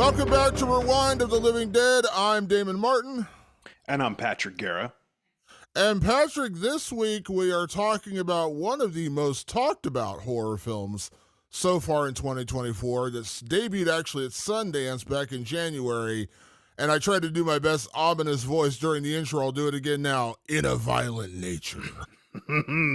Welcome back to Rewind of the Living Dead. I'm Damon Martin. And I'm Patrick Guerra. And Patrick, this week we are talking about one of the most talked about horror films so far in 2024 that's debuted actually at Sundance back in January. And I tried to do my best ominous voice during the intro. I'll do it again now. In a Violent Nature.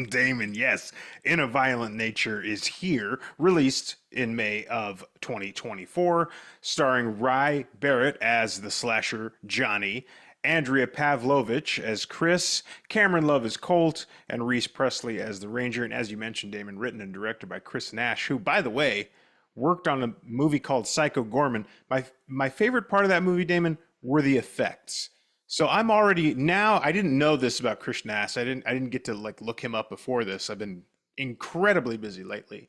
Damon, yes. In a Violent Nature is here, released in May of 2024, starring Rye Barrett as the slasher Johnny, Andrea Pavlovich as Chris, Cameron Love as Colt, and Reese Presley as the Ranger. And as you mentioned, Damon, written and directed by Chris Nash, who, by the way, worked on a movie called Psycho Gorman. My favorite part of that movie, Damon, were the effects. So I'm already now. I didn't know this about Chris Nash. I didn't get to look him up before this. I've been incredibly busy lately.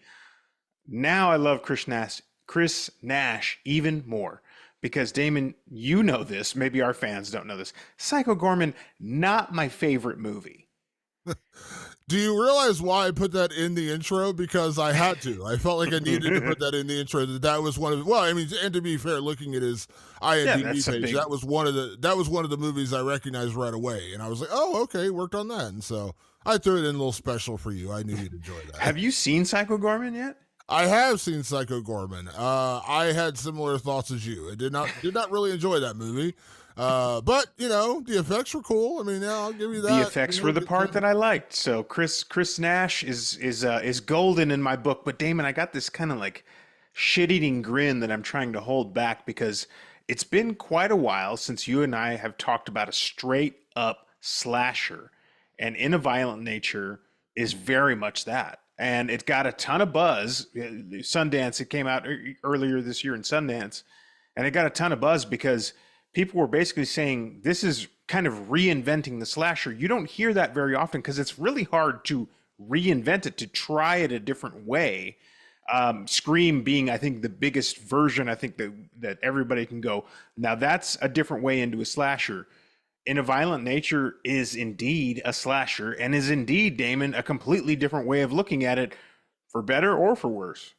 Now I love Chris Nash even more because Damon, you know this. Maybe our fans don't know this. Psycho Gorman, not my favorite movie. Do you realize why I put that in the intro? Because I had to. I felt like I needed to put that in the intro. That was one of well, I mean, and to be fair, looking at his IMDb page, that was one of the movies I recognized right away, and I was like, oh, okay, worked on that, and so I threw it in a little special for you. I knew you'd enjoy that. Have you seen Psycho Gorman yet? I have seen Psycho Gorman. I had similar thoughts as you. I did not really enjoy that movie. But you know, the effects were cool. I mean, yeah, I'll give you that. The effects were the part that I liked. So Chris Nash is golden in my book. But Damon, I got this kind of like shit-eating grin that I'm trying to hold back because it's been quite a while since you and I have talked about a straight up slasher, and In a Violent Nature is very much that. And it got a ton of buzz. Sundance, it came out earlier this year in Sundance, and it got a ton of buzz because people were basically saying this is kind of reinventing the slasher. You don't hear that very often because it's really hard to reinvent it, to try it a different way. Scream being, I think, the biggest version. I think that everybody can go, now that's a different way into a slasher. In a Violent Nature is indeed a slasher and is indeed, Damon, a completely different way of looking at it, for better or for worse.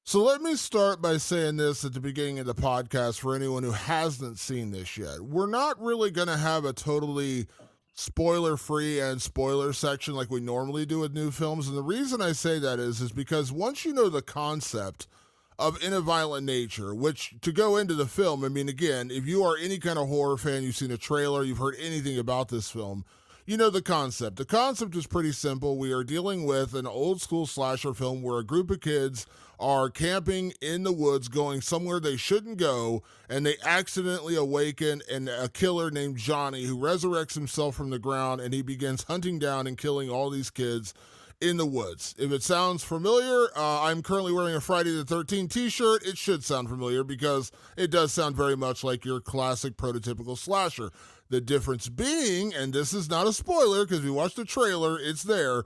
So let me start by saying this at the beginning of the podcast for anyone who hasn't seen this yet. We're not really going to have a totally spoiler-free and spoiler section like we normally do with new films. And the reason I say that is because once you know the concept of In a Violent Nature, which to go into the film, I mean, again, if you are any kind of horror fan, you've seen a trailer, you've heard anything about this film, you know the concept. The concept is pretty simple. We are dealing with an old school slasher film where a group of kids are camping in the woods going somewhere they shouldn't go, and they accidentally awaken a killer named Johnny who resurrects himself from the ground, and he begins hunting down and killing all these kids in the woods. If it sounds familiar, I'm currently wearing a Friday the 13th t-shirt. It should sound familiar because it does sound very much like your classic prototypical slasher. The difference being, and this is not a spoiler because we watched the trailer, it's there,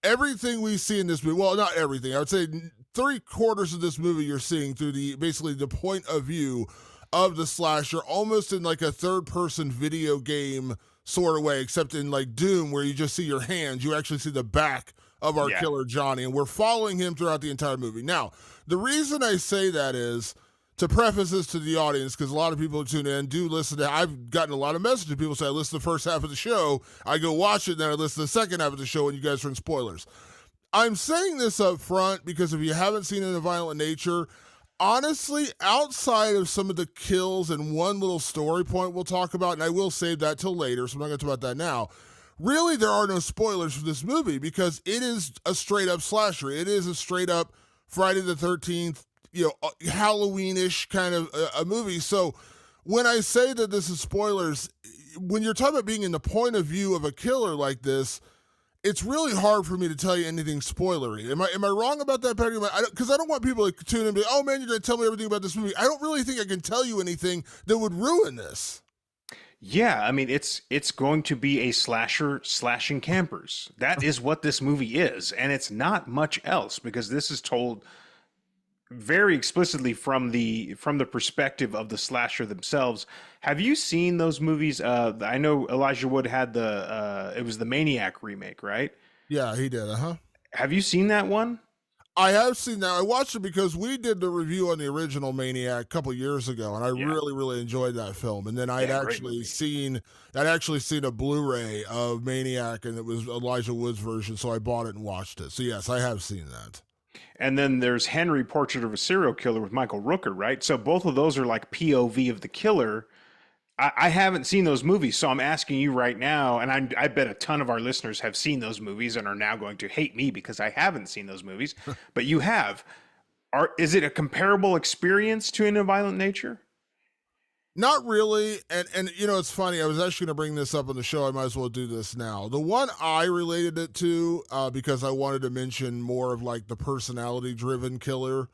everything we see in this movie, well, not everything, I would say 3/4 of this movie you're seeing through basically the point of view of the slasher, almost in like a third-person video game sort of way, except in like Doom where you just see your hands, you actually see the back of our killer Johnny, and we're following him throughout the entire movie. Now, the reason I say that is to preface this to the audience, because a lot of people who tune in do listen to, I've gotten a lot of messages. People say, I listen to the first half of the show, I go watch it, and then I listen to the second half of the show, and you guys are in spoilers. I'm saying this up front because if you haven't seen In a Violent Nature, honestly, outside of some of the kills and one little story point we'll talk about, and I will save that till later, so I'm not going to talk about that now, really there are no spoilers for this movie because it is a straight-up slasher. It is a straight-up Friday the 13th, Halloween-ish kind of a movie. So when I say that this is spoilers, when you're talking about being in the point of view of a killer like this, it's really hard for me to tell you anything spoilery. Am I wrong about that, Patty? Because I don't want people to tune in and be, oh man, you're going to tell me everything about this movie. I don't really think I can tell you anything that would ruin this. Yeah, I mean, it's going to be a slasher slashing campers. That is what this movie is, and it's not much else because this is told very explicitly from the perspective of the slasher themselves. Have you seen those movies? I know Elijah Wood had it was the Maniac remake, right? Yeah, he did. Have you seen that one? I have seen that. I watched it because we did the review on the original Maniac a couple years ago, and I Yeah. really, really enjoyed that film. And then Yeah, great movie. I'd actually seen a Blu-ray of Maniac, and it was Elijah Wood's version, so I bought it and watched it. So yes, I have seen that. And then there's Henry Portrait of a Serial Killer with Michael Rooker, right? So both of those are like POV of the killer. I haven't seen those movies, so I'm asking you right now, and I bet a ton of our listeners have seen those movies and are now going to hate me because I haven't seen those movies, but you have. Is it a comparable experience to In a Violent Nature? Not really, and you know it's funny. I was actually going to bring this up on the show. I might as well do this now. The one I related it to because I wanted to mention more of like the personality-driven killer.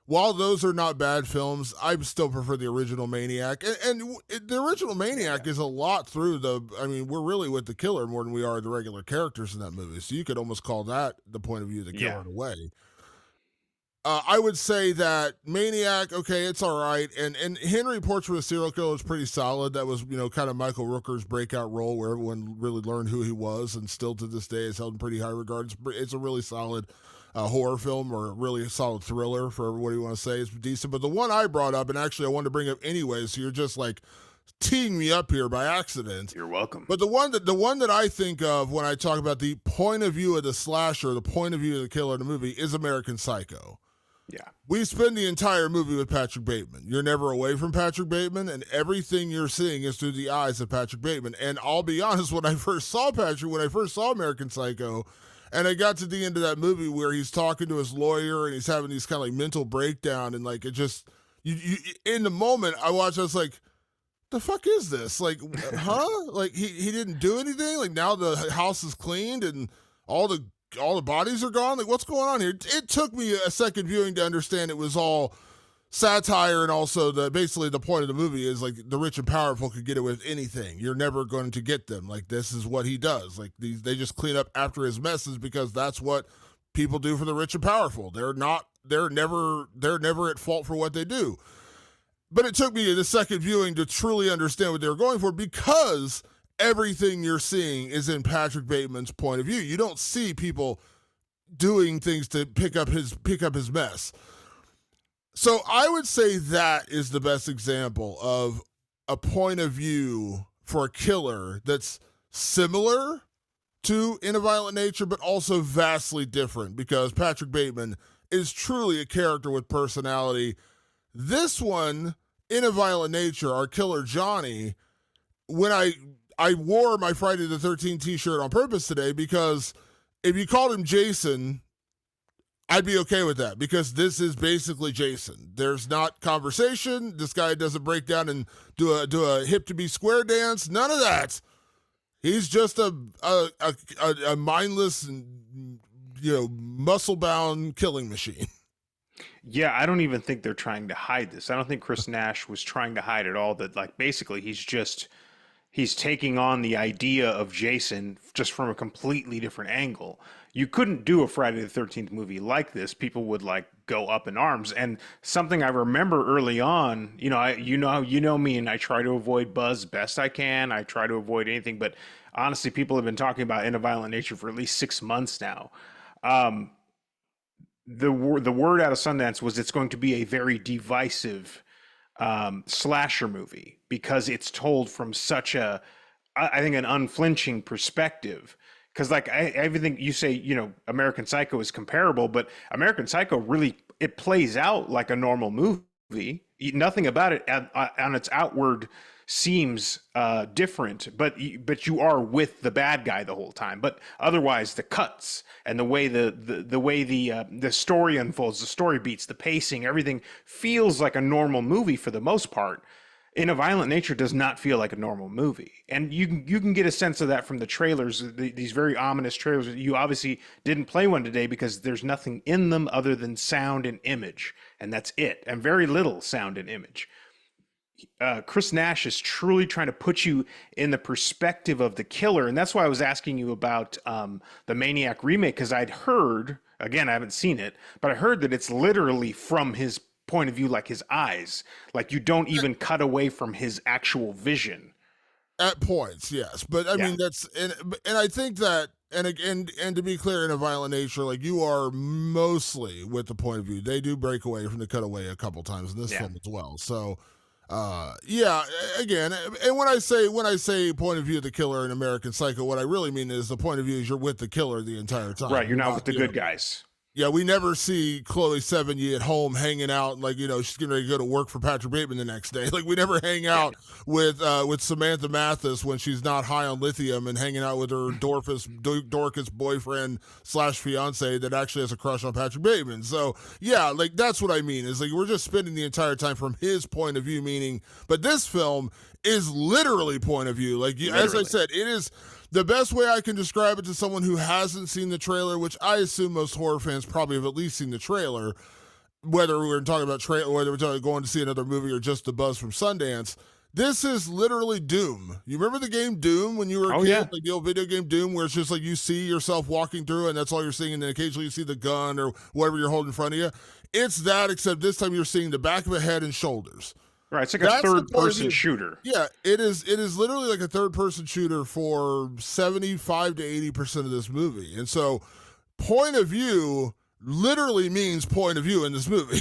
While those are not bad films, I still prefer the original Maniac. The original Maniac is a lot through the. I mean, we're really with the killer more than we are the regular characters in that movie. So you could almost call that the point of view of the killer Yeah. in a way. I would say that Maniac, okay, it's all right, and Henry Portrait of a Serial Killer is pretty solid. That was kind of Michael Rooker's breakout role where everyone really learned who he was, and still to this day is held in pretty high regard. It's a really solid horror film or really solid thriller for what you want to say. It's decent, but the one I brought up, and actually I wanted to bring up anyway, so you're just like teeing me up here by accident. You're welcome. But the one that I think of when I talk about the point of view of the slasher, the point of view of the killer in the movie is American Psycho. Yeah. We spend the entire movie with Patrick Bateman. You're never away from Patrick Bateman, and everything you're seeing is through the eyes of Patrick Bateman. And I'll be honest, when I first saw American Psycho, and I got to the end of that movie where he's talking to his lawyer and he's having these kind of like mental breakdown, and like it just you in the moment I watched, I was like, the fuck is this? Like, huh? Like he didn't do anything. Like now the house is cleaned and all the bodies are gone. Like what's going on here? It took me a second viewing to understand it was all satire, and also basically the point of the movie is like the rich and powerful could get away with anything. You're never going to get them. Like this is what he does. Like they just clean up after his messes because that's what people do for the rich and powerful. They're never at fault for what they do. But it took me the second viewing to truly understand what they were going for, because everything you're seeing is in Patrick Bateman's point of view. You don't see people doing things to pick up his mess. So I would say that is the best example of a point of view for a killer that's similar to In a Violent Nature, but also vastly different, because Patrick Bateman is truly a character with personality. This one, In a Violent Nature, our killer Johnny, when I wore my Friday the 13th t-shirt on purpose today, because if you called him Jason, I'd be okay with that, because this is basically Jason. There's not conversation. This guy doesn't break down and do a hip to be square dance. None of that. He's just a mindless and muscle bound killing machine. Yeah, I don't even think they're trying to hide this. I don't think Chris Nash was trying to hide at all that, like, basically he's taking on the idea of Jason just from a completely different angle. You couldn't do a Friday the 13th movie like this. People would like go up in arms. And something I remember early on, you know me, and I try to avoid buzz best I can. I try to avoid anything, but honestly, people have been talking about In a Violent Nature for at least 6 months now. The word out of Sundance was it's going to be a very divisive slasher movie, because it's told from such I think, an unflinching perspective. Because like everything you say, American Psycho is comparable, but American Psycho really, it plays out like a normal movie. Nothing about it on its outward seems different, but you are with the bad guy the whole time. But otherwise, the cuts and the way the story unfolds, the story beats, the pacing, everything feels like a normal movie for the most part. In a Violent Nature does not feel like a normal movie, and you can get a sense of that from the trailers. These very ominous trailers. You obviously didn't play one today because there's nothing in them other than sound and image, and that's it, and very little sound and image. Chris Nash is truly trying to put you in the perspective of the killer, and that's why I was asking you about the Maniac remake, because I'd heard, again, I haven't seen it, but I heard that it's literally from his point of view, like his eyes, like you don't even cut away from his actual vision At points, yes, but I yeah mean and I think that and to be clear, in a violent nature, like you are mostly with the point of view. They do break away from the cutaway a couple times in this Yeah. film as well. So yeah, again, and when I say point of view of the killer in American Psycho, what I really mean is the point of view is you're with the killer the entire time. Right. You're You're not not, with the good guys. yeah, we never see Chloe Sevigny at home hanging out like she's getting ready to go to work for Patrick Bateman the next day. Like we never hang Yeah. out with Samantha Mathis when she's not high on lithium and hanging out with her Dorcas boyfriend slash fiance that actually has a crush on Patrick Bateman. So yeah, like that's what I mean is like we're just spending the entire time from his point of view. Meaning, but this film is literally point of view. Like as I Literally. said, it is the best way I can describe it to someone who hasn't seen the trailer, which I assume most horror fans probably have at least seen the trailer, whether we're talking about trailer, whether we're talking about going to see another movie or just the buzz from Sundance. This is literally Doom. You remember the game Doom when you were a Oh kid, yeah. like the old video game Doom, where it's just like you see yourself walking through and that's all you're seeing, and then occasionally you see the gun or whatever you're holding in front of you. It's that, except this time you're seeing the back of a head and shoulders. Right. It's like a That's the third point of person view. shooter. Yeah, it is. It is literally like a third-person shooter for 75 to 80% of this movie, and so point of view literally means point of view in this movie.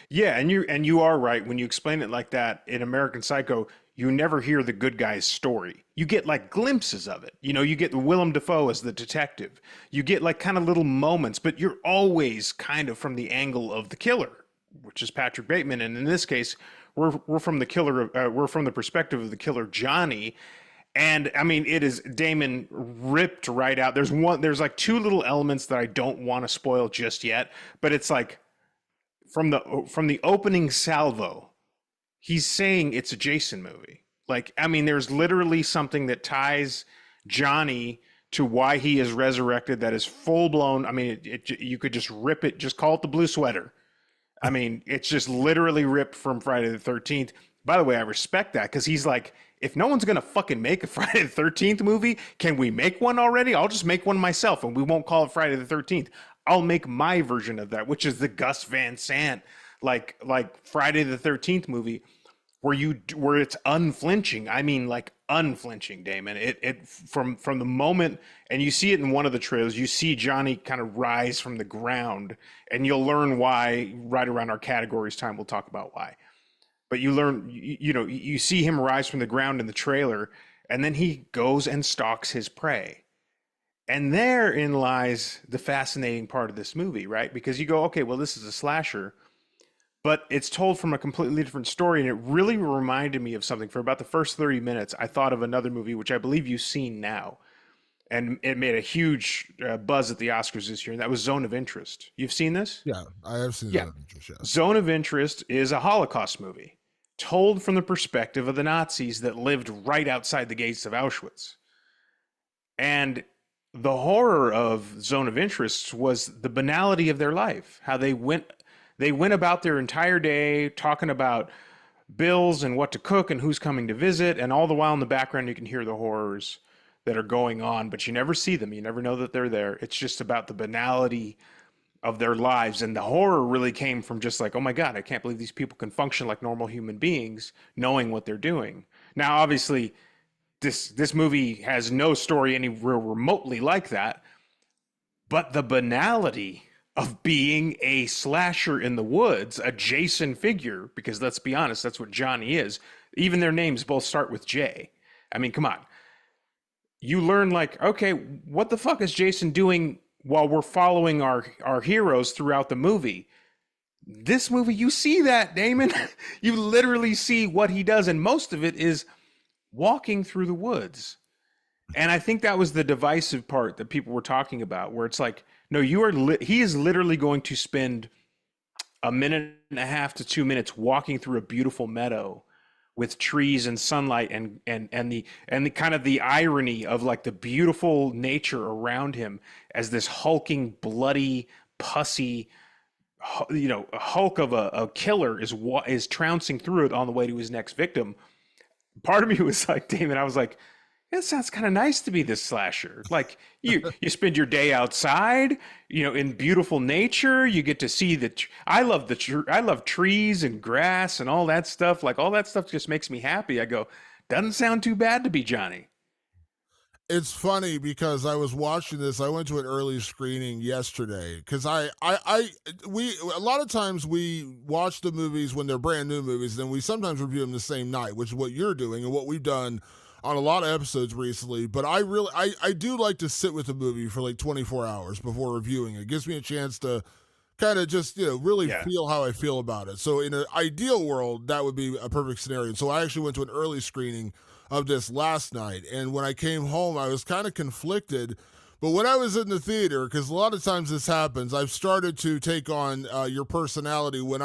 Yeah, and you are right when you explain it like that. In American Psycho, you never hear the good guy's story. You get like glimpses of it. You get Willem Dafoe as the detective. You get like kind of little moments, but you're always kind of from the angle of the killer, which is Patrick Bateman. And in this case, we're from the killer. We're from the perspective of the killer, Johnny. And I mean, it is Damon ripped right out. There's like two little elements that I don't want to spoil just yet, but it's like from the opening salvo, he's saying it's a Jason movie. Like, I mean, there's literally something that ties Johnny to why he is resurrected that is full blown. I mean, you could just rip it, just call it the blue sweater. I mean, it's just literally ripped from Friday the 13th. By the way, I respect that because he's like, if no one's going to fucking make a Friday the 13th movie, can we make one already? I'll just make one myself and we won't call it Friday the 13th. I'll make my version of that, which is the Gus Van Sant, like Friday the 13th movie where it's unflinching. I mean, like unflinching, Damon. It from the moment, and you see it in one of the trailers. You see Johnny kind of rise from the ground, and you'll learn why right around our categories time. We'll talk about why. But you learn, you see him rise from the ground in the trailer, and then he goes and stalks his prey. And therein lies the fascinating part of this movie, right? Because you go, okay, well, this is a slasher, but it's told from a completely different story. And it really reminded me of something. For about the first 30 minutes, I thought of another movie, which I believe you've seen now. And it made a huge buzz at the Oscars this year. And that was Zone of Interest. You've seen this? Yeah, I have seen Yeah. Zone of Interest. Yes. Zone of Interest is a Holocaust movie told from the perspective of the Nazis that lived right outside the gates of Auschwitz. And the horror of Zone of Interest was the banality of their life, how they went about their entire day talking about bills and what to cook and who's coming to visit, and all the while in the background you can hear the horrors that are going on, but you never see them. You never know that they're there. It's just about the banality of their lives, and the horror really came from just like, oh my God, I can't believe these people can function like normal human beings knowing what they're doing. Now obviously this movie has no story anywhere remotely like that, but the banality of being a slasher in the woods, a Jason figure, because let's be honest, that's what Johnny is. Even their names both start with J. I mean, come on. You learn like, okay, what the fuck is Jason doing while we're following our heroes throughout the movie? This movie, you see that, Damon. You literally see what he does, and most of it is walking through the woods. And I think that was the divisive part that people were talking about, where it's like, no, he is literally going to spend a minute and a half to 2 minutes walking through a beautiful meadow with trees and sunlight and the kind of the irony of like the beautiful nature around him as this hulking, bloody, pussy, hulk of a killer is trouncing through it on the way to his next victim. Part of me was like, Damon, I was like, it sounds kind of nice to be this slasher. Like you spend your day outside, in beautiful nature. You get to see I love trees and grass and all that stuff. Like all that stuff just makes me happy. I go, doesn't sound too bad to be Johnny. It's funny because I was watching this. I went to an early screening yesterday because we a lot of times we watch the movies when they're brand new movies, then we sometimes review them the same night, which is what you're doing and what we've done on a lot of episodes recently. But I do like to sit with a movie for like 24 hours before reviewing it. It gives me a chance to kind of just really Yeah. feel how I feel about it. So in an ideal world, that would be a perfect scenario. So I actually went to an early screening of this last night, and when I came home, I was kind of conflicted. But when I was in the theater, because a lot of times this happens, I've started to take on your personality. When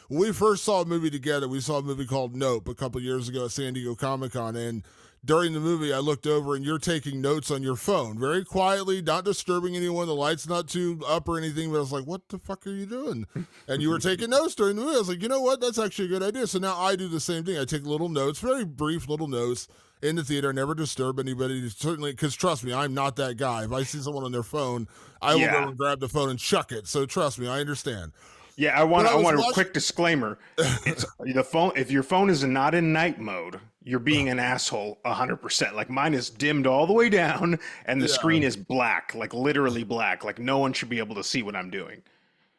we first saw a movie together, we saw a movie called Nope a couple years ago at San Diego Comic Con, and during the movie, I looked over and you're taking notes on your phone very quietly, not disturbing anyone. The light's not too up or anything, but I was like, what the fuck are you doing? And you were taking notes during the movie. I was like, you know what? That's actually a good idea. So now I do the same thing. I take little notes, very brief little notes in the theater. I never disturb anybody. Certainly, because trust me, I'm not that guy. If I see someone on their phone, I will go Yeah. and grab the phone and chuck it. So trust me, I understand. Yeah, I But want I I was want a watching. quick disclaimer. It's the phone. If your phone is not in night mode, you're being an asshole 100%. Like mine is dimmed all the way down and the Yeah. screen is black, like literally black. Like no one should be able to see what I'm doing.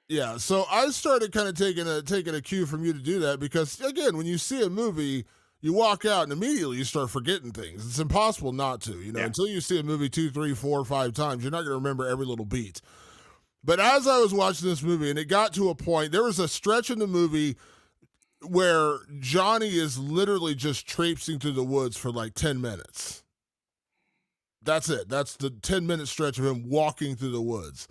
Yeah, so I started kind of taking a cue from you to do that because again, when you see a movie, you walk out and immediately you start forgetting things. It's impossible not to, Yeah. until you see a movie two, three, 4, 5 times, you're not going to remember every little beat. But as I was watching this movie, and it got to a point, there was a stretch in the movie where Johnny is literally just traipsing through the woods for like 10 minutes. That's it. That's the 10-minute stretch of him walking through the woods.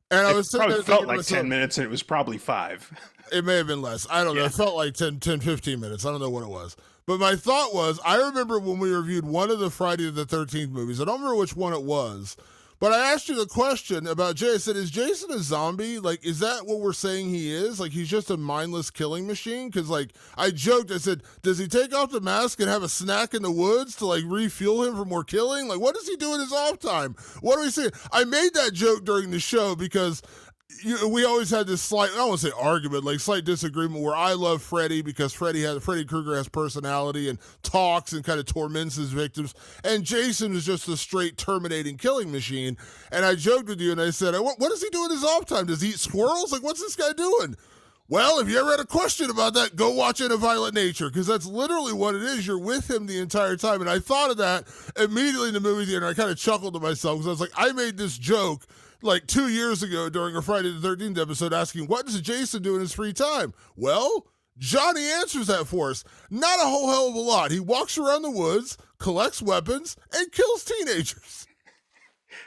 And I It was sitting probably there felt thinking to like myself, 10 minutes and it was probably 5. it may have been less. I don't know. Yeah. It felt like 15 minutes. I don't know what it was. But my thought was, I remember when we reviewed one of the Friday the 13th movies. I don't remember which one it was. But I asked you the question about Jay. I said, is Jason a zombie? Like, is that what we're saying he is? Like, he's just a mindless killing machine? Because, like, I joked. I said, does he take off the mask and have a snack in the woods to, like, refuel him for more killing? Like, what does he do in his off time? What do we say? I made that joke during the show because we always had this slight, I don't want to say argument, like slight disagreement where I love Freddy because Freddy Krueger has personality and talks and kind of torments his victims. And Jason is just a straight terminating killing machine. And I joked with you and I said, what does he do in his off time? Does he eat squirrels? Like, what's this guy doing? Well, if you ever had a question about that, go watch In a Violent Nature because that's literally what it is. You're with him the entire time. And I thought of that immediately in the movie theater. I kind of chuckled to myself because I was like, I made this joke like 2 years ago during a Friday the 13th episode asking, what does Jason do in his free time? Well, Johnny answers that for us. Not a whole hell of a lot. He walks around the woods, collects weapons, and kills teenagers.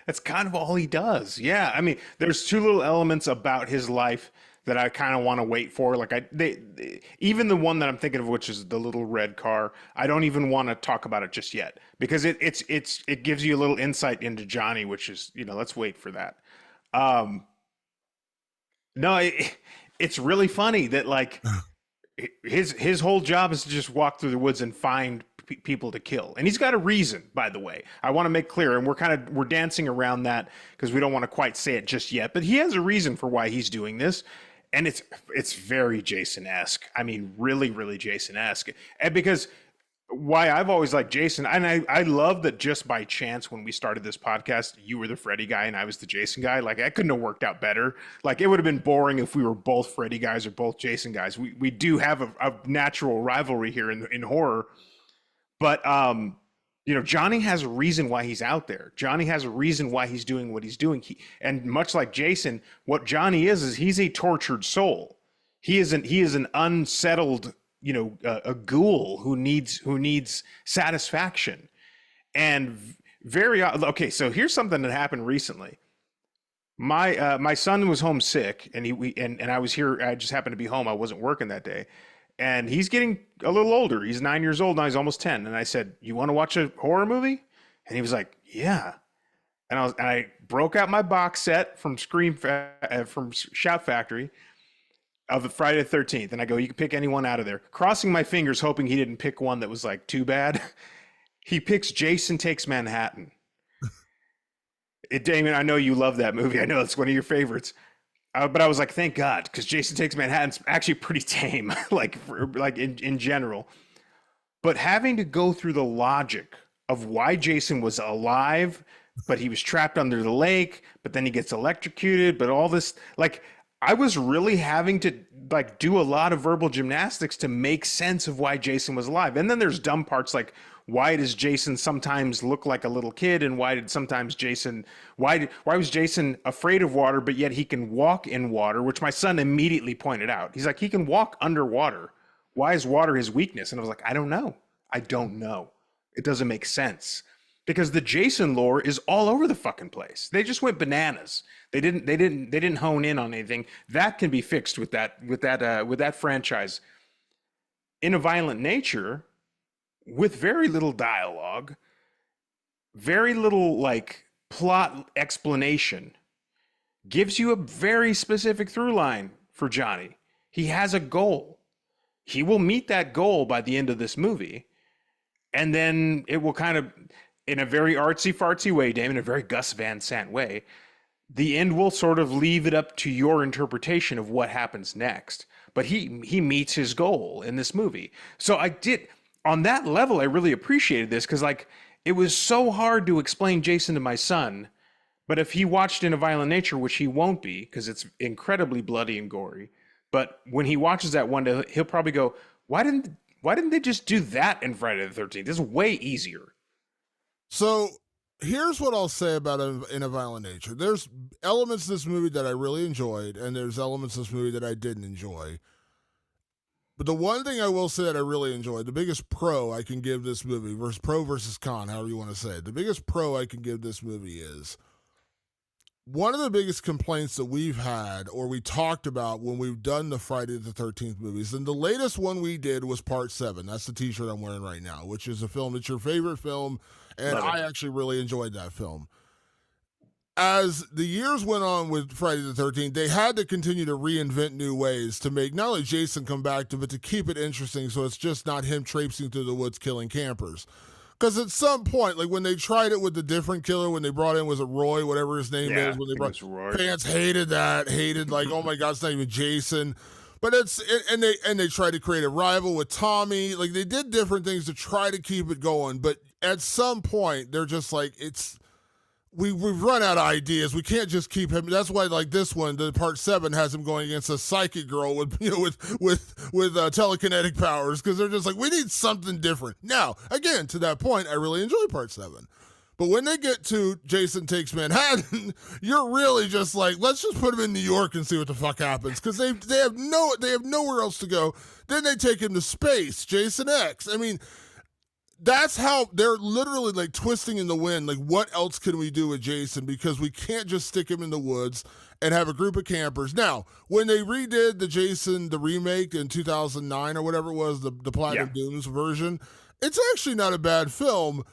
That's kind of all he does. Yeah, I mean, there's two little elements about his life that I kind of want to wait for. Like even the one that I'm thinking of, which is the little red car. I don't even want to talk about it just yet because it gives you a little insight into Johnny, which is let's wait for that. Um, no, it's really funny that like his whole job is to just walk through the woods and find people to kill, and he's got a reason, by the way. I want to make clear, and we're dancing around that because we don't want to quite say it just yet, but he has a reason for why he's doing this, and it's very Jason-esque. I mean, really, really Jason-esque, and because why I've always liked Jason, and I love that just by chance when we started this podcast, you were the Freddy guy and I was the Jason guy. Like that couldn't have worked out better. Like it would have been boring if we were both Freddy guys or both Jason guys. We do have a natural rivalry here in horror, but Johnny has a reason why he's out there. Johnny has a reason why he's doing what he's doing. And much like Jason, what Johnny is he's a tortured soul. He is an unsettled a ghoul who needs satisfaction. And very okay, so here's something that happened recently. My son was homesick and I was here. I just happened to be home. I wasn't working that day. And he's getting a little older. He's 9 years old now. He's almost 10. And I said, "You want to watch a horror movie?" And he was like, "Yeah." And I broke out my box set from from Shout Factory of the Friday the 13th. And I go, "You can pick anyone out of there." Crossing my fingers, hoping he didn't pick one that was like too bad. He picks Jason Takes Manhattan. Damon, I know you love that movie. I know it's one of your favorites. But I was like, thank God, because Jason Takes Manhattan's actually pretty tame, like in general. But having to go through the logic of why Jason was alive, but he was trapped under the lake, but then he gets electrocuted, but all this, like, I was really having to like do a lot of verbal gymnastics to make sense of why Jason was alive. And then there's dumb parts like, why does Jason sometimes look like a little kid, and why did sometimes Jason why was Jason afraid of water but yet he can walk in water, which my son immediately pointed out. He's like, he can walk underwater. Why is water his weakness? And I was like, I don't know. I don't know. It doesn't make sense because the Jason lore is all over the fucking place. They just went bananas. They didn't hone in on anything. That can be fixed with that franchise. In a Violent Nature, with very little dialogue, very little like plot explanation, gives you a very specific through line for Johnny. He has a goal. He will meet that goal by the end of this movie. And then it will kind of, in a very artsy fartsy way, Damon, in a very Gus Van Sant way, the end will sort of leave it up to your interpretation of what happens next. But he meets his goal in this movie. So I did, on that level, I really appreciated this because like it was so hard to explain Jason to my son. But if he watched In a Violent Nature, which he won't be because it's incredibly bloody and gory, but when he watches that one day, he'll probably go, why didn't they just do that in Friday the 13th? This is way easier. So here's what I'll say about In a Violent Nature. There's elements of this movie that I really enjoyed, and there's elements of this movie that I didn't enjoy. But the one thing I will say that I really enjoyed, the biggest pro I can give this movie, pro versus con, however you want to say it, the biggest pro I can give this movie is one of the biggest complaints that we've had or we talked about when we've done the Friday the 13th movies, and the latest one we did was Part 7. That's the t-shirt I'm wearing right now, which is a film that's your favorite film, and I actually really enjoyed that film. As the years went on with Friday the 13th, they had to continue to reinvent new ways to make not only Jason come back to, but to keep it interesting so it's just not him traipsing through the woods killing campers. Because at some point, like when they tried it with the different killer, when they brought in, was it Roy, whatever his name is, when they brought fans hated like, oh my God, it's not even Jason. But and they tried to create a rival with Tommy. Like they did different things to try to keep it going. But at some point, they're just like, we've run out of ideas. We can't just keep him. That's why, like this one, the Part 7 has him going against a psychic girl with telekinetic powers because they're just like, we need something different. Now, again, to that point, I really enjoy Part 7. But when they get to Jason Takes Manhattan, you're really just like, let's just put him in New York and see what the fuck happens because they have nowhere else to go. Then they take him to space, Jason X. I mean, that's how they're literally like twisting in the wind. Like, what else can we do with Jason? Because we can't just stick him in the woods and have a group of campers. Now, when they redid the remake in 2009 or whatever it was, the Platinum Dunes version, it's actually not a bad film.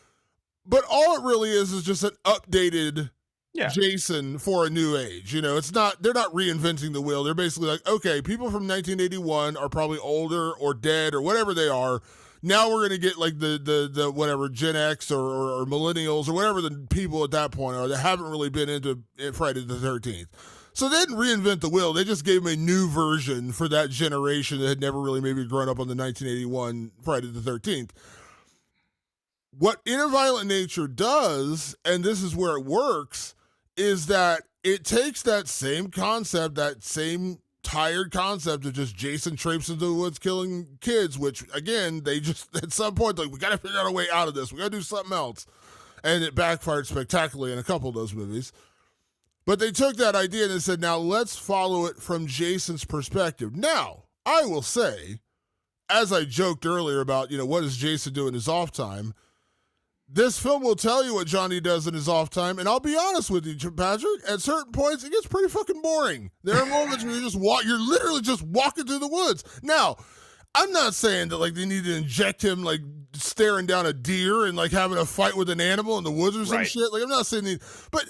But all it really is just an updated Jason for a new age. You know, they're not reinventing the wheel. They're basically like, okay, people from 1981 are probably older or dead or whatever they are. Now we're going to get like the whatever Gen X or millennials or whatever the people at that point are that haven't really been into Friday the 13th. So they didn't reinvent the wheel. They just gave them a new version for that generation that had never really maybe grown up on the 1981 Friday the 13th. What In a Violent Nature does, and this is where it works, is that it takes that same concept, that same tired concept of just Jason traipsing into the woods killing kids, which again, they just at some point like, we got to figure out a way out of this. We got to do something else. And it backfired spectacularly in a couple of those movies. But they took that idea and they said, now let's follow it from Jason's perspective. Now, I will say, as I joked earlier about, what does Jason do in his off time? This film will tell you what Johnny does in his off time, and I'll be honest with you, Patrick, at certain points, it gets pretty fucking boring. There are moments where you're literally just walking through the woods. Now, I'm not saying that, like, they need to inject him, like, staring down a deer and, like, having a fight with an animal in the woods or some shit. Like, I'm not saying but,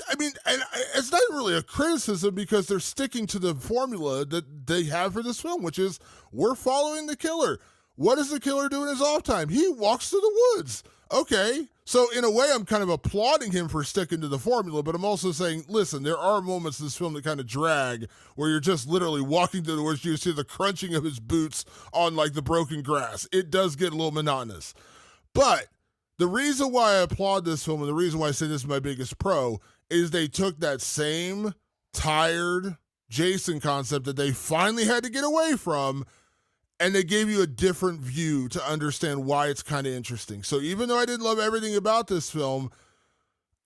I mean, and it's not really a criticism because they're sticking to the formula that they have for this film, which is we're following the killer. What does the killer do in his off time? He walks through the woods. Okay, so in a way, I'm kind of applauding him for sticking to the formula, but I'm also saying, listen, there are moments in this film that kind of drag where you're just literally walking through the woods, you see the crunching of his boots on like the broken grass. It does get a little monotonous. But The reason why I applaud this film and the reason why I say this is my biggest pro is they took that same tired Jason concept that they finally had to get away from, and they gave you a different view to understand why it's kind of interesting. So even though I didn't love everything about this film,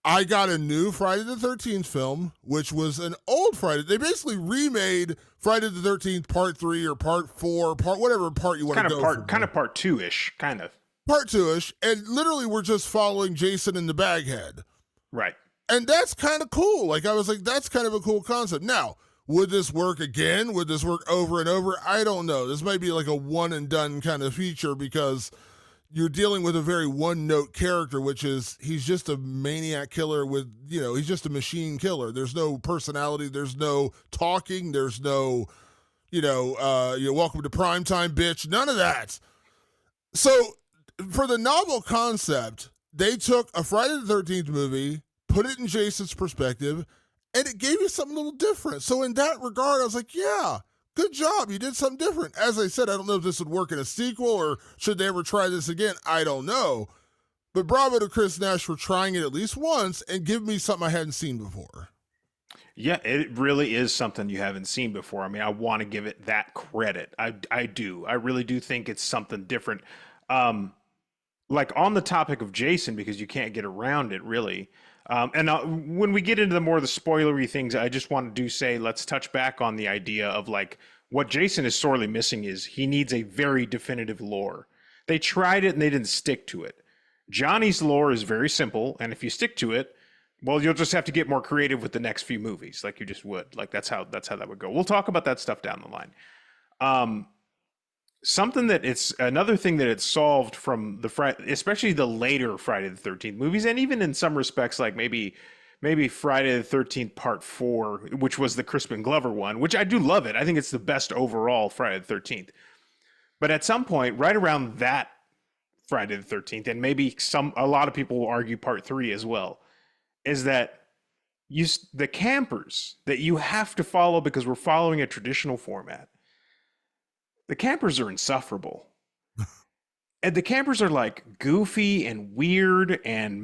I got a new Friday the 13th film, which was an old Friday. They basically remade Friday the 13th Part 3 or Part 4, part whatever part you want to go for. Kind of part 2-ish, kind of. Part 2-ish, and literally we're just following Jason and the Baghead. Right. And that's kind of cool. Like, I was like, that's kind of a cool concept. Now, would this work again? Would this work over and over? I don't know. This might be like a one and done kind of feature because you're dealing with a very one note character, which is he's just a maniac killer with, he's just a machine killer. There's no personality. There's no talking. There's no, welcome to primetime, bitch. None of that. So for the novel concept, they took a Friday the 13th movie, put it in Jason's perspective, and it gave you something a little different. So in that regard, I was like, yeah, good job. You did something different. As I said, I don't know if this would work in a sequel or should they ever try this again. I don't know. But bravo to Chris Nash for trying it at least once and give me something I hadn't seen before. Yeah, it really is something you haven't seen before. I mean, I want to give it that credit. I do. I really do think it's something different. Like on the topic of Jason, because you can't get around it really. When we get into the more of the spoilery things, I just want to say, let's touch back on the idea of like what Jason is sorely missing is he needs a very definitive lore. They tried it and they didn't stick to it. Johnny's lore is very simple, and if you stick to it, well, you'll just have to get more creative with the next few movies, like you just would. Like that's how that would go. We'll talk about that stuff down the line. Something that it's another thing that it's solved from the especially the later Friday the 13th movies, and even in some respects, like maybe Friday the 13th Part 4, which was the Crispin Glover one, which I do love it. I think it's the best overall Friday the 13th. But at some point, right around that Friday the 13th, and maybe a lot of people will argue Part 3 as well, is that the campers that you have to follow because we're following a traditional format. The campers are insufferable. And the campers are like goofy and weird and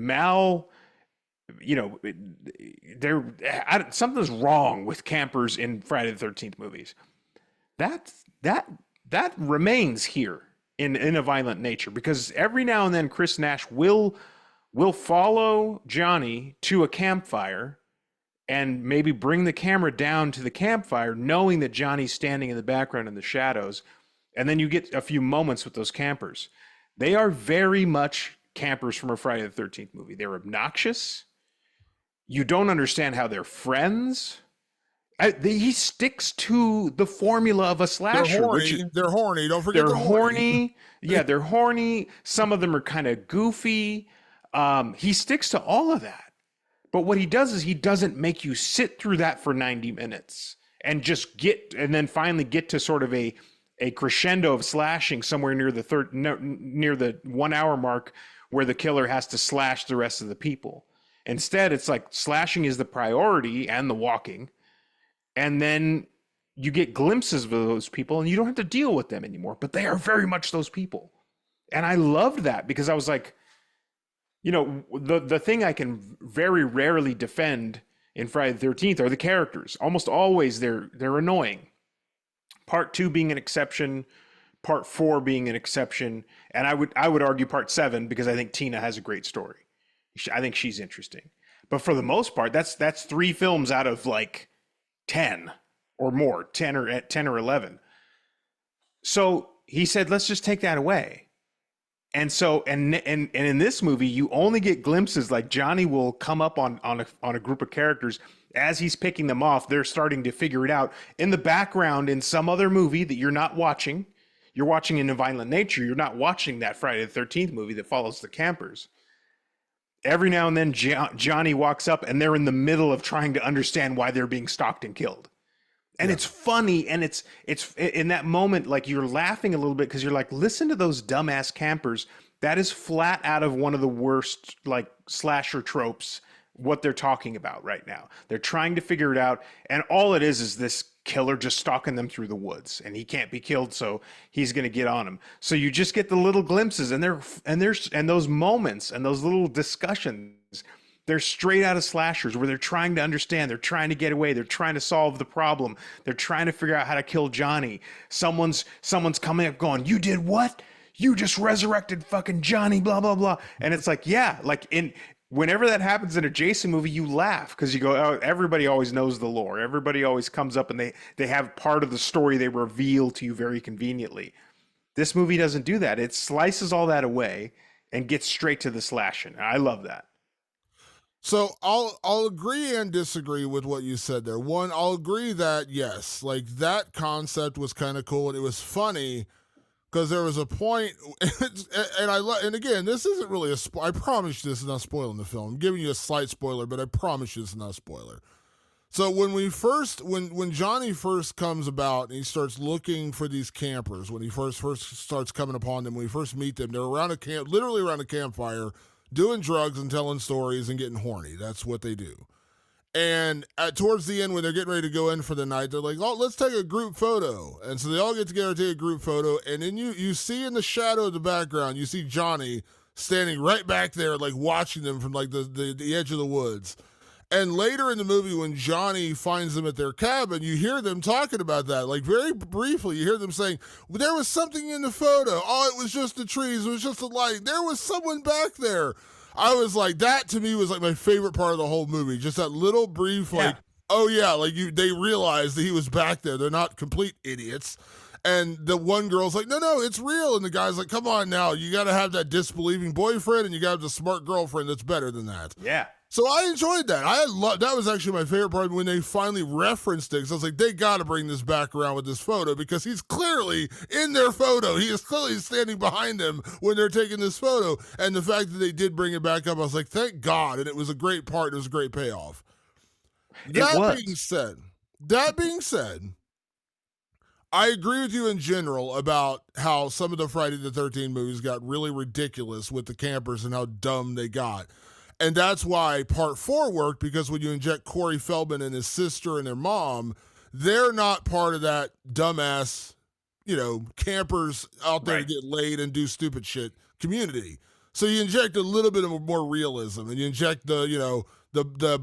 something's wrong with campers in Friday the 13th movies. That remains here in a violent nature, because every now and then Chris Nash will follow Johnny to a campfire and maybe bring the camera down to the campfire, knowing that Johnny's standing in the background in the shadows. And then you get a few moments with those campers. They are very much campers from a Friday the 13th movie. They're obnoxious. You don't understand how they're friends. He sticks to the formula of a slasher. They're horny. Don't forget they're horny. Yeah, they're horny. Some of them are kind of goofy. He sticks to all of that. But what he does is he doesn't make you sit through that for 90 minutes and then finally get to sort of a crescendo of slashing somewhere near the 1 hour mark where the killer has to slash the rest of the people. Instead, it's like slashing is the priority and the walking. And then you get glimpses of those people and you don't have to deal with them anymore, but they are very much those people. And I loved that because I was like, the thing I can very rarely defend in Friday the 13th are the characters. Almost always they're annoying. Part 2 being an exception, Part 4 being an exception, and I would argue Part 7 because I think Tina has a great story. I think she's interesting. But for the most part, that's 3 films out of like 10 or more, 10 or 11. So he said, let's just take that away. And so, and in this movie, you only get glimpses, like Johnny will come up on a group of characters as he's picking them off. They're starting to figure it out in the background in some other movie that you're not watching. You're watching in a violent nature. You're not watching that Friday the 13th movie that follows the campers. Every now and then, Johnny walks up and they're in the middle of trying to understand why they're being stalked and killed. And it's funny, and it's in that moment, like you're laughing a little bit because you're like, listen to those dumbass campers. That is flat out of one of the worst like slasher tropes, what they're talking about right now. They're trying to figure it out, and all it is this killer just stalking them through the woods, and he can't be killed, so he's going to get on him. So you just get the little glimpses, and those moments and those little discussions. They're straight out of slashers where they're trying to understand, they're trying to get away, they're trying to solve the problem, they're trying to figure out how to kill Johnny. Someone's coming up going, "You did what? You just resurrected fucking Johnny, blah blah blah." And it's like, yeah, like in whenever that happens in a Jason movie, you laugh because you go, "Oh, everybody always knows the lore. Everybody always comes up and they have part of the story they reveal to you very conveniently." This movie doesn't do that. It slices all that away and gets straight to the slashing. I love that. So I'll agree and disagree with what you said there. One, I'll agree that yes, like that concept was kind of cool and it was funny because there was a point, and again, this isn't really I promise you this is not spoiling the film. I'm giving you a slight spoiler, but I promise you this is not a spoiler. So when Johnny first comes about and he starts looking for these campers, when he first starts coming upon them, when we first meet them, they're around a camp, literally around a campfire, doing drugs and telling stories and getting horny. That's what they do. And towards the end, when they're getting ready to go in for the night, they're like, "Oh, let's take a group photo." And so they all get together, take a group photo, and then you see in the shadow of the background, you see Johnny standing right back there, like watching them from like the edge of the woods. And later in the movie, when Johnny finds them at their cabin, you hear them talking about that. Like very briefly, you hear them saying, "Well, there was something in the photo. Oh, it was just the trees. It was just the light. There was someone back there." I was like, that to me was like my favorite part of the whole movie. Just that little brief, like, Yeah. oh yeah, like they realized that he was back there. They're not complete idiots. And the one girl's like, "No, no, it's real." And the guy's like, "Come on now. You got to have that disbelieving boyfriend and you got to have the smart girlfriend that's better than that." Yeah. So I enjoyed that. That was actually my favorite part when they finally referenced it. Because I was like, they got to bring this back around with this photo because he's clearly in their photo. He is clearly standing behind them when they're taking this photo. And the fact that they did bring it back up, I was like, thank God. And it was a great part. It was a great payoff. It That was. being said, I agree with you in general about how some of the Friday the 13th movies got really ridiculous with the campers and how dumb they got. And that's why part 4 worked, because when you inject Corey Feldman and his sister and their mom, they're not part of that dumbass, campers out there Right. to get laid and do stupid shit community. So you inject a little bit of more realism, and you inject the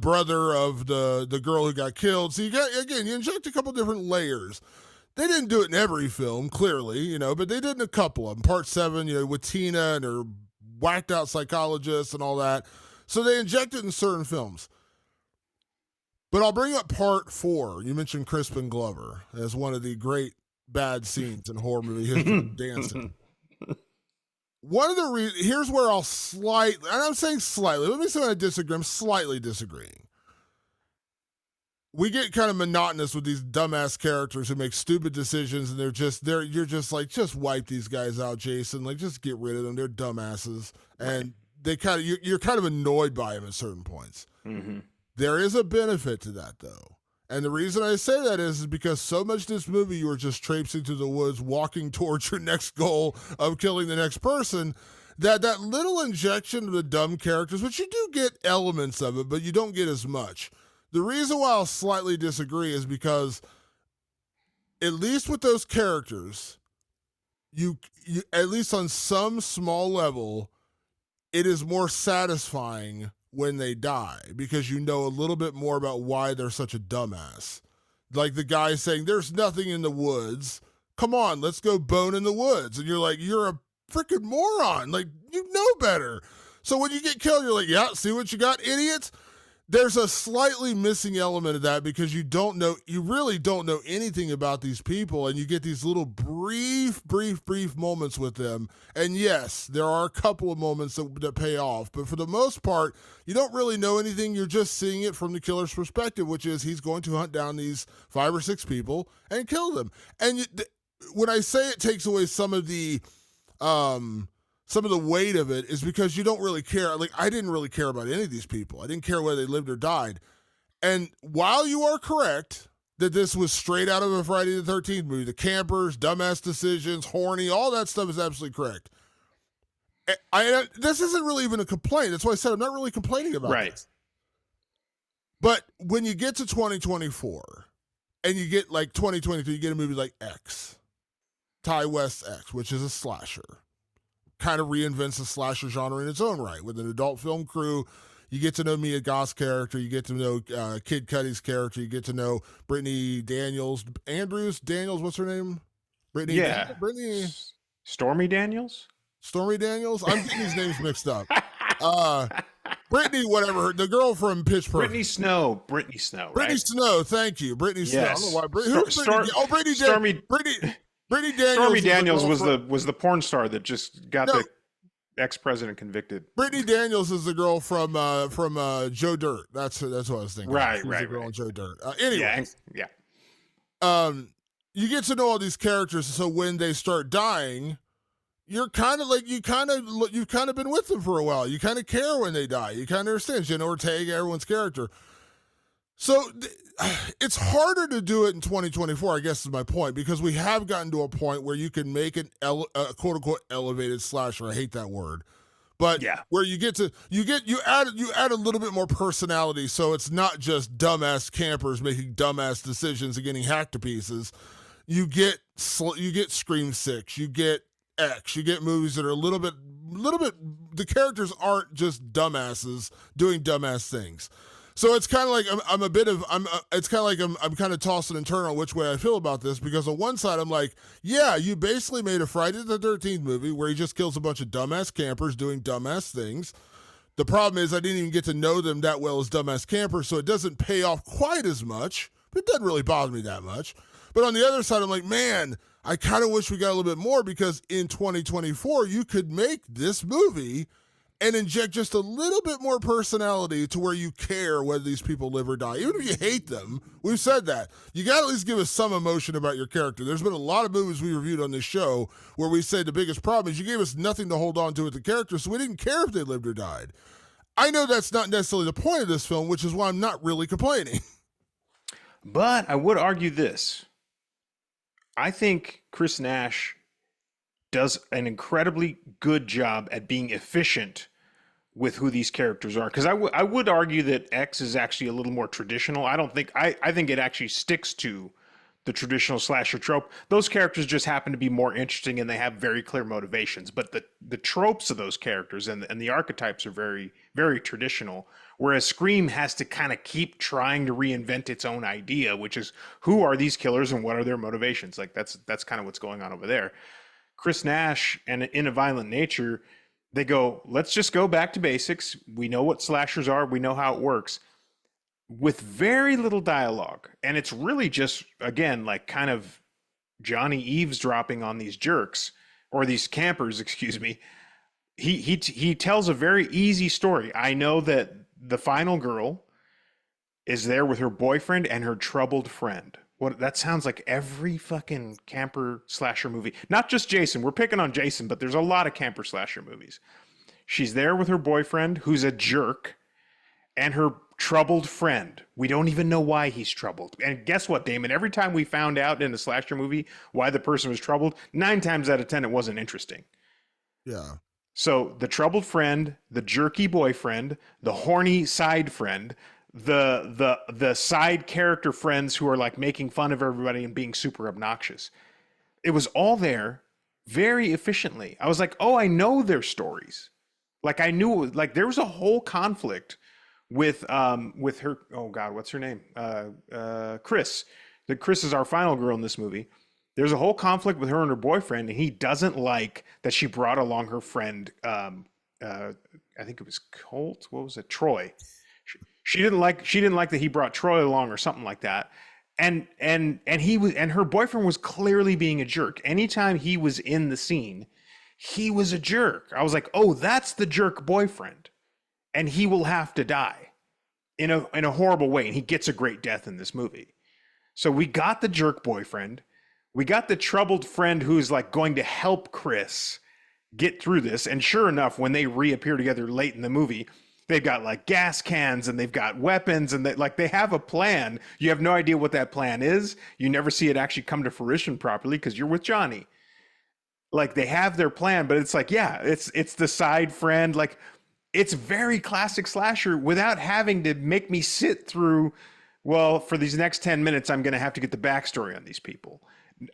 brother of the girl who got killed. So you inject a couple different layers. They didn't do it in every film, clearly, but they did in a couple of them. Part 7, with Tina and her whacked out psychologist and all that. So they inject it in certain films. But I'll bring up part 4. You mentioned Crispin Glover as one of the great bad scenes in horror movie history, dancing. One of the here's where I'll slightly, and I'm saying slightly, let me say I disagree. I'm slightly disagreeing. We get kind of monotonous with these dumbass characters who make stupid decisions, and you're just like, just wipe these guys out, Jason. Like, just get rid of them. They're dumbasses. And they kind of you're kind of annoyed by them at certain points. Mm-hmm. There is a benefit to that, though, and the reason I say that is because so much of this movie you were just traipsing through the woods, walking towards your next goal of killing the next person. That little injection of the dumb characters, which you do get elements of it, but you don't get as much. The reason why I'll slightly disagree is because, at least with those characters, you at least on some small level, it is more satisfying when they die because you know a little bit more about why they're such a dumbass. Like the guy saying, "There's nothing in the woods. Come on, let's go bone in the woods." And you're like, "You're a freaking moron. Like, you know better." So when you get killed, you're like, "Yeah, see what you got, idiots?" There's a slightly missing element of that because you really don't know anything about these people, and you get these little brief moments with them. And yes, there are a couple of moments that pay off, but for the most part, you don't really know anything. You're just seeing it from the killer's perspective, which is he's going to hunt down these 5 or 6 people and kill them. And when I say it takes away some of the weight of it is because you don't really care. Like, I didn't really care about any of these people. I didn't care whether they lived or died. And while you are correct that this was straight out of a Friday the 13th movie, the campers, dumbass decisions, horny, all that stuff is absolutely correct. This isn't really even a complaint. That's why I said I'm not really complaining about Right. this. But when you get to 2024 and you get like 2023, you get a movie like X, Ty West X, which is a slasher. Kind of reinvents the slasher genre in its own right with an adult film crew. You get to know Mia Goth's character. You get to know Kid Cudi's character. You get to know Brittany Daniels. What's her name? Yeah. Brittany Stormy Daniels? Stormy Daniels. I'm getting these names mixed up. Brittany, whatever, the girl from Pitch Perfect. Brittany Snow, right? Brittany Snow, thank you. Brittany Snow. I don't know why. Who's Brittany? Brittany Daniels. Stormy Daniels was the porn star that just got the ex-president convicted. Brittany Daniels is the girl from Joe Dirt. That's what I was thinking. Right, She's right, the girl right. in Joe Dirt. Anyway, yeah. You get to know all these characters, so when they start dying, you're kind of like you've kind of been with them for a while. You kind of care when they die. You kind of understand Jenna Ortega, everyone's character. So it's harder to do it in 2024, I guess is my point, because we have gotten to a point where you can make a quote unquote elevated slasher. I hate that word, but where you add a little bit more personality, so it's not just dumbass campers making dumbass decisions and getting hacked to pieces. You get Scream 6, you get X, you get movies that are a little bit. The characters aren't just dumbasses doing dumbass things. So it's kind of like I'm kind of tossing and turning on which way I feel about this, because on one side I'm like, yeah, you basically made a Friday the 13th movie where he just kills a bunch of dumbass campers doing dumbass things. The problem is I didn't even get to know them that well as dumbass campers, so it doesn't pay off quite as much. But it doesn't really bother me that much. But on the other side, I'm like, man, I kind of wish we got a little bit more, because in 2024 you could make this movie and inject just a little bit more personality to where you care whether these people live or die. Even if you hate them, we've said that. You got to at least give us some emotion about your character. There's been a lot of movies we reviewed on this show where we say the biggest problem is you gave us nothing to hold on to with the character, so we didn't care if they lived or died. I know that's not necessarily the point of this film, which is why I'm not really complaining. But I would argue this. I think Chris Nash does an incredibly good job at being efficient with who these characters are. Because I would argue that X is actually a little more traditional. I think it actually sticks to the traditional slasher trope. Those characters just happen to be more interesting and they have very clear motivations. But the tropes of those characters and the archetypes are very, very traditional. Whereas Scream has to kind of keep trying to reinvent its own idea, which is who are these killers and what are their motivations? Like that's kind of what's going on over there. Chris Nash and In a Violent Nature, they go, let's just go back to basics. We know what slashers are. We know how it works, with very little dialogue. And it's really just, again, like kind of Johnny eavesdropping on these jerks, or these campers, excuse me. He tells a very easy story. I know that the final girl is there with her boyfriend and her troubled friend. What, that sounds like every fucking camper slasher movie. Not just Jason. We're picking on Jason, but there's a lot of camper slasher movies. She's there with her boyfriend, who's a jerk, and her troubled friend. We don't even know why he's troubled. And guess what, Damon? Every time we found out in a slasher movie why the person was troubled, 9 times out of 10 it wasn't interesting. Yeah. So the troubled friend, the jerky boyfriend, the horny side friend, the side character friends who are like making fun of everybody and being super obnoxious. It was all there very efficiently. I was like, oh, I know their stories. Like I knew, like there was a whole conflict with her. Oh God, what's her name? Chris. Chris is our final girl in this movie. There's a whole conflict with her and her boyfriend, and he doesn't like that she brought along her friend. I think it was Colt. What was it? Troy. She didn't like that he brought Troy along or something like that. And her boyfriend was clearly being a jerk. Anytime he was in the scene, he was a jerk. I was like, oh, that's the jerk boyfriend. And he will have to die in a horrible way. And he gets a great death in this movie. So we got the jerk boyfriend. We got the troubled friend who's like going to help Chris get through this. And sure enough, when they reappear together late in the movie, they've got like gas cans and they've got weapons and they have a plan. You have no idea what that plan is. You never see it actually come to fruition properly because you're with Johnny. Like they have their plan, but it's like, yeah, it's the side friend. Like it's very classic slasher without having to make me sit through Well, for these next 10 minutes, I'm going to have to get the backstory on these people.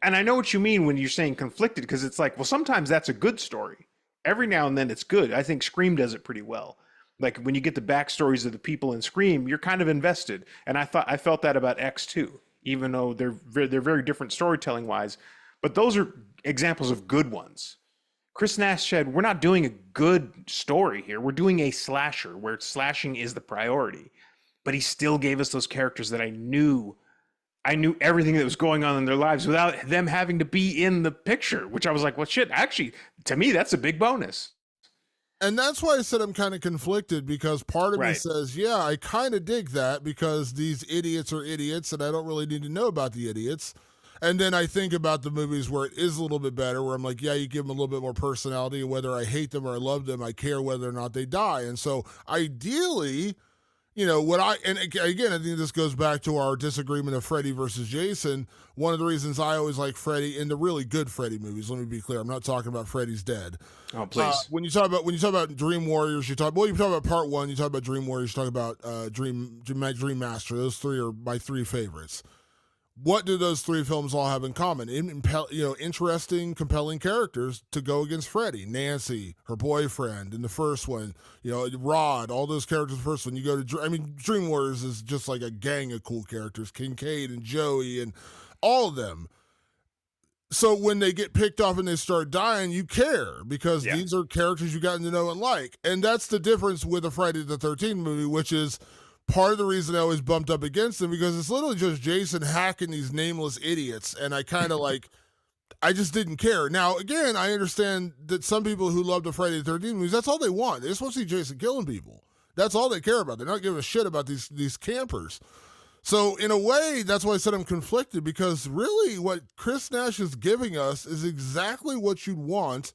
And I know what you mean when you're saying conflicted, because it's like, well, sometimes that's a good story. Every now and then it's good. I think Scream does it pretty well. Like when you get the backstories of the people in Scream, you're kind of invested. And I felt that about X too, even though they're very different storytelling wise. But those are examples of good ones. Chris Nash said, we're not doing a good story here. We're doing a slasher where slashing is the priority. But he still gave us those characters that I knew everything that was going on in their lives without them having to be in the picture, which I was like, well, shit, actually, to me, that's a big bonus. And that's why I said I'm kind of conflicted, because part of me Right. says, yeah, I kind of dig that because these idiots are idiots and I don't really need to know about the idiots. And then I think about the movies where it is a little bit better, where I'm like, yeah, you give them a little bit more personality. And whether I hate them or I love them, I care whether or not they die. And so ideally, and again, I think this goes back to our disagreement of Freddy versus Jason. One of the reasons I always like Freddy in the really good Freddy movies, let me be clear, I'm not talking about Freddy's Dead. Oh, please. When you talk about Dream Warriors, you talk about part one, you talk about Dream Warriors, you talk about Dream Master. Those three are my three favorites. What do those three films all have in common? Interesting, compelling characters to go against Freddy. Nancy, her boyfriend in the first one, Rod, all those characters in the first one. You go to, Dream Warriors is just like a gang of cool characters, Kincaid and Joey and all of them. So when they get picked off and they start dying, you care because these are characters you've gotten to know and like. And that's the difference with a Friday the 13th movie, which is part of the reason I always bumped up against them, because it's literally just Jason hacking these nameless idiots. And I kind of I just didn't care. Now, again, I understand that some people who love the Friday the 13th movies, that's all they want. They just want to see Jason killing people. That's all they care about. They're not giving a shit about these campers. So in a way, that's why I said I'm conflicted, because really what Chris Nash is giving us is exactly what you'd want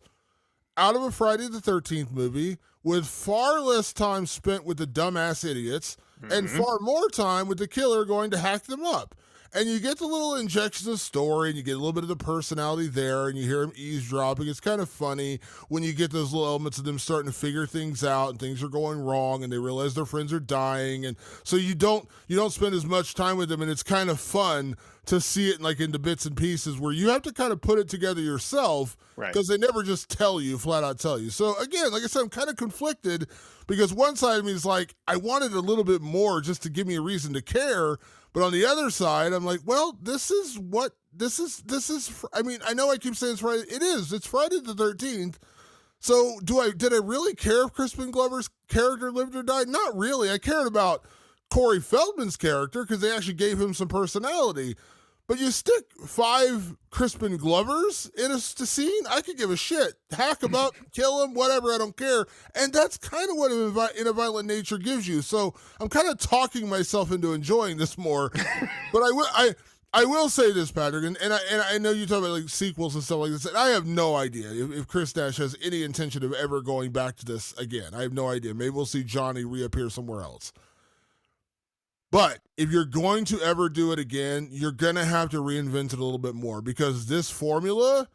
out of a Friday the 13th movie, with far less time spent with the dumbass idiots and far more time with the killer going to hack them up. And you get the little injections of story, and you get a little bit of the personality there, and you hear him eavesdropping. It's kind of funny when you get those little elements of them starting to figure things out, and things are going wrong, and they realize their friends are dying, and so you don't spend as much time with them, and it's kind of fun to see it like into bits and pieces where you have to kind of put it together yourself, because they never just flat out tell you. So again, like I said, I'm kind of conflicted, because one side of me is like, I wanted a little bit more just to give me a reason to care. But on the other side, I'm like, well, this is. I mean, I know I keep saying it's Friday. It's Friday the 13th. So did I really care if Crispin Glover's character lived or died? Not really. I cared about Corey Feldman's character because they actually gave him some personality. But you stick 5 Crispin Glovers in a scene, I could give a shit. Hack him up, kill him, whatever, I don't care. And that's kind of what In a Violent Nature gives you. So I'm kind of talking myself into enjoying this more. But I will say this, Patrick, and I know you talk about like sequels and stuff like this, and I have no idea if Chris Nash has any intention of ever going back to this again. I have no idea. Maybe we'll see Johnny reappear somewhere else. But if you're going to ever do it again, you're going to have to reinvent it a little bit more, because this formula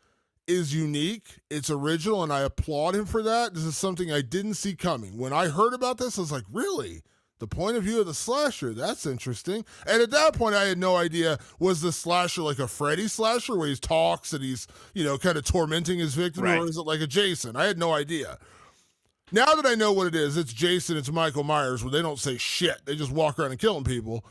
is unique. It's original, and I applaud him for that. This is something I didn't see coming. When I heard about this, I was like, really? The point of view of the slasher? That's interesting. And at that point, I had no idea, was the slasher like a Freddy slasher where he talks and he's, kind of tormenting his victim, or is it like a Jason? I had no idea. Now that I know what it is, it's Jason, it's Michael Myers, where they don't say shit. They just walk around and killing people.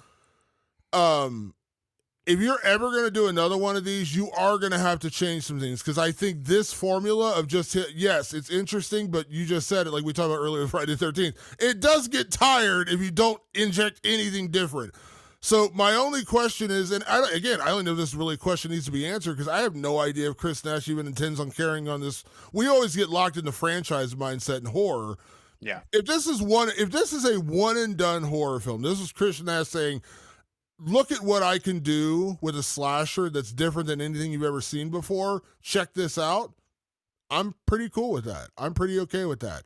If you're ever going to do another one of these, you are going to have to change some things, because I think this formula of just, yes, it's interesting, but you just said it like we talked about earlier with Friday the 13th. It does get tired if you don't inject anything different. So my only question is, and I don't know if this really question needs to be answered, because I have no idea if Chris Nash even intends on carrying on this. We always get locked in the franchise mindset in horror. Yeah. If this is a one and done horror film, this is Chris Nash saying, look at what I can do with a slasher that's different than anything you've ever seen before. Check this out. I'm pretty cool with that. I'm pretty okay with that.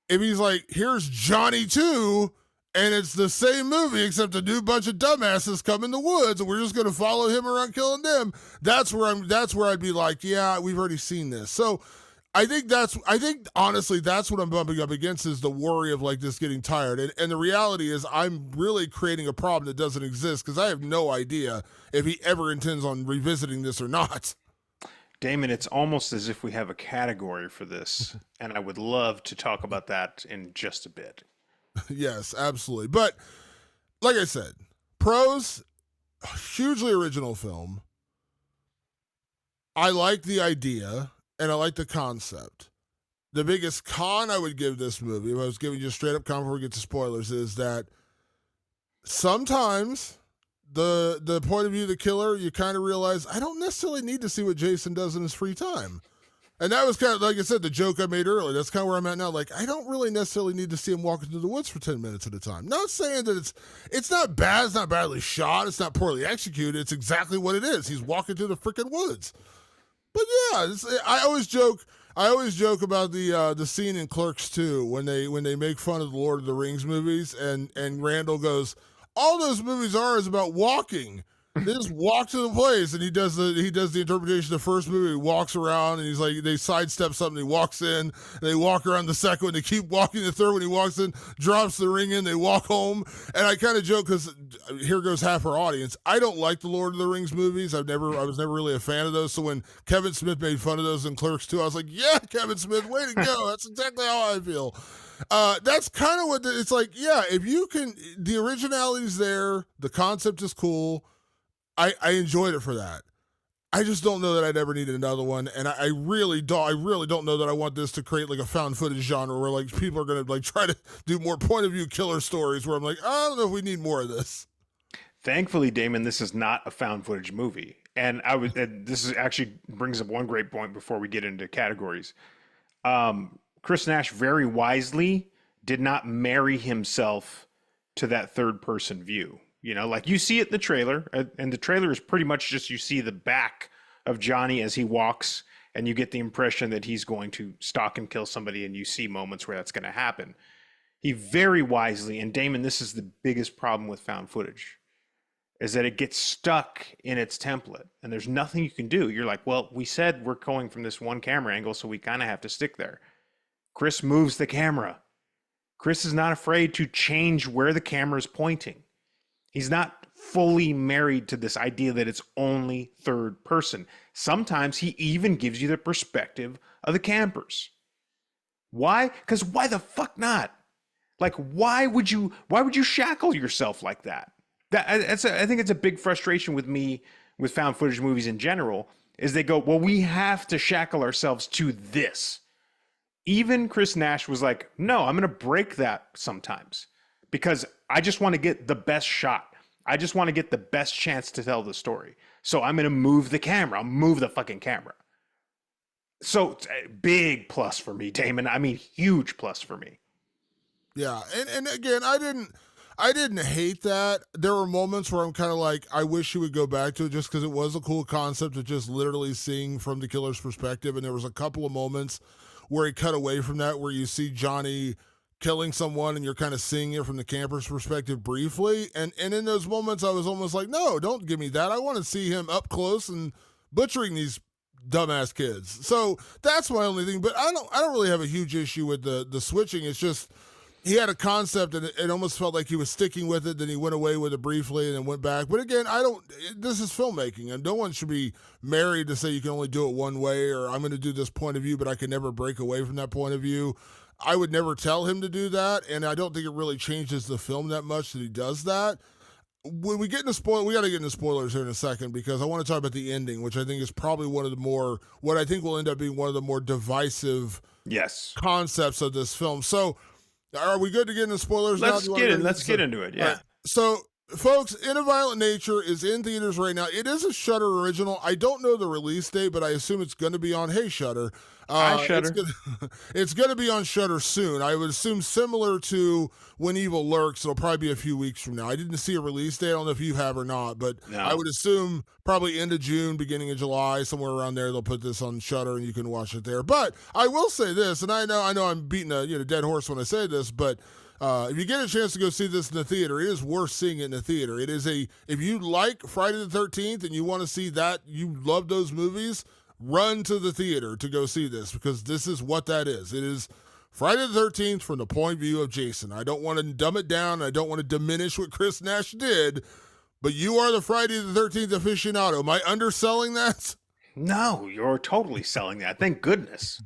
If he's like, here's Johnny 2, and it's the same movie except a new bunch of dumbasses come in the woods, and we're just going to follow him around killing them, that's where I'd be like, yeah, we've already seen this. So I think honestly that's what I'm bumping up against is the worry of like this getting tired. And the reality is I'm really creating a problem that doesn't exist because I have no idea if he ever intends on revisiting this or not. Damon, it's almost as if we have a category for this, and I would love to talk about that in just a bit. Yes, absolutely. But like I said, pros, hugely original film. I like the idea and I like the concept. The biggest con I would give this movie, if I was giving you a straight up con before we get to spoilers, is that sometimes the point of view of the killer, you kind of realize I don't necessarily need to see what Jason does in his free time. And that was kind of, like I said, the joke I made earlier. That's kind of where I'm at now. Like, I don't really necessarily need to see him walking through the woods for 10 minutes at a time. Not saying that it's not bad. It's not badly shot. It's not poorly executed. It's exactly what it is. He's walking through the freaking woods. But yeah, I always joke. I always joke about the scene in Clerks 2 when they make fun of the Lord of the Rings movies, and Randall goes, all those movies are is about walking. They just walk to the place, and he does the interpretation of the first movie. He walks around, and he's like, they sidestep something. He walks in, and they walk around the second one. They keep walking the third one. He walks in, drops the ring in. They walk home, and I kind of joke because here goes half our audience. I don't like the Lord of the Rings movies. I was never really a fan of those. So when Kevin Smith made fun of those in Clerks 2, I was like, yeah, Kevin Smith, way to go. That's exactly how I feel. That's kind of what it's like. Yeah, if you can, the originality's there. The concept is cool. I enjoyed it for that. I just don't know that I'd ever need another one, and I really don't. I really don't know that I want this to create like a found footage genre where like people are gonna like try to do more point of view killer stories. Where I'm like, I don't know if we need more of this. Thankfully, Damon, this is not a found footage movie, and this is actually brings up one great point before we get into categories. Chris Nash very wisely did not marry himself to that third person view. You know, like you see it in the trailer, and the trailer is pretty much just you see the back of Johnny as he walks, and you get the impression that he's going to stalk and kill somebody, and you see moments where that's going to happen. He very wisely, and Damon, this is the biggest problem with found footage, is that it gets stuck in its template, and there's nothing you can do. You're like, well, we said we're going from this one camera angle, so we kind of have to stick there. Chris moves the camera. Chris is not afraid to change where the camera is pointing. He's not fully married to this idea that it's only third person. Sometimes he even gives you the perspective of the campers. Why? Because why the fuck not? Like, why would you shackle yourself like that? I think it's a big frustration with me with found footage movies in general, is they go, well, we have to shackle ourselves to this. Even Chris Nash was like, no, I'm going to break that sometimes because I just want to get the best shot. I just want to get the best chance to tell the story. So I'm going to move the camera. I'll move the fucking camera. So big plus for me, Damon. I mean, huge plus for me. Yeah, and again, I didn't hate that. There were moments where I'm kind of like, I wish he would go back to it just because it was a cool concept of just literally seeing from the killer's perspective. And there was a couple of moments where he cut away from that, where you see Johnny killing someone and you're kind of seeing it from the camper's perspective briefly. And in those moments, I was almost like, no, don't give me that. I want to see him up close and butchering these dumbass kids. So that's my only thing. But I don't really have a huge issue with the switching. It's just he had a concept and it almost felt like he was sticking with it. Then he went away with it briefly and then went back. But again, this is filmmaking and no one should be married to say you can only do it one way or I'm going to do this point of view, but I can never break away from that point of view. I would never tell him to do that. And I don't think it really changes the film that much that he does that. When we get into we got to get into spoilers here in a second because I want to talk about the ending, which I think is probably what I think will end up being one of the more divisive concepts of this film. So, are we good to get into spoilers now? Let's get into it. Yeah. Right. So, folks, In a Violent Nature is in theaters right now. It is a Shudder original. I don't know the release date, but I assume it's going to be on Shudder. Hi, Shudder. It's going to be on Shudder soon. I would assume similar to When Evil Lurks. It'll probably be a few weeks from now. I didn't see a release date. I don't know if you have or not, but no. I would assume probably end of June, beginning of July, somewhere around there. They'll put this on Shudder and you can watch it there. But I will say this, and I know I'm beating a dead horse when I say this, but if you get a chance to go see this in the theater, it is worth seeing it in the theater. It is if you like Friday the 13th and you want to see that, you love those movies, run to the theater to go see this, because this is what that is. It is Friday the 13th from the point of view of Jason. I don't want to dumb it down. I don't want to diminish what Chris Nash did, but you are the Friday the 13th aficionado. Am I underselling that? No, you're totally selling that. Thank goodness.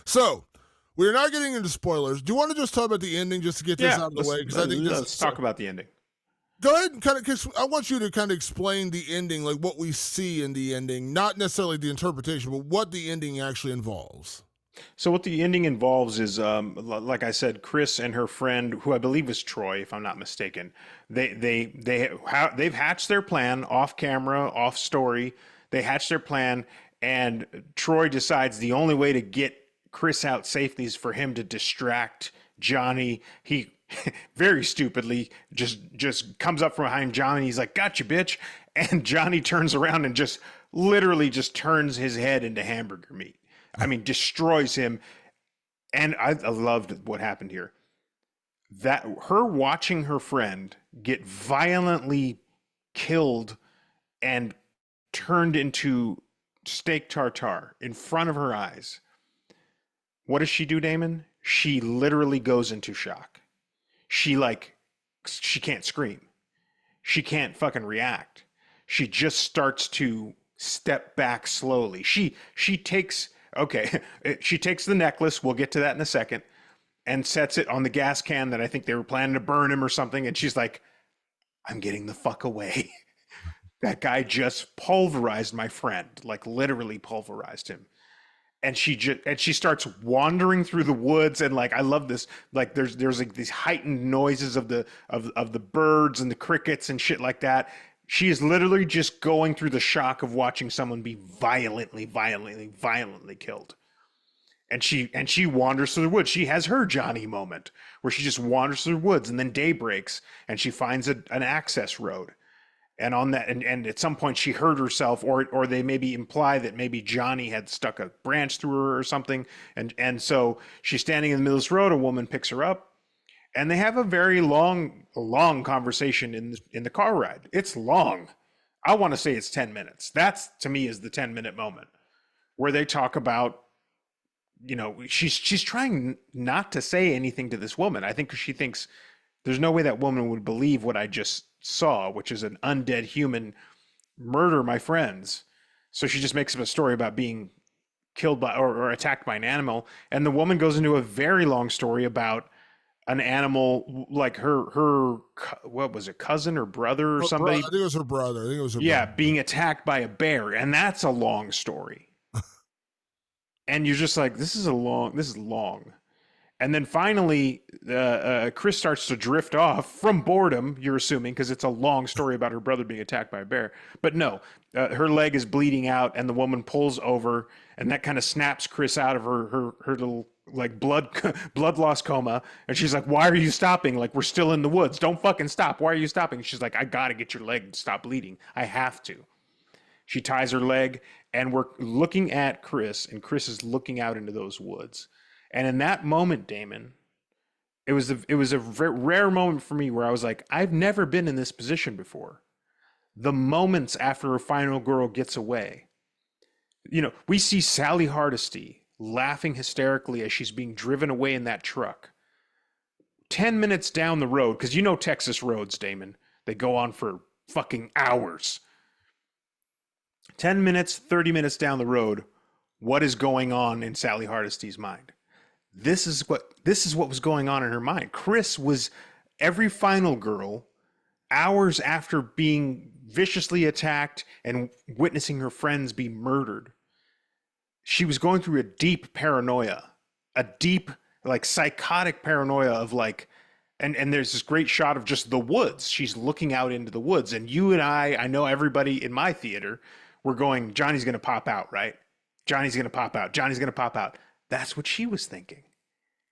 So, we're not getting into spoilers. Do you want to just talk about the ending just to get this Yeah, out of the way? Because I think let's talk about the ending. Go ahead and kind of, I want you to kind of explain the ending, like what we see in the ending, not necessarily the interpretation, but what the ending actually involves. So what the ending involves is, like I said, Chris and her friend, who I believe is Troy, if I'm not mistaken, they've hatched their plan off camera, off story. They hatched their plan, and Troy decides the only way to get Chris out safely is for him to distract Johnny. He very stupidly just comes up from behind Johnny. He's like, "Gotcha, bitch!" And Johnny turns around and just literally just turns his head into hamburger meat. I mean, destroys him. And I loved what happened here. That her watching her friend get violently killed and turned into steak tartare in front of her eyes. What does she do, Damon? She literally goes into shock. She can't scream. She can't fucking react. She just starts to step back slowly. She takes she takes the necklace, we'll get to that in a second, and sets it on the gas can that I think they were planning to burn him or something, and she's like, "I'm getting the fuck away." That guy just pulverized my friend, like literally pulverized him. And she starts wandering through the woods, and like I love this, like there's like these heightened noises of the birds and the crickets and shit like that. She is literally just going through the shock of watching someone be violently killed. And she wanders through the woods. She has her Johnny moment where she just wanders through the woods, and then day breaks and she finds an access road. And on that, and at some point she hurt herself, or they maybe imply that maybe Johnny had stuck a branch through her or something. And so she's standing in the middle of this road, a woman picks her up, and they have a very long conversation in the car ride. It's long. I want to say it's 10 minutes. That's, to me, is the 10-minute moment where they talk about, you know, she's trying not to say anything to this woman. I think she thinks there's no way that woman would believe what I just saw, which is an undead human murder my friends. So she just makes up a story about being killed by or attacked by an animal. And the woman goes into a very long story about an animal, like her what was it, cousin or brother or somebody? I think it was her brother. I think it was her brother. Being attacked by a bear, and that's a long story. And you're just like, this is long. And then finally, Chris starts to drift off from boredom, you're assuming, because it's a long story about her brother being attacked by a bear. But no, her leg is bleeding out, and the woman pulls over, and that kind of snaps Chris out of her little like blood loss coma. And she's like, "Why are you stopping? Like, we're still in the woods. Don't fucking stop. Why are you stopping?" She's like, "I gotta get your leg to stop bleeding. I have to." She ties her leg, and we're looking at Chris, and Chris is looking out into those woods. And in that moment, Damon, it was a rare moment for me where I was like, I've never been in this position before. The moments after a final girl gets away, you know, we see Sally Hardesty laughing hysterically as she's being driven away in that truck. 10 minutes down the road, because you know Texas roads, Damon, they go on for fucking hours. 10 minutes, 30 minutes down the road, what is going on in Sally Hardesty's mind? This is what was going on in her mind. Chris was every final girl, hours after being viciously attacked and witnessing her friends be murdered. She was going through a deep paranoia, a deep, like, psychotic paranoia of like, and there's this great shot of just the woods. She's looking out into the woods, and you and I know everybody in my theater, we're going, Johnny's going to pop out, right? Johnny's going to pop out. Johnny's going to pop out. That's what she was thinking.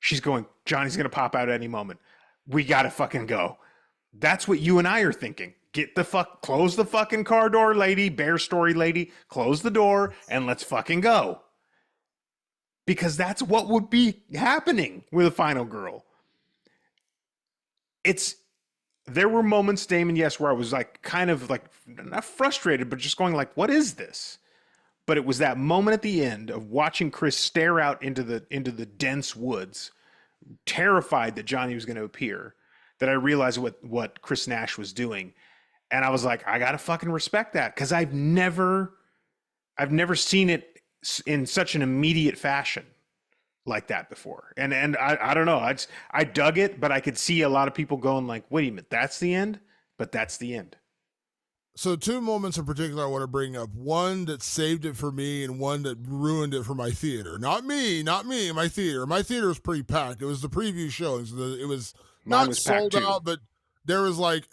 She's going, Johnny's going to pop out at any moment. We got to fucking go. That's what you and I are thinking. Close the fucking car door, lady, bear story lady, close the door and let's fucking go. Because that's what would be happening with a final girl. There were moments, Damon, yes, where I was like, kind of like, not frustrated, but just going like, what is this? But it was that moment at the end of watching Chris stare out into the dense woods, terrified that Johnny was going to appear, that I realized what Chris Nash was doing. And I was like, I gotta fucking respect that, because I've never seen it in such an immediate fashion like that before. And I don't know. I dug it, but I could see a lot of people going like, wait a minute, that's the end? But that's the end. So two moments in particular I want to bring up. One that saved it for me and one that ruined it for my theater. Not me, my theater. My theater was pretty packed. It was the preview showings. It was Mine not was packed sold too. out, but there was like,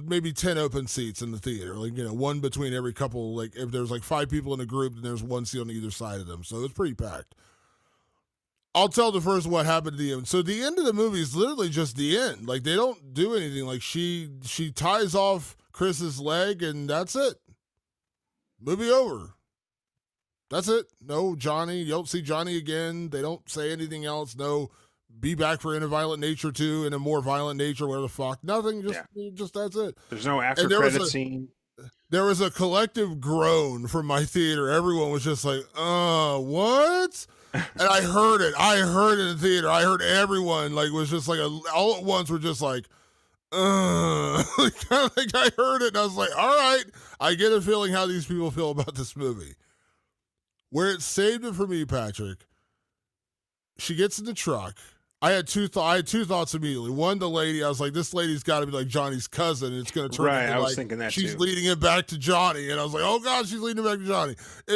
maybe 10 open seats in the theater. Like, one between every couple. Like if there's like 5 people in a group, then there's one seat on either side of them. So it was pretty packed. I'll tell the first what happened at the end. So the end of the movie is literally just the end. Like they don't do anything. Like she ties off Chris's leg and that's it. Movie over. That's it. No Johnny. You don't see Johnny again. They don't say anything else. No, be back for In a Violent Nature 2, in a more violent nature, where the fuck. Nothing. Yeah. Just that's it. There's no after And there was credit a scene. there was a collective groan from my theater. Everyone was just like, what? And I heard it. I heard it in the theater. I heard everyone like was just like all at once were just like, like I heard it and I was like, all right, I get a feeling how these people feel about this movie. Where it saved it for me, Patrick, she gets in the truck. I had two thoughts immediately. One, the lady, I was like, this lady's got to be like Johnny's cousin. And it's going to turn Right, into I was like thinking that she's too. leading it back to Johnny. And I was like, oh God, she's leading it back to Johnny.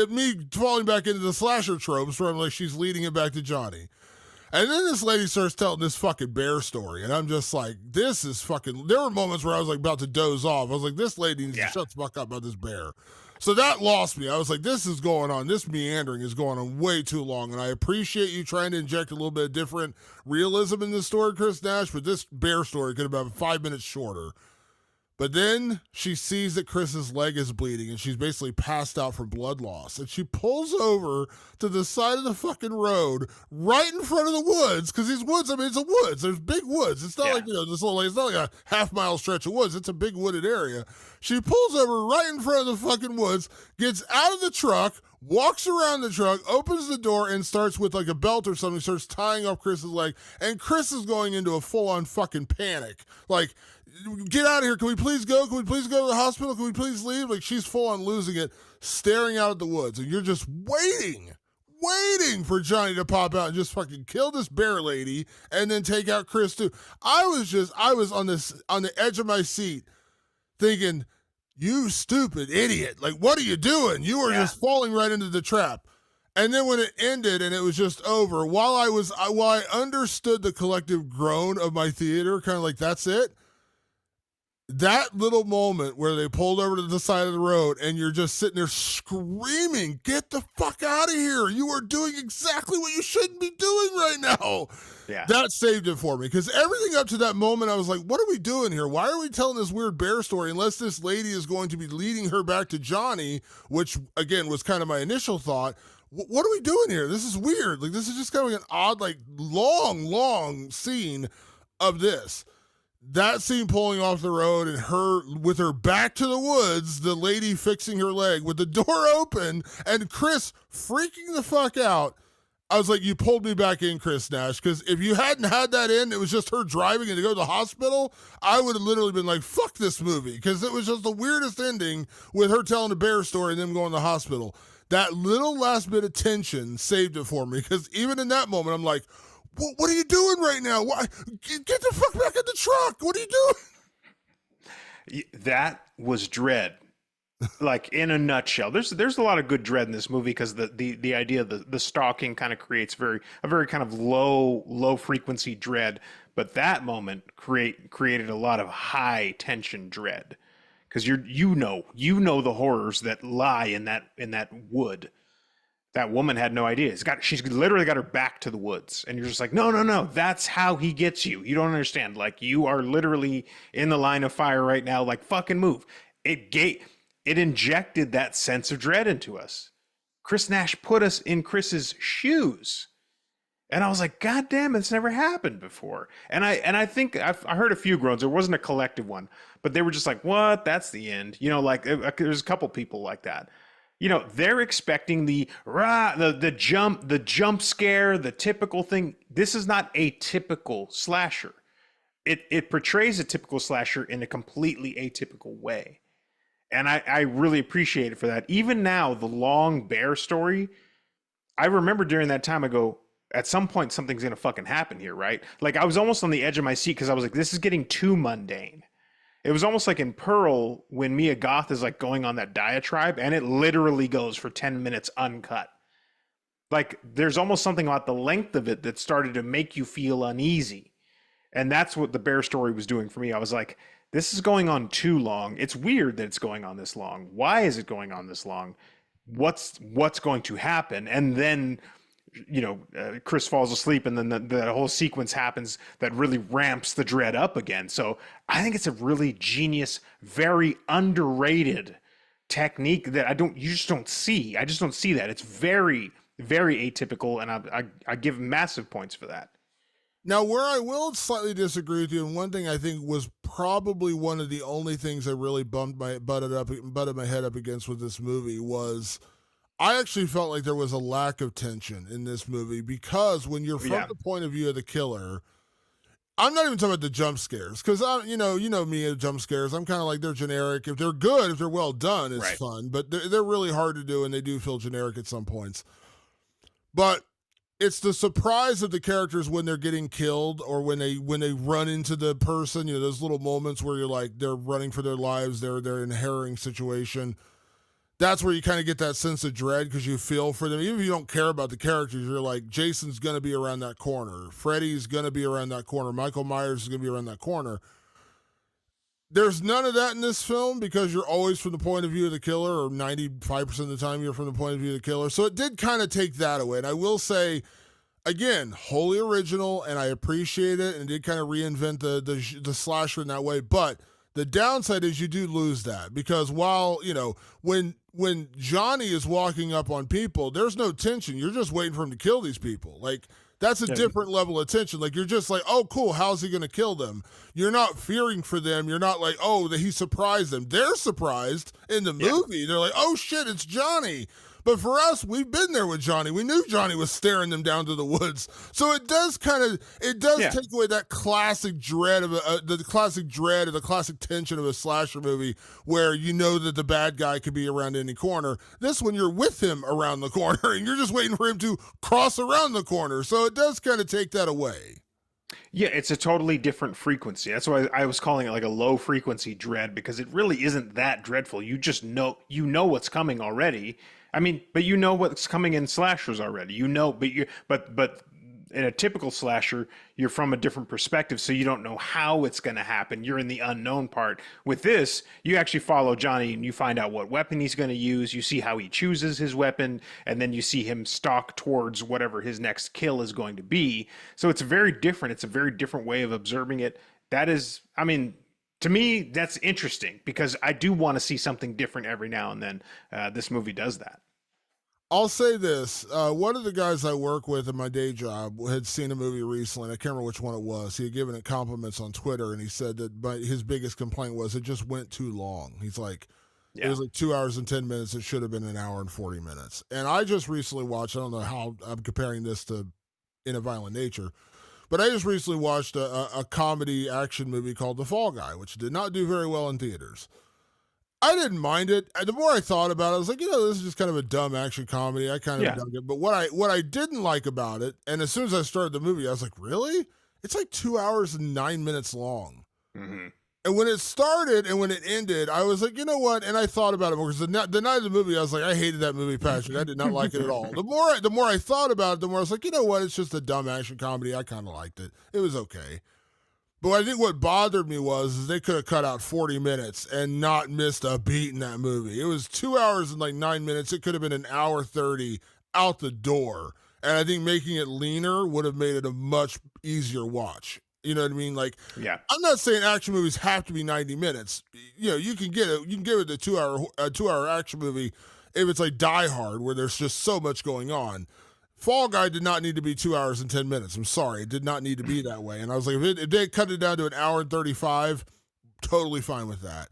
Me falling back into the slasher tropes where I'm like, she's leading it back to Johnny. And then this lady starts telling this fucking bear story. And I'm just like, this is fucking. There were moments where I was like about to doze off. I was like, this lady needs to shut the fuck up about this bear. So that lost me. I was like, this is going on. This meandering is going on way too long. And I appreciate you trying to inject a little bit of different realism in this story, Chris Nash, but this bear story could have been 5 minutes shorter. But then she sees that Chris's leg is bleeding and she's basically passed out from blood loss. And she pulls over to the side of the fucking road right in front of the woods. Because these woods, I mean, it's a woods. There's big woods. It's not like, this little, it's not like a half-mile stretch of woods. It's a big wooded area. She pulls over right in front of the fucking woods, gets out of the truck, walks around the truck, opens the door, and starts with like a belt or something, starts tying up Chris's leg. And Chris is going into a full-on fucking panic. Like, get out of here. Can we please go? Can we please go to the hospital? Can we please leave? Like, she's full on losing it, staring out at the woods. And you're just waiting for Johnny to pop out and just fucking kill this bear lady and then take out Chris too. I was on the edge of my seat thinking, you stupid idiot. Like, what are you doing? You were just falling right into the trap. And then when it ended and it was just over, while I understood the collective groan of my theater, kind of like, that's it. That little moment where they pulled over to the side of the road and you're just sitting there screaming, get the fuck out of here. You are doing exactly what you shouldn't be doing right now. Yeah. That saved it for me, because everything up to that moment, I was like, what are we doing here? Why are we telling this weird bear story unless this lady is going to be leading her back to Johnny, which, again, was kind of my initial thought. What are we doing here? This is weird. Like, this is just kind of like an odd, like, long scene of this. That scene pulling off the road and her with her back to the woods, the lady fixing her leg with the door open and Chris freaking the fuck out. I was like, you pulled me back in, Chris Nash, because if you hadn't had that in, it was just her driving and to go to the hospital, I would have literally been like, fuck this movie, because it was just the weirdest ending with her telling a bear story and them going to the hospital. That little last bit of tension saved it for me, because even in that moment, I'm like, what are you doing right now? Why? Get the fuck back in the truck. What are you doing? That was dread. Like, in a nutshell. There's a lot of good dread in this movie, because the idea of the stalking kind of creates a very kind of low frequency dread, but that moment created a lot of high tension dread, because you know the horrors that lie in that wood. That woman had no idea. She's literally got her back to the woods. And you're just like, no. That's how he gets you. You don't understand. Like, you are literally in the line of fire right now. Like, fucking move. It injected that sense of dread into us. Chris Nash put us in Chris's shoes. And I was like, God damn, it's never happened before. And I think I heard a few groans. There wasn't a collective one, but they were just like, what? That's the end. You know, like, there's a couple people like that. You know, they're expecting the rah, the jump scare, the typical thing. This is not a typical slasher. It portrays a typical slasher in a completely atypical way. And I really appreciate it for that. Even now, the long bear story, I remember during that time, I go, at some point, something's going to fucking happen here, right? Like, I was almost on the edge of my seat because I was like, this is getting too mundane. It was almost like in Pearl when Mia Goth is like going on that diatribe and it literally goes for 10 minutes uncut. Like, there's almost something about the length of it that started to make you feel uneasy. And that's what the bear story was doing for me. I was like, this is going on too long. It's weird that it's going on this long. Why is it going on this long? What's going to happen? And then, Chris falls asleep, and then the whole sequence happens that really ramps the dread up again. So I think it's a really genius, very underrated technique that you just don't see. I just don't see that. It's very, very atypical, and I give massive points for that. Now, where I will slightly disagree with you, and one thing I think was probably one of the only things I really butted my head up against with this movie was I actually felt like there was a lack of tension in this movie because when you're from Yeah, the point of view of the killer, I'm not even talking about the jump scares because you know me at jump scares. I'm kind of like they're generic. If they're good, if they're well done, it's right. fun. But they're really hard to do, and they do feel generic at some points. But it's the surprise of the characters when they're getting killed or when they run into the person. You know, those little moments where you're like they're running for their lives. They're in a harrowing situation. That's where you kind of get that sense of dread because you feel for them. Even if you don't care about the characters, you're like, Jason's going to be around that corner. Freddy's going to be around that corner. Michael Myers is going to be around that corner. There's none of that in this film because you're always from the point of view of the killer, or 95% of the time you're from the point of view of the killer. So it did kind of take that away. And I will say, again, wholly original, and I appreciate it, and it did kind of reinvent the slasher in that way. But the downside is you do lose that because while when Johnny is walking up on people, there's no tension. You're just waiting for him to kill these people. Like that's a Yeah, different level of tension. Like you're just like, oh, cool. How's he going to kill them? You're not fearing for them. You're not like, oh, that he surprised them. They're surprised in the yeah, movie. They're like, oh shit, it's Johnny. But for us, we've been there with Johnny. We knew Johnny was staring them down to the woods. So it does yeah. take away that classic dread of the classic dread or the classic tension of a slasher movie where you know that the bad guy could be around any corner. This one, you're with him around the corner and you're just waiting for him to cross around the corner. So it does kind of take that away. Yeah, it's a totally different frequency. That's why I was calling it like a low frequency dread because it really isn't that dreadful. You know what's coming already. I mean, but you know what's coming in slashers already. You know, but in a typical slasher, you're from a different perspective, so you don't know how it's going to happen. You're in the unknown part. With this, you actually follow Johnny and you find out what weapon he's going to use. You see how he chooses his weapon, and then you see him stalk towards whatever his next kill is going to be. So it's very different. It's a very different way of observing it. That is, I mean, to me, that's interesting because I do want to see something different every now and then. This movie does that. I'll say this. One of the guys I work with in my day job had seen a movie recently. I can't remember which one it was. He had given it compliments on Twitter, and he said that his biggest complaint was it just went too long. He's like, it Yeah. was like 2 hours and 10 minutes. It should have been an hour and 40 minutes. And I just recently watched, I don't know how I'm comparing this to In a Violent Nature, but I just recently watched a comedy action movie called The Fall Guy, which did not do very well in theaters. I didn't mind it. The more I thought about it, I was like, this is just kind of a dumb action comedy. I kind of Yeah. dug it. But what I didn't like about it, and as soon as I started the movie, I was like, really? It's like 2 hours and 9 minutes long. Hmm. And when it started and when it ended, I was like, you know what? And I thought about it more because the night of the movie, I was like, I hated that movie, Patrick. I did not like it at all. The more I thought about it, the more I was like, you know what? It's just a dumb action comedy. I kind of liked it. It was okay. But I think what bothered me was they could have cut out 40 minutes and not missed a beat in that movie. It was 2 hours and like 9 minutes. It could have been an hour 30 out the door. And I think making it leaner would have made it a much easier watch. You know what I mean? Like, Yeah. I'm not saying action movies have to be 90 minutes. You can get it. You can give it a 2 hour action movie if it's like Die Hard, where there's just so much going on. Fall Guy did not need to be 2 hours and 10 minutes. I'm sorry. It did not need to be that way. And I was like, if they cut it down to an hour and 35, totally fine with that.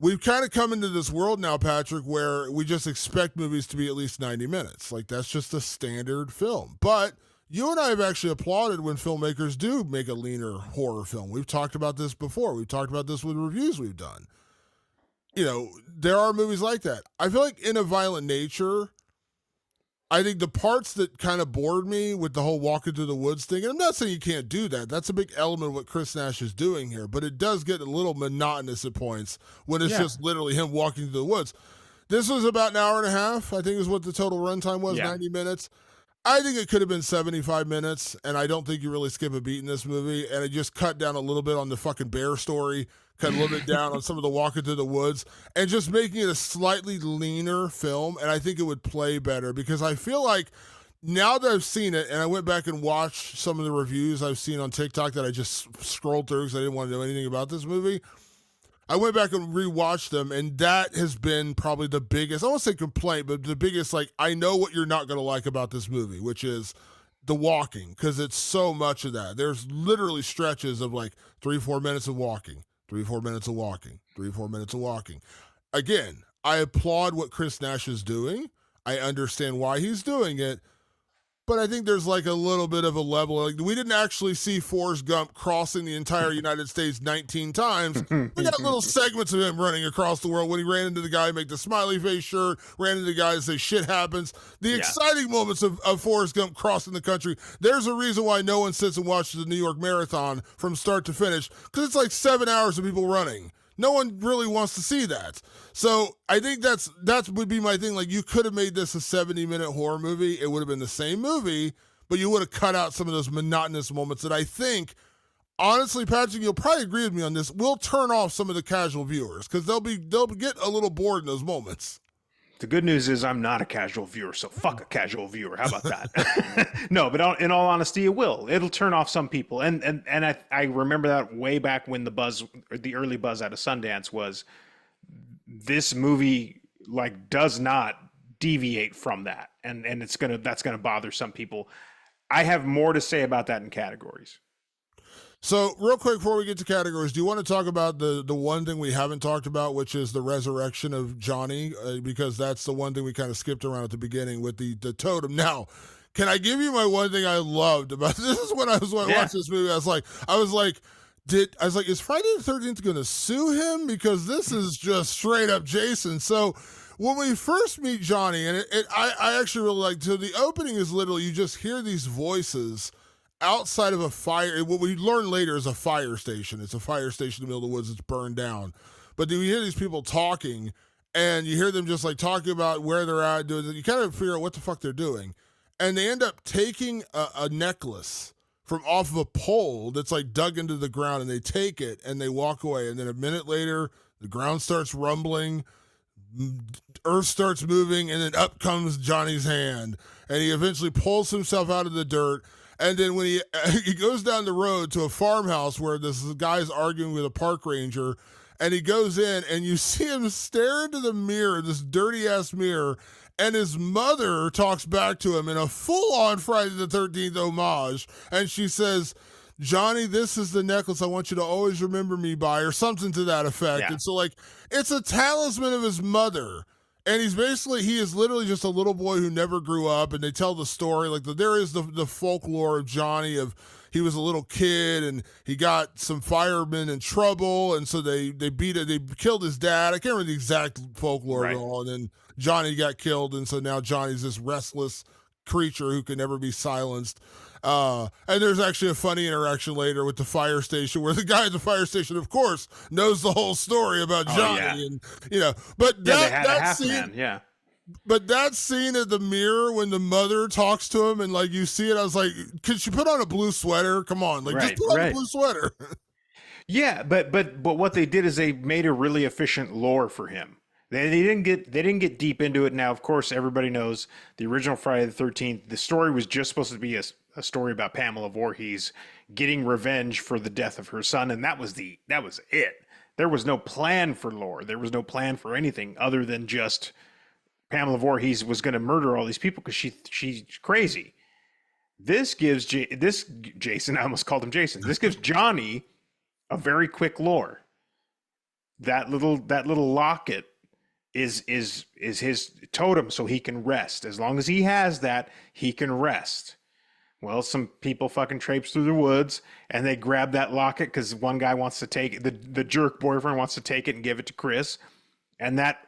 we've kind of come into this world now, Patrick, where we just expect movies to be at least 90 minutes. Like, that's just a standard film. But you and I have actually applauded when filmmakers do make a leaner horror film. We've talked about this before. We've talked about this with reviews we've done. You know, there are movies like that. I feel like In a Violent Nature, I think the parts that kind of bored me with the whole walking through the woods thing, and I'm not saying you can't do that. That's a big element of what Chris Nash is doing here, but it does get a little monotonous at points when it's Yeah. just literally him walking through the woods. This was about an hour and a half, I think is what the total runtime was, Yeah. 90 minutes. I think it could have been 75 minutes, and I don't think you really skip a beat in this movie. And it just cut down a little bit on the fucking bear story, cut a little bit down on some of the walking through the woods, and just making it a slightly leaner film. And I think it would play better because I feel like now that I've seen it, and I went back and watched some of the reviews I've seen on TikTok that I just scrolled through because I didn't want to know anything about this movie. I went back and rewatched them, and that has been probably the biggest, I won't say complaint, but the biggest, like, I know what you're not going to like about this movie, which is the walking, because it's so much of that. There's literally stretches of like 3-4 minutes of walking, 3-4 minutes of walking, 3-4 minutes of walking. Again, I applaud what Chris Nash is doing. I understand why he's doing it. But I think there's like a little bit of a level. Like, we didn't actually see Forrest Gump crossing the entire United States 19 times. We got little segments of him running across the world when he ran into the guy, make the smiley face shirt, ran into the guy and say shit happens. The exciting moments of Forrest Gump crossing the country. There's a reason why no one sits and watches the New York Marathon from start to finish, because it's like 7 hours of people running. No one really wants to see that. So I think that would be my thing. Like, you could have made this a 70-minute horror movie. It would have been the same movie, but you would have cut out some of those monotonous moments that I think, honestly, Patrick, you'll probably agree with me on this, will turn off some of the casual viewers because they'll get a little bored in those moments. The good news is I'm not a casual viewer, so fuck a casual viewer. How about that? No, but in all honesty, it will. It'll turn off some people. And I remember that way back when the early buzz out of Sundance was this movie like does not deviate from that. And that's gonna bother some people. I have more to say about that in categories. So, real quick before we get to categories, do you want to talk about the one thing we haven't talked about, which is the resurrection of Johnny? Because that's the one thing we kind of skipped around at the beginning with the totem. Now, can I give you my one thing I loved about this? Is when I was watching this movie, I was like, is Friday the 13th going to sue him? Because this is just straight up Jason. So, when we first meet Johnny, and I actually really like, so the opening is literally, you just hear these voices outside of a fire. What we learn later is a fire station. It's a fire station in the middle of the woods. It's burned down. But then you hear these people talking, and you hear them just like talking about where they're at, doing. You kind of figure out what the fuck they're doing. And they end up taking a necklace from off of a pole that's like dug into the ground, and they take it and they walk away. And then a minute later, the ground starts rumbling, earth starts moving, and then up comes Johnny's hand. And he eventually pulls himself out of the dirt. And then when he goes down the road to a farmhouse where this guy's arguing with a park ranger, and he goes in, and you see him stare into the mirror, this dirty-ass mirror, and his mother talks back to him in a full-on Friday the 13th homage, and she says, Johnny, this is the necklace I want you to always remember me by, or something to that effect. Yeah. And so, like, it's a talisman of his mother. And he is literally just a little boy who never grew up, and they tell the story. Like, there is the folklore of Johnny, of he was a little kid, and he got some firemen in trouble, and so they killed his dad. I can't remember the exact folklore at all. And then Johnny got killed, and so now Johnny's this restless creature who can never be silenced. And there's actually a funny interaction later with the fire station where the guy at the fire station, of course, knows the whole story about Johnny. And, but that scene, but that scene at the mirror when the mother talks to him and like you see it, I was like, could she put on a blue sweater? Come on, like just put on a blue sweater. Yeah, but what they did is they made a really efficient lore for him. They didn't get deep into it. Now, of course, everybody knows the original Friday the 13th. The story was just supposed to be a story about Pamela Voorhees getting revenge for the death of her son, and that was it. There was no plan for lore. There was no plan for anything other than just Pamela Voorhees was going to murder all these people because she's crazy. This gives Jason. I almost called him Jason. This gives Johnny a very quick lore. that little locket is his totem, so he can rest. As long as he has that, he can rest. Well, some people fucking traipse through the woods and they grab that locket because one guy wants to take it. The jerk boyfriend wants to take it and give it to Chris, and that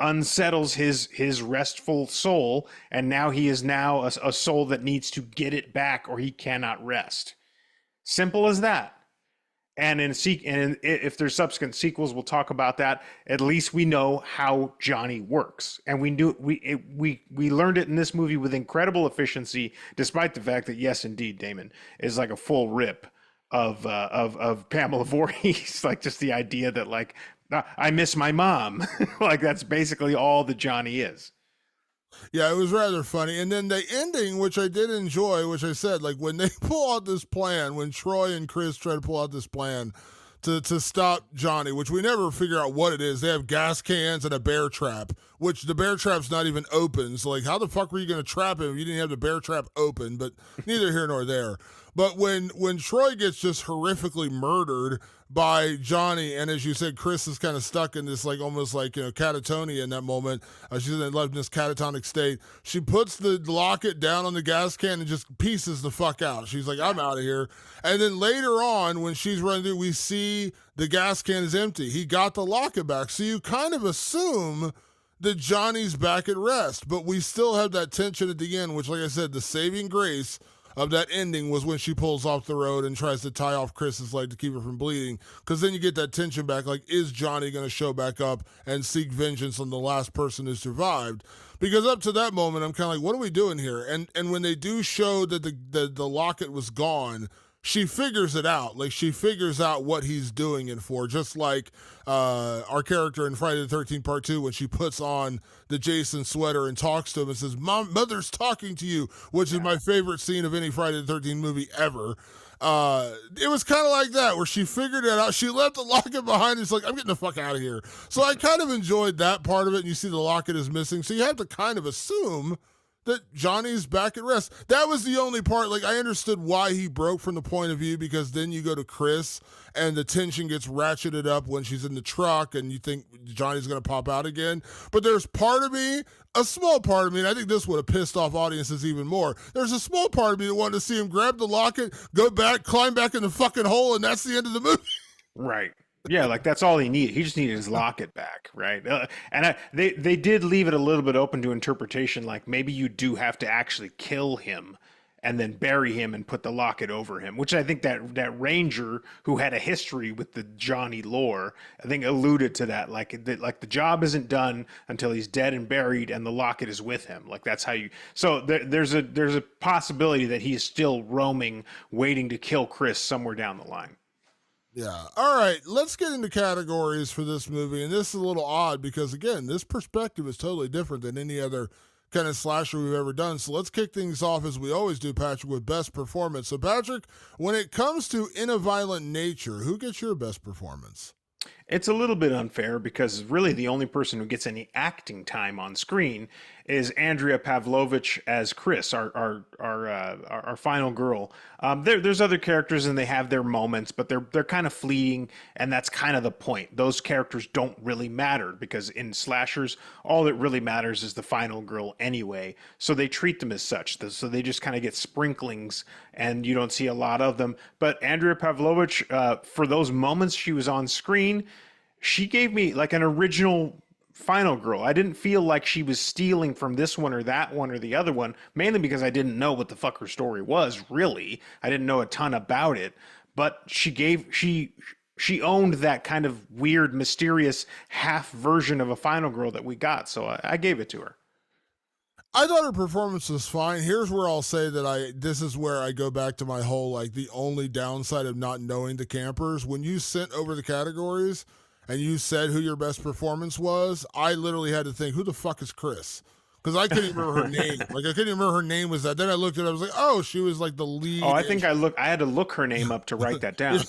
unsettles his restful soul. And now he is now a soul that needs to get it back, or he cannot rest. Simple as that. And if there's subsequent sequels, we'll talk about that. At least we know how Johnny works, and we learned it in this movie with incredible efficiency, despite the fact that yes, indeed, Damon is like a full rip of Pamela Voorhees. Like, just the idea that, like, I miss my mom. Like, that's basically all that Johnny is. Yeah, it was rather funny. And then the ending, which I did enjoy, which I said, like when they pull out this plan, when Troy and Chris try to pull out this plan to stop Johnny, which we never figure out what it is. They have gas cans and a bear trap, which the bear trap's not even open. So, like, how the fuck were you going to trap him if you didn't have the bear trap open? But neither here nor there. But when Troy gets just horrifically murdered by Johnny, and as you said, Chris is kind of stuck in this, like, almost like, catatonia in that moment. She's in this catatonic state. She puts the locket down on the gas can and just pieces the fuck out. She's like, I'm out of here. And then later on, when she's running through, we see the gas can is empty. He got the locket back. So you kind of assume that Johnny's back at rest, but we still have that tension at the end, which, like I said, the saving grace of that ending was when she pulls off the road and tries to tie off Chris's leg to keep her from bleeding, because then you get that tension back, like, is Johnny going to show back up and seek vengeance on the last person who survived? Because up to that moment, I'm kind of like, what are we doing here? And when they do show that the locket was gone, she figures it out. Like, she figures out what he's doing it for, just like our character in Friday the 13th Part 2, when she puts on the Jason sweater and talks to him and says, Mother's talking to you, which is my favorite scene of any Friday the 13th movie ever. It was kind of like that, where she figured it out. She left the locket behind and she's like, I'm getting the fuck out of here. So I kind of enjoyed that part of it, and you see the locket is missing. So you have to kind of assume that Johnny's back at rest. That was the only part, like, I understood why he broke from the point of view, because then you go to Chris and the tension gets ratcheted up when she's in the truck and you think Johnny's going to pop out again. But there's part of me, a small part of me, and I think this would have pissed off audiences even more. There's a small part of me that wanted to see him grab the locket, go back, climb back in the fucking hole, and that's the end of the movie. Right. Yeah, like, that's all he needed. He just needed his locket back, right? They did leave it a little bit open to interpretation. Like, maybe you do have to actually kill him and then bury him and put the locket over him, which I think that ranger who had a history with the Johnny lore, I think, alluded to that. Like, the job isn't done until he's dead and buried, and the locket is with him. Like, that's how you. So there's a possibility that he's still roaming, waiting to kill Chris somewhere down the line. Yeah. All right. Let's get into categories for this movie. And this is a little odd because, again, this perspective is totally different than any other kind of slasher we've ever done. So let's kick things off as we always do, Patrick, with best performance. So, Patrick, when it comes to In a Violent Nature, who gets your best performance? It's a little bit unfair because really the only person who gets any acting time on screen is Andrea Pavlovich as Chris, our final girl. There's other characters and they have their moments, but they're kind of fleeting, and that's kind of the point. Those characters don't really matter because in slashers, all that really matters is the final girl anyway. So they treat them as such. So they just kind of get sprinklings, and you don't see a lot of them. But Andrea Pavlovich, for those moments she was on screen, she gave me like an original final girl. I didn't feel like she was stealing from this one or that one or the other one, mainly because I didn't know what the fuck her story was, really. I didn't know a ton about it, but she owned that kind of weird, mysterious half version of a final girl that we got, so I gave it to her. I thought her performance was fine. Here's where I'll say that this is where I go back to my whole, like, the only downside of not knowing the campers. When you sent over the categories and you said who your best performance was, I literally had to think, who the fuck is Chris? Because I couldn't remember her name. Like, I couldn't remember her name was that. Then I looked at it, I was like, oh, she was like the lead. Oh, I think I had to look her name up to write that down.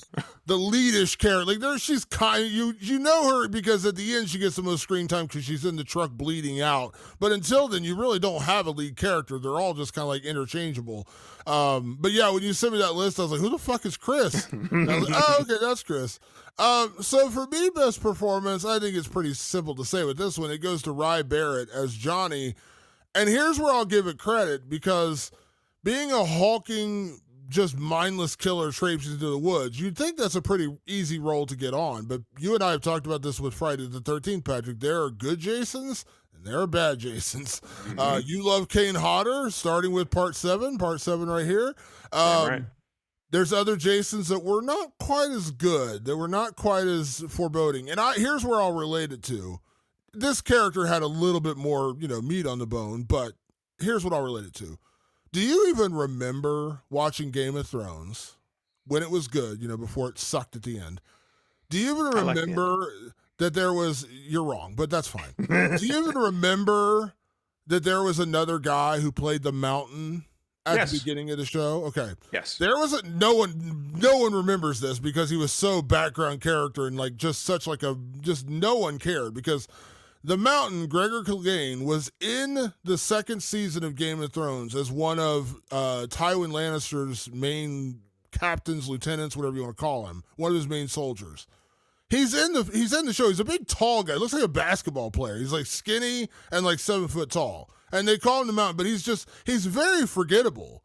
The leadish character. Like, there, she's kind. You know her because at the end she gets the most screen time because she's in the truck bleeding out. But until then, you really don't have a lead character. They're all just kind of like interchangeable. But yeah, when you sent me that list, I was like, who the fuck is Chris? And I was like, oh, okay, that's Chris. So for me, best performance, I think it's pretty simple to say with this one. It goes to Rye Barrett as Johnny. And here's where I'll give it credit because being a hulking, just mindless killer traipses into the woods, you'd think that's a pretty easy role to get on. But you and I have talked about this with Friday the 13th, Patrick. There are good Jasons and there are bad Jasons. You love Kane Hodder, starting with part seven right here. Damn right. There's other Jasons that were not quite as good, that were not quite as foreboding. And here's where I'll relate it to. This character had a little bit more, meat on the bone, but here's what I'll relate it to. Do you even remember watching Game of Thrones when it was good, before it sucked at the end? Do you even remember that there was, you're wrong, but that's fine. Do you even remember that there was another guy who played the Mountain at the beginning of the show? Okay. Yes. There was no one remembers this because he was so background character and like just such like just no one cared because the Mountain, Gregor Clegane, was in the second season of Game of Thrones as one of Tywin Lannister's main captains, lieutenants, whatever you want to call him, one of his main soldiers. He's in the show. He's a big, tall guy. Looks like a basketball player. He's like skinny and like 7 foot tall. And they call him the Mountain, but he's very forgettable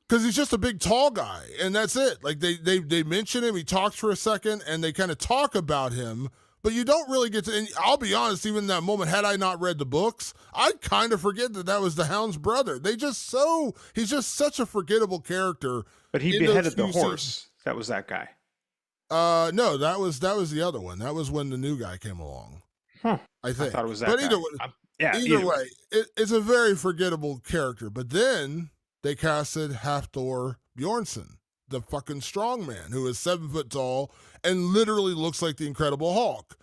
because he's just a big, tall guy, and that's it. Like they mention him. He talks for a second, and they kind of talk about him. But you don't really get to, and I'll be honest, even in that moment, had I not read the books, I'd kind of forget that was the Hound's brother. He's just such a forgettable character. But he beheaded the horse. That was that guy. No, that was the other one. That was when the new guy came along. Huh. I think. I thought it was that but guy. Either way, it's a very forgettable character. But then they casted Hafthor Bjornsson, the fucking strong man who is 7 foot tall and literally looks like the Incredible Hulk.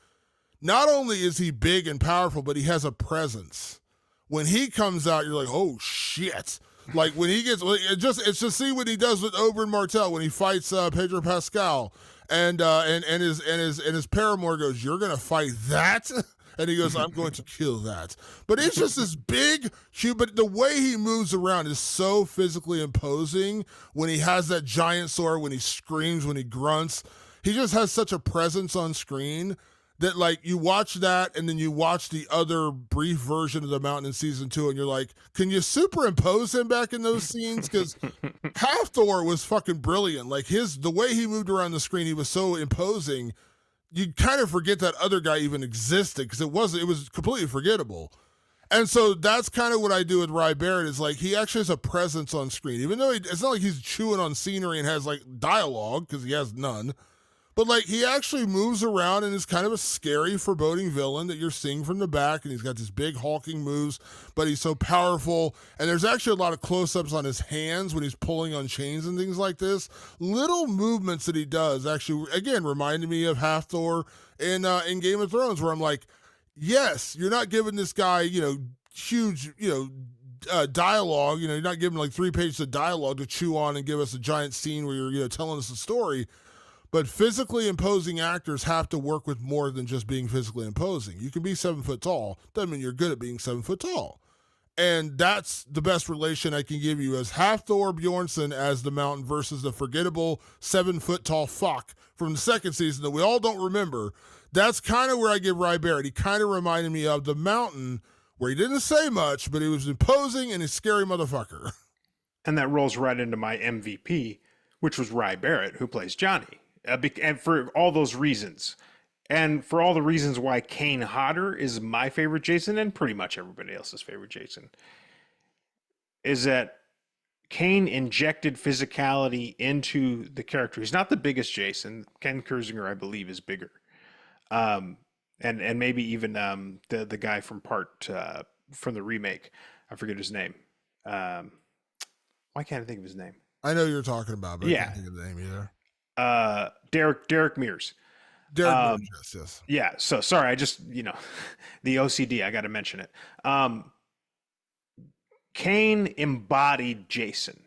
Not only is he big and powerful, but he has a presence. When he comes out, you're like, oh shit. Like when he gets, it's just see what he does with Oberyn Martell when he fights Pedro Pascal, and his paramour goes, "You're gonna fight that?" And he goes, "I'm going to kill that." But it's just this big, but the way he moves around is so physically imposing. When he has that giant sword, when he screams, when he grunts, he just has such a presence on screen that like you watch that and then you watch the other brief version of the Mountain in season 2 and you're like, can you superimpose him back in those scenes? Because Hafthor was fucking brilliant. Like the way he moved around the screen, he was so imposing. You kind of forget that other guy even existed because it was completely forgettable. And so that's kind of what I do with Rye Barrett is like he actually has a presence on screen, even though it's not like he's chewing on scenery and has like dialogue because he has none. But like he actually moves around and is kind of a scary, foreboding villain that you're seeing from the back, and he's got these big hulking moves, but he's so powerful. And there's actually a lot of close-ups on his hands when he's pulling on chains and things like this. Little movements that he does actually, again, reminded me of Hafthor in Game of Thrones, where I'm like, yes, you're not giving this guy, huge, dialogue. You're not giving like 3 pages of dialogue to chew on and give us a giant scene where you're, telling us a story. But physically imposing actors have to work with more than just being physically imposing. You can be 7 foot tall. Doesn't mean you're good at being 7 foot tall. And that's the best relation I can give you as Hafthor Bjornsson as the Mountain versus the forgettable 7 foot tall fuck from the second season that we all don't remember. That's kind of where I give Rye Barrett. He kind of reminded me of the Mountain where he didn't say much, but he was imposing and a scary motherfucker. And that rolls right into my MVP, which was Rye Barrett, who plays Johnny. And for all those reasons, and for all the reasons why Kane Hodder is my favorite Jason and pretty much everybody else's favorite Jason, is that Kane injected physicality into the character. He's not the biggest Jason. Ken Kersinger, I believe, is bigger, and maybe even the guy from from the remake. I forget his name. Why can't I think of his name? I know you're talking about, but yeah. I can't think of the name either. Derek Mears. Derek Mears, yes. Yeah, so sorry, I just, the OCD, I got to mention it. Kane embodied Jason.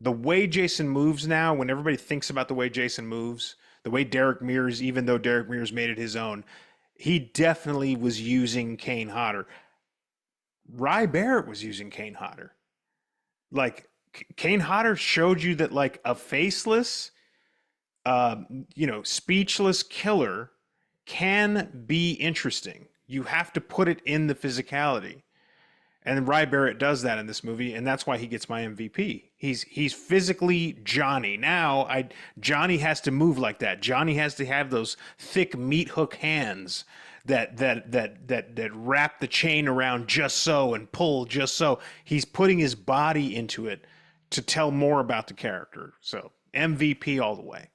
The way Jason moves now, when everybody thinks about the way Jason moves, the way Derek Mears, even though Derek Mears made it his own, he definitely was using Kane Hodder. Rye Barrett was using Kane Hodder. Like, Kane Hodder showed you that, like, a faceless speechless killer can be interesting. You have to put it in the physicality. And Rye Barrett does that in this movie, and that's why he gets my MVP. He's physically Johnny. Johnny has to move like that. Johnny has to have those thick meat hook hands that wrap the chain around just so and pull just so. He's putting his body into it to tell more about the character. So MVP all the way.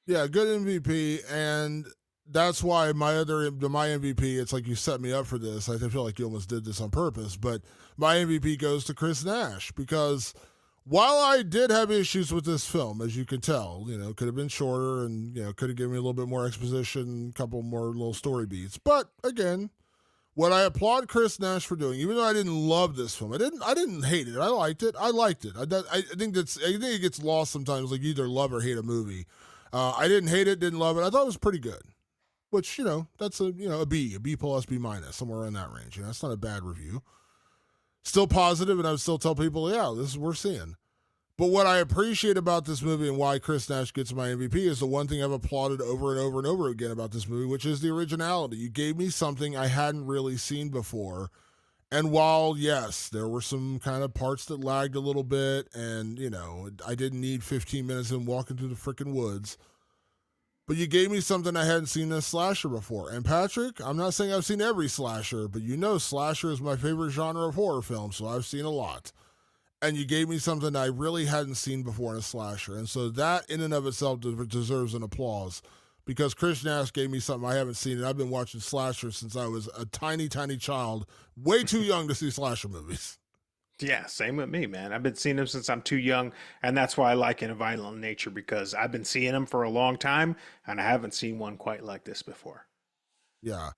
Yeah, good MVP, and that's why my MVP. It's like you set me up for this. I feel like you almost did this on purpose, but my MVP goes to Chris Nash because while I did have issues with this film, as you can tell, could have been shorter and could have given me a little bit more exposition, a couple more little story beats. But again, what I applaud Chris Nash for doing, even though I didn't love this film, I didn't hate it. I liked it. I liked it. I think it gets lost sometimes. Like you either love or hate a movie. I didn't hate it, didn't love it. I thought it was pretty good. Which that's a B plus, B minus, somewhere in that range. That's not a bad review. Still positive, and I would still tell people, yeah, this is worth seeing. But what I appreciate about this movie and why Chris Nash gets my MVP is the one thing I've applauded over and over and over again about this movie, which is the originality. You gave me something I hadn't really seen before. And while, yes, there were some kind of parts that lagged a little bit, and, I didn't need 15 minutes in walking through the freaking woods, but you gave me something I hadn't seen in a slasher before. And Patrick, I'm not saying I've seen every slasher, but slasher is my favorite genre of horror film, so I've seen a lot. And you gave me something I really hadn't seen before in a slasher. And so that in and of itself deserves an applause because Chris Nash gave me something I haven't seen. And I've been watching slasher since I was a tiny, tiny child, way too young to see slasher movies. Yeah, same with me, man. I've been seeing them since I'm too young, and that's why I like In a Violent Nature because I've been seeing them for a long time, and I haven't seen one quite like this before. Yeah.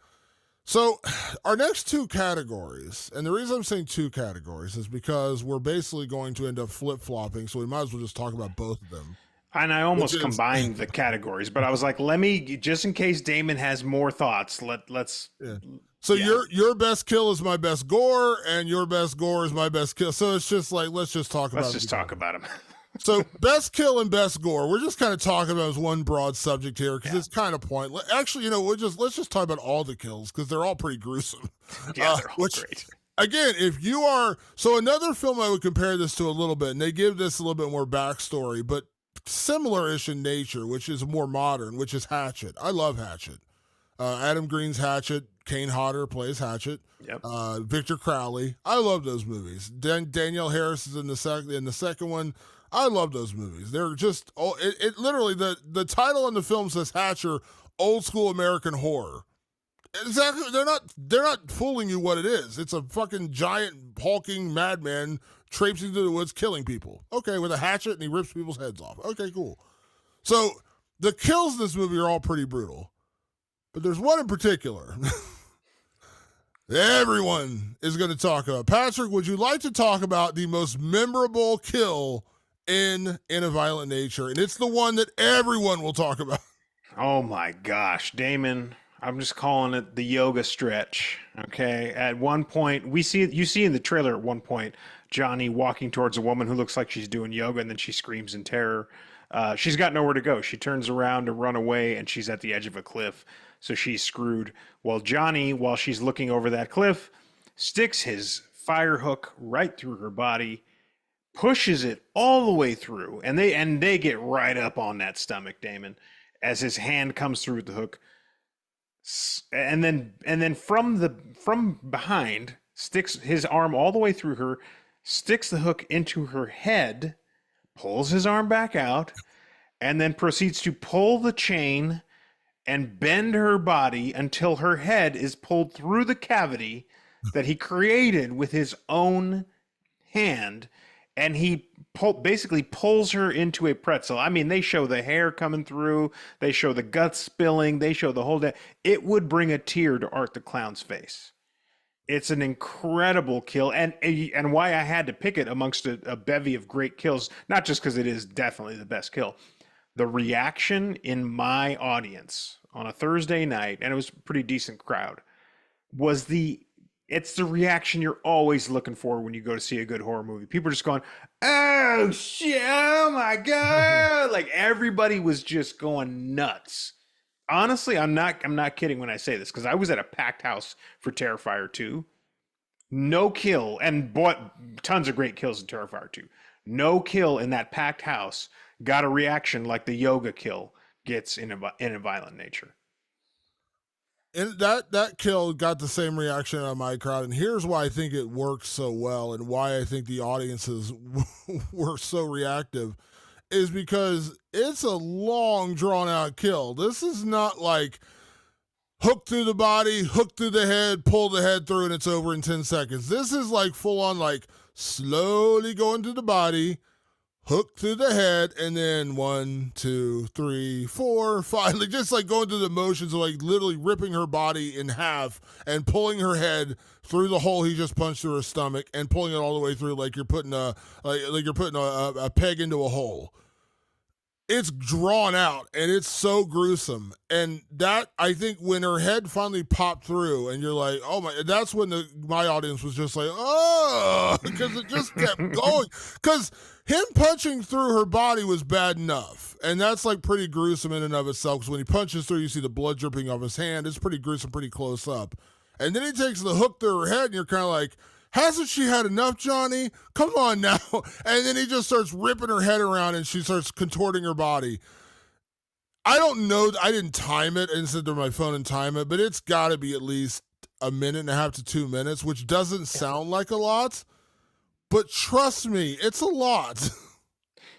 So, our next two categories, and the reason I'm saying two categories is because we're basically going to end up flip flopping, so we might as well just talk about both of them. And I Which almost is, combined the categories, but I was like, let me just in case Damon has more thoughts. Let's yeah. So yeah. your best kill is my best gore, and your best gore is my best kill. So it's just like let's just talk about. Let's just talk about him. So best kill and best gore, we're just kind of talking about as one broad subject here because it's kind of pointless. Actually, let's just talk about all the kills because they're all pretty gruesome. Yeah, they're all great. Again, if you are another film I would compare this to a little bit, and they give this a little bit more backstory, but similar-ish in nature, which is more modern, which is Hatchet. I love Hatchet. Adam Green's Hatchet. Kane Hodder plays Hatchet. Yep. Victor Crowley. I love those movies. Danielle Harris is in the second one. I love those movies. They're just it literally the title on the film says Hatcher, old school American horror. Exactly. They're not fooling you what it is. It's a fucking giant hulking madman traipsing through the woods killing people. Okay, with a hatchet and he rips people's heads off. Okay, cool. So the kills in this movie are all pretty brutal. But there's one in particular everyone is going to talk about. Patrick, would you like to talk about the most memorable kill in a Violent Nature? And it's the one that everyone will talk about. Oh my gosh, Damon. I'm just calling it the yoga stretch. Okay. At one point, you see in the trailer at one point, Johnny walking towards a woman who looks like she's doing yoga, and then she screams in terror. She's got nowhere to go. She turns around to run away, and she's at the edge of a cliff. So she's screwed. Well, Johnny, while she's looking over that cliff, sticks his fire hook right through her body, pushes it all the way through, and they get right up on that stomach, Damon, as his hand comes through the hook, and then from behind sticks his arm all the way through her, sticks the hook into her head, pulls his arm back out, and then proceeds to pull the chain and bend her body until her head is pulled through the cavity that he created with his own hand, and he basically pulls her into a pretzel. I mean, they show the hair coming through, they show the guts spilling, they show the whole day. It would bring a tear to Art the Clown's face. It's an incredible kill, and why I had to pick it amongst a bevy of great kills, not just because it is definitely the best kill. The reaction in my audience on a Thursday night, and it was a pretty decent crowd, was the It's the reaction you're always looking for when you go to see a good horror movie. People are just going, "Oh shit! Oh my god!" Like everybody was just going nuts. Honestly, I'm not kidding when I say this because I was at a packed house for Terrifier 2. No kill, and bought tons of great kills in Terrifier 2. No kill in that packed house got a reaction like the yoga kill gets in a violent nature. And that kill got the same reaction on my crowd, and here's why I think it works so well, and why I think the audiences were so reactive, is because it's a long drawn out kill. This is not like hook through the body, hook through the head, pull the head through, and it's over in 10 seconds. This is like full on, like slowly going to the body, hook through the head, and then 1, 2, 3, 4, 5, like just like going through the motions of like literally ripping her body in half and pulling her head through the hole he just punched through her stomach and pulling it all the way through like you're putting a peg into a hole. It's drawn out and it's so gruesome. And that, I think, when her head finally popped through and you're like, oh my, that's when my audience was just like, oh, because it just kept going. Because him punching through her body was bad enough. And that's like pretty gruesome in and of itself. Because when he punches through, you see the blood dripping off his hand. It's pretty gruesome, pretty close up. And then he takes the hook through her head and you're kind of like, hasn't she had enough, Johnny? Come on now. And then he just starts ripping her head around and she starts contorting her body. I don't know. I didn't time it and sit there on my phone and time it, but it's got to be at least a minute and a half to 2 minutes, which doesn't sound like a lot, but trust me, it's a lot.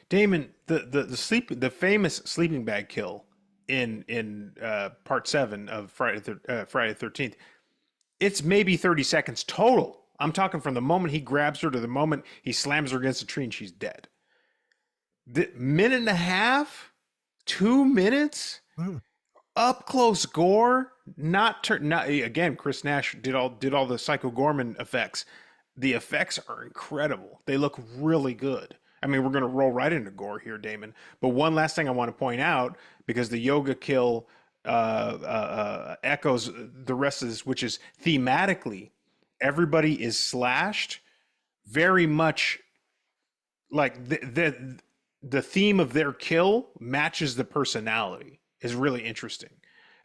Damon, the famous sleeping bag kill in part 7 of Friday the 13th. It's maybe 30 seconds total. I'm talking from the moment he grabs her to the moment he slams her against a tree and she's dead. The minute and a half, 2 minutes, up close gore. Not again. Chris Nash did all the Psycho Gorman effects. The effects are incredible. They look really good. I mean, we're gonna roll right into gore here, Damon. But one last thing I want to point out, because the yoga kill echoes the rest of this, which is thematically everybody is slashed very much like the theme of their kill matches the personality is really interesting.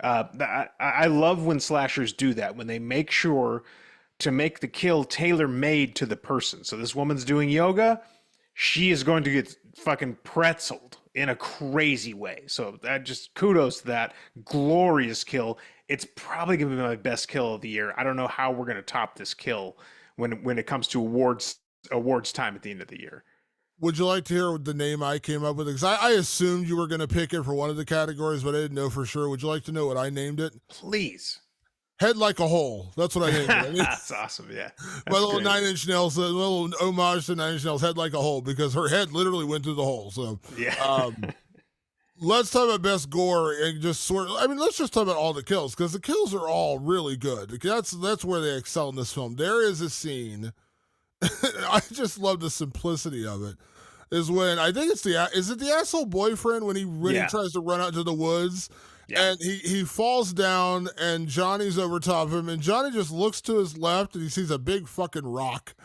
I love when slashers do that, when they make sure to make the kill tailor made to the person. So this woman's doing yoga, she is going to get fucking pretzeled in a crazy way. So that just kudos to that glorious kill. It's probably going to be my best kill of the year. I don't know how we're going to top this kill when it comes to awards time at the end of the year. Would you like to hear the name I came up with? Because I assumed you were going to pick it for one of the categories, but I didn't know for sure. Would you like to know what I named it? Please. Head like a hole. That's what I named it. That's awesome. Yeah. That's my little great. 9 Inch Nails, a little homage to 9 Inch Nails, head like a hole, because her head literally went through the hole. So, Yeah. let's talk about best gore and just let's just talk about all the kills, because the kills are all really good. That's where they excel in this film. There is a scene, I just love the simplicity of it, is when I think is it the asshole boyfriend when he tries to run out to the woods. Yeah. And he falls down and Johnny's over top of him, and Johnny just looks to his left and he sees a big fucking rock,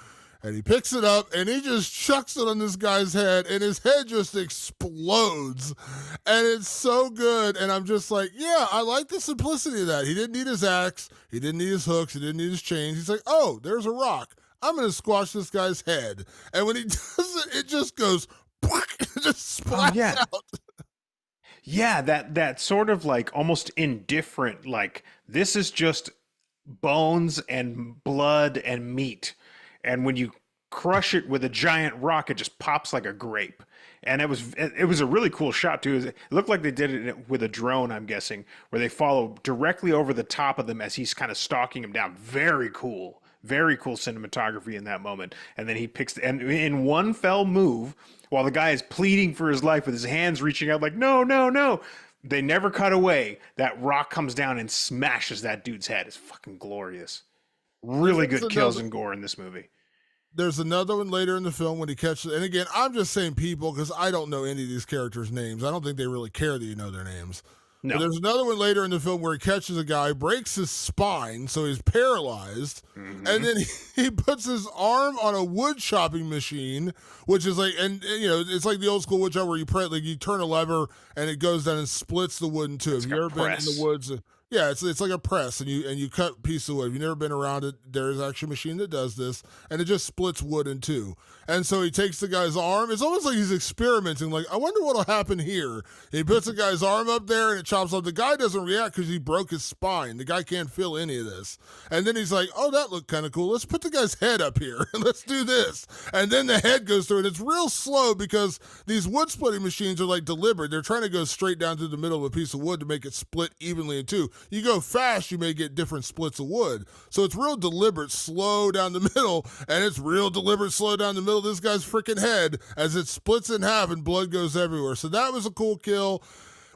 and he picks it up and he just chucks it on this guy's head, and his head just explodes, and it's so good. And I'm just like, yeah, I like the simplicity of that. He didn't need his axe, he didn't need his hooks, he didn't need his chains. He's like, oh, there's a rock, I'm gonna squash this guy's head. And when he does it, it just goes it just splats out. Yeah, that sort of like almost indifferent, like this is just bones and blood and meat. And when you crush it with a giant rock, it just pops like a grape. And it was a really cool shot too. It looked like they did it with a drone, I'm guessing, where they follow directly over the top of them as he's kind of stalking him down. Very cool. Very cool cinematography in that moment. And then he and in one fell move, while the guy is pleading for his life with his hands reaching out like, no, no, no. They never cut away. That rock comes down and smashes that dude's head. It's fucking glorious. Really good kills and gore in this movie. There's another one later in the film when he catches, and again, I'm just saying people because I don't know any of these characters' names. I don't think they really care that you know their names. But No. there's another one later in the film where he catches a guy, breaks his spine, so he's paralyzed, and Hmm. then he puts his arm on a wood chopping machine, which is like, and you know, it's like the old school wood chop where you press, like you turn a lever and it goes down and splits the wood in two. It's Have like you a ever been in the press. woods? Yeah, it's like a press, and you cut a piece of wood. If you've never been around it, there is actually a machine that does this, and it just splits wood in two. And so he takes the guy's arm. It's almost like he's experimenting. Like, I wonder what'll happen here. He puts the guy's arm up there, and it chops off. The guy doesn't react because he broke his spine. The guy can't feel any of this. And then he's like, "Oh, that looked kind of cool. Let's put the guy's head up here and let's do this." And then the head goes through, and it's real slow because these wood splitting machines are like deliberate. They're trying to go straight down through the middle of a piece of wood to make it split evenly in two. You go fast, you may get different splits of wood. So it's real deliberate, slow down the middle, and it's real deliberate, slow down the middle of this guy's freaking head as it splits in half and blood goes everywhere. So that was a cool kill.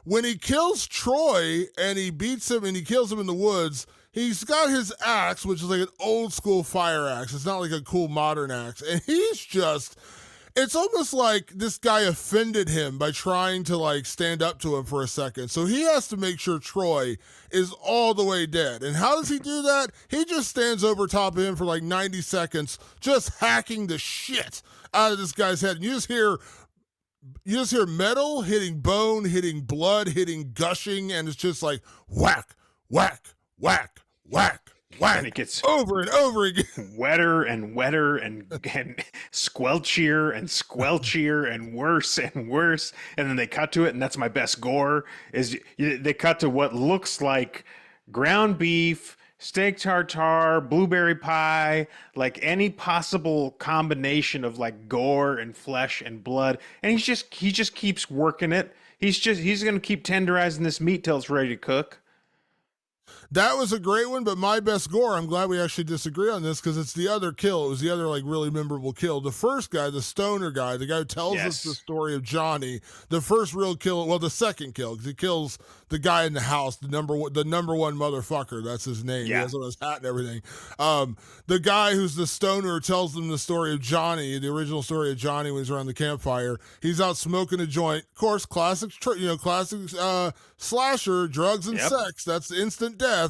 When he kills Troy and he beats him and he kills him in the woods, he's got his axe, which is like an old school fire axe. It's not like a cool modern axe. And he's just, it's almost like this guy offended him by trying to like stand up to him for a second. So he has to make sure Troy is all the way dead. And how does he do that? He just stands over top of him for like 90 seconds, just hacking the shit out of this guy's head. And you just hear metal hitting bone, hitting blood, hitting gushing, and it's just like whack, whack, whack, whack, And whack, it gets over and over again. wetter and wetter and squelchier and squelchier and worse and worse. And then they cut to it, and that's my best gore. Is they cut to what looks like ground beef, steak tartare, blueberry pie, like any possible combination of like gore and flesh and blood. And he just keeps working it. He's gonna keep tenderizing this meat till it's ready to cook. That was a great one, but my best gore, I'm glad we actually disagree on this because it's the other kill. It was the other like really memorable kill. The first guy, the stoner guy, the guy who tells us the Yes. story of Johnny, the first real kill, well, the second kill, because he kills the guy in the house, the number one motherfucker. That's his name. He Yeah. has on his hat and everything. The guy who's the stoner who tells them the story of Johnny, the original story of Johnny when he's around the campfire. He's out smoking a joint. Of course, classic slasher, drugs and Yep. sex. That's instant death.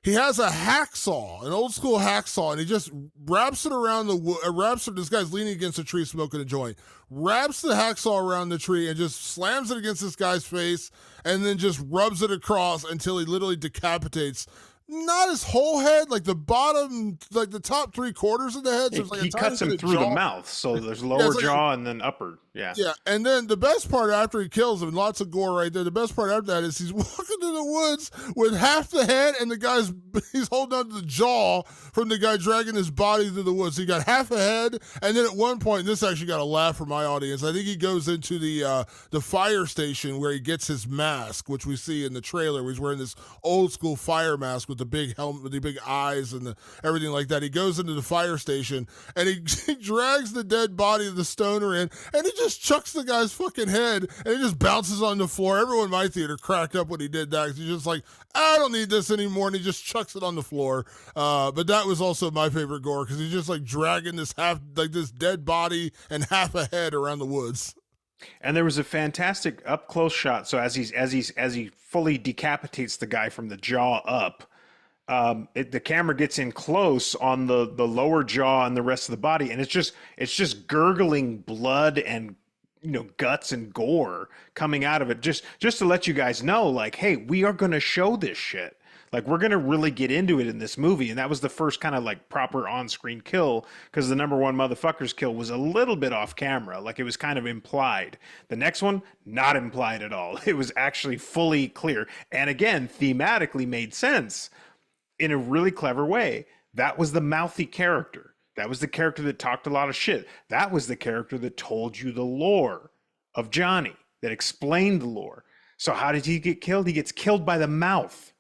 He has a hacksaw, an old school hacksaw, and he just wraps it around the wood. This guy's leaning against a tree smoking a joint. Wraps the hacksaw around the tree and just slams it against this guy's face, and then just rubs it across until he literally decapitates. Not his whole head, like the bottom, like the top three quarters of the head. So it's like He a tiny cuts him bit of through the jaw. mouth, so there's Yeah, lower it's like jaw and then upper. Yeah. yeah, and then the best part after he kills him, lots of gore right there. The best part after that is he's walking through the woods with half the head, and he's holding on to the jaw from the guy dragging his body through the woods. So he got half a head, and then at one point, and this actually got a laugh from my audience. I think he goes into the fire station where he gets his mask, which we see in the trailer. Where he's wearing this old school fire mask with the big helmet, with the big eyes, and everything like that. He goes into the fire station and he drags the dead body of the stoner in, and he just chucks the guy's fucking head, and he just bounces on the floor. Everyone in my theater cracked up when he did that because he's just like, I don't need this anymore, and he just chucks it on the floor. But that was also my favorite gore because he's just like dragging this dead body and half a head around the woods. And there was a fantastic up close shot. So as he fully decapitates the guy from the jaw up, the camera gets in close on the lower jaw and the rest of the body, and it's just gurgling blood and guts and gore coming out of it. Just to let you guys know, like, hey, we are gonna show this shit. Like, we're gonna really get into it in this movie, and that was the first kind of like proper on-screen kill because the number one motherfucker's kill was a little bit off camera, like it was kind of implied. The next one, not implied at all. It was actually fully clear, and again, thematically made sense in a really clever way. That was the mouthy character. That was the character that talked a lot of shit. That was the character that told you the lore of Johnny, that explained the lore. So how did he get killed? He gets killed by the mouth.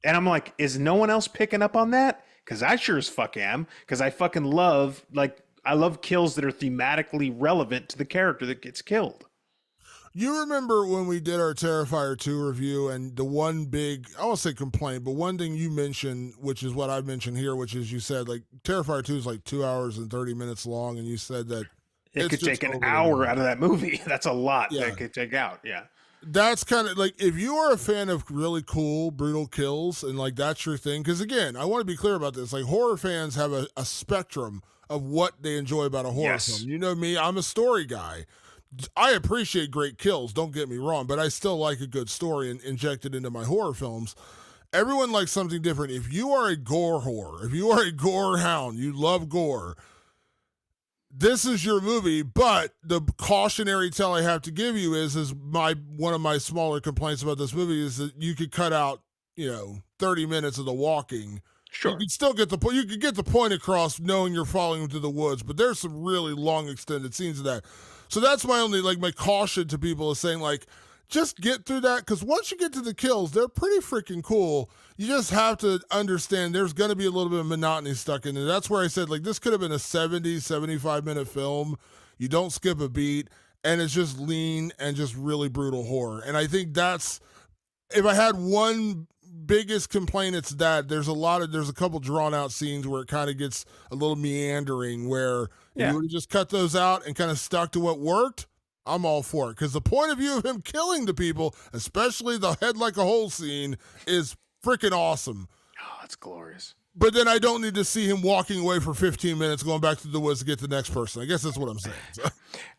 And I'm like, is no one else picking up on that? Because I sure as fuck am. Because I fucking love, like, I love kills that are thematically relevant to the character that gets killed. You remember when we did our Terrifier 2 review, and the one big, I won't say complaint, but one thing you mentioned, which is what I've mentioned here, which is you said like Terrifier 2 is like 2 hours and 30 minutes long, and you said that It it's could just take an over the hour moon. out of that movie. That's a lot Yeah. that could take out. Yeah. that's kind of like, if you are a fan of really cool brutal kills and like that's your thing, because again, I want to be clear about this, like horror fans have a spectrum of what they enjoy about a horror film. Yes. You know me, I'm a story guy. I appreciate great kills, don't get me wrong, but I still like a good story and inject it into my horror films. Everyone likes something different. If you are a gore whore, if you are a gore hound, you love gore, this is your movie. But the cautionary tale I have to give you is my one of my smaller complaints about this movie is that you could cut out, 30 minutes of the walking. You Sure. can still get the point. You can get the point across knowing you're following them to the woods, but there's some really long extended scenes of that. So that's my only, like, my caution to people is saying, like, just get through that, because once you get to the kills, they're pretty freaking cool. You just have to understand there's going to be a little bit of monotony stuck in there. That's where I said, like, this could have been a 70, 75-minute film. You don't skip a beat, and it's just lean and just really brutal horror. And I think that's, if I had one biggest complaint, it's that there's a couple drawn out scenes where it kind of gets a little meandering, where if you Yeah. would have just cut those out and kind of stuck to what worked, I'm all for it. Because the point of view of him killing the people, especially the head like a hole scene, is freaking awesome. Oh, that's glorious. But then I don't need to see him walking away for 15 minutes, going back to the woods to get to the next person. I guess that's what I'm saying. So,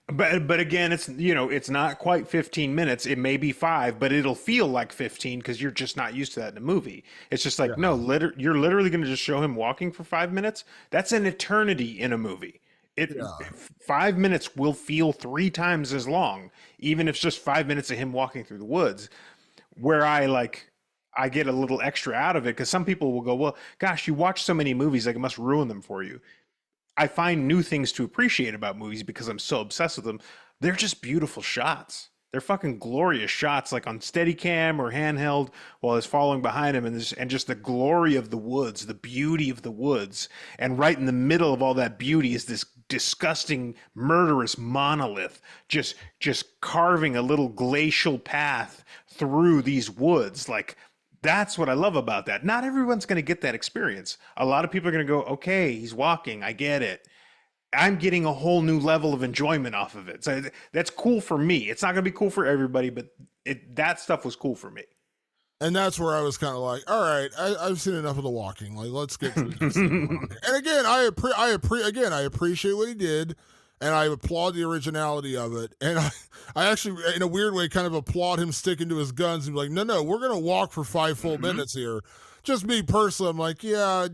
But again, it's not quite 15 minutes. It may be 5, but it'll feel like 15 because you're just not used to that in a movie. It's just like, yeah. no, you're literally going to just show him walking for 5 minutes. That's an eternity in a movie. It Yeah. 5 minutes will feel 3 times as long, even if it's just 5 minutes of him walking through the woods. Where I get a little extra out of it because some people will go, well, gosh, you watch so many movies, like it must ruin them for you. I find new things to appreciate about movies because I'm so obsessed with them. They're just beautiful shots. They're fucking glorious shots, like on Steadicam or handheld, while it's following behind him, and just the glory of the woods, the beauty of the woods, and right in the middle of all that beauty is this disgusting, murderous monolith, just carving a little glacial path through these woods, like. That's what I love about that. Not everyone's going to get that experience. A lot of people are going to go, okay, he's walking. I get it. I'm getting a whole new level of enjoyment off of it. So that's cool for me. It's not going to be cool for everybody, but that stuff was cool for me. And that's where I was kind of like, all right, I've seen enough of the walking. Like, let's get to the next thing. And again, I appreciate what he did, and I applaud the originality of it. And I actually, in a weird way, kind of applaud him sticking to his guns and be like, no, we're gonna walk for 5 full minutes here. Just me personally, I'm like, yeah,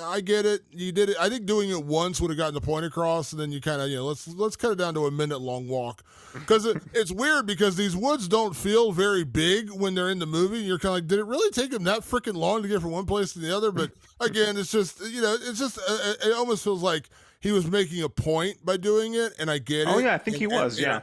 I get it. You did it. I think doing it once would have gotten the point across, and then you kind of, let's cut it down to a minute long walk, because it's weird because these woods don't feel very big when they're in the movie. You're kind of like, did it really take him that freaking long to get from one place to the other? But again, it's just, it almost feels like he was making a point by doing it, and I get Oh it. yeah, I think he was. Yeah.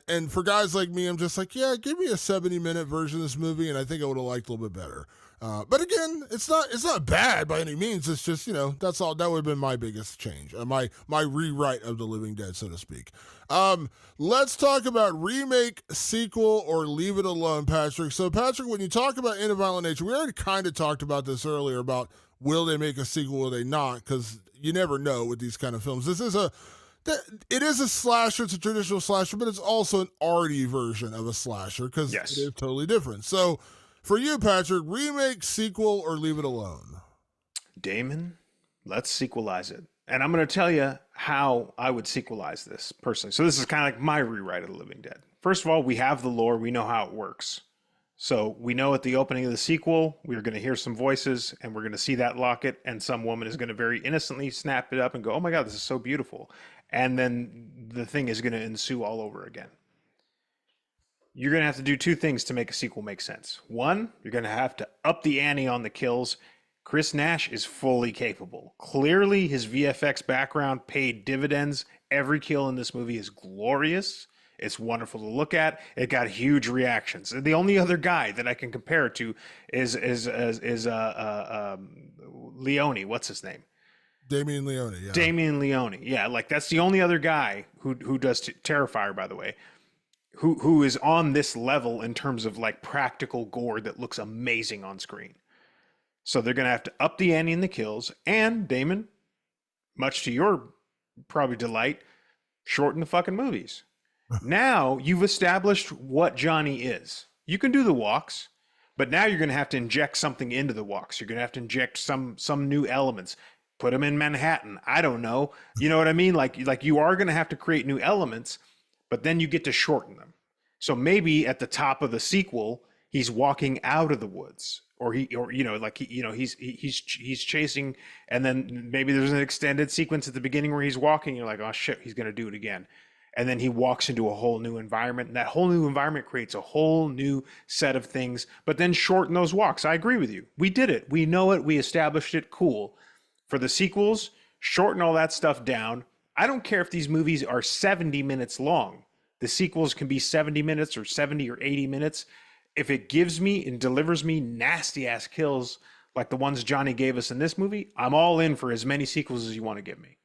And for guys like me, I'm just like, yeah, give me a 70-minute version of this movie, and I think I would have liked a little bit better. But again, it's not bad by any means. It's just, that's all. That would have been my biggest change, my rewrite of The Living Dead, so to speak. Let's talk about remake, sequel, or leave it alone, Patrick. So, Patrick, when you talk about In a Violent Nature, we already kind of talked about this earlier about will they make a sequel, will they not? Because you never know with these kind of films. It is a slasher. It's a traditional slasher, but it's also an arty version of a slasher because Yes. it is totally different. So, for you, Patrick, remake, sequel, or leave it alone? Damon, let's sequelize it. And I'm going to tell you how I would sequelize this personally. So this is kind of like my rewrite of The Living Dead. First of all, we have the lore. We know how it works. So we know at the opening of the sequel, we're going to hear some voices and we're going to see that locket, and some woman is going to very innocently snap it up and go, oh my God, this is so beautiful. And then the thing is going to ensue all over again. You're going to have to do 2 things to make a sequel make sense. One, you're going to have to up the ante on the kills. Chris Nash is fully capable. Clearly, his VFX background paid dividends. Every kill in this movie is glorious. It's wonderful to look at. It got huge reactions. The only other guy that I can compare it to is Leone. What's his name? Damien Leone, yeah. Damien Leone. Yeah, like that's the only other guy who does Terrifier, by the way, who is on this level in terms of like practical gore that looks amazing on screen. So they're going to have to up the ante in the kills, and Damon, much to your probably delight, shorten the fucking movies. Now you've established what Johnny is. You can do the walks, but now you're going to have to inject something into the walks. You're going to have to inject some new elements. Put them in Manhattan. I don't know. You know what I mean? Like you are going to have to create new elements, but then you get to shorten them. So maybe at the top of the sequel, he's walking out of the woods, or he's chasing, and then maybe there's an extended sequence at the beginning where he's walking. You're like, oh shit, he's going to do it again, and then he walks into a whole new environment, and that whole new environment creates a whole new set of things. But then shorten those walks. I agree with you. We did it. We know it. We established it. Cool. For the sequels, shorten all that stuff down. I don't care if these movies are 70 minutes long. The sequels can be 70 minutes or 70 or 80 minutes. If it gives me and delivers me nasty ass kills like the ones Johnny gave us in this movie, I'm all in for as many sequels as you want to give me.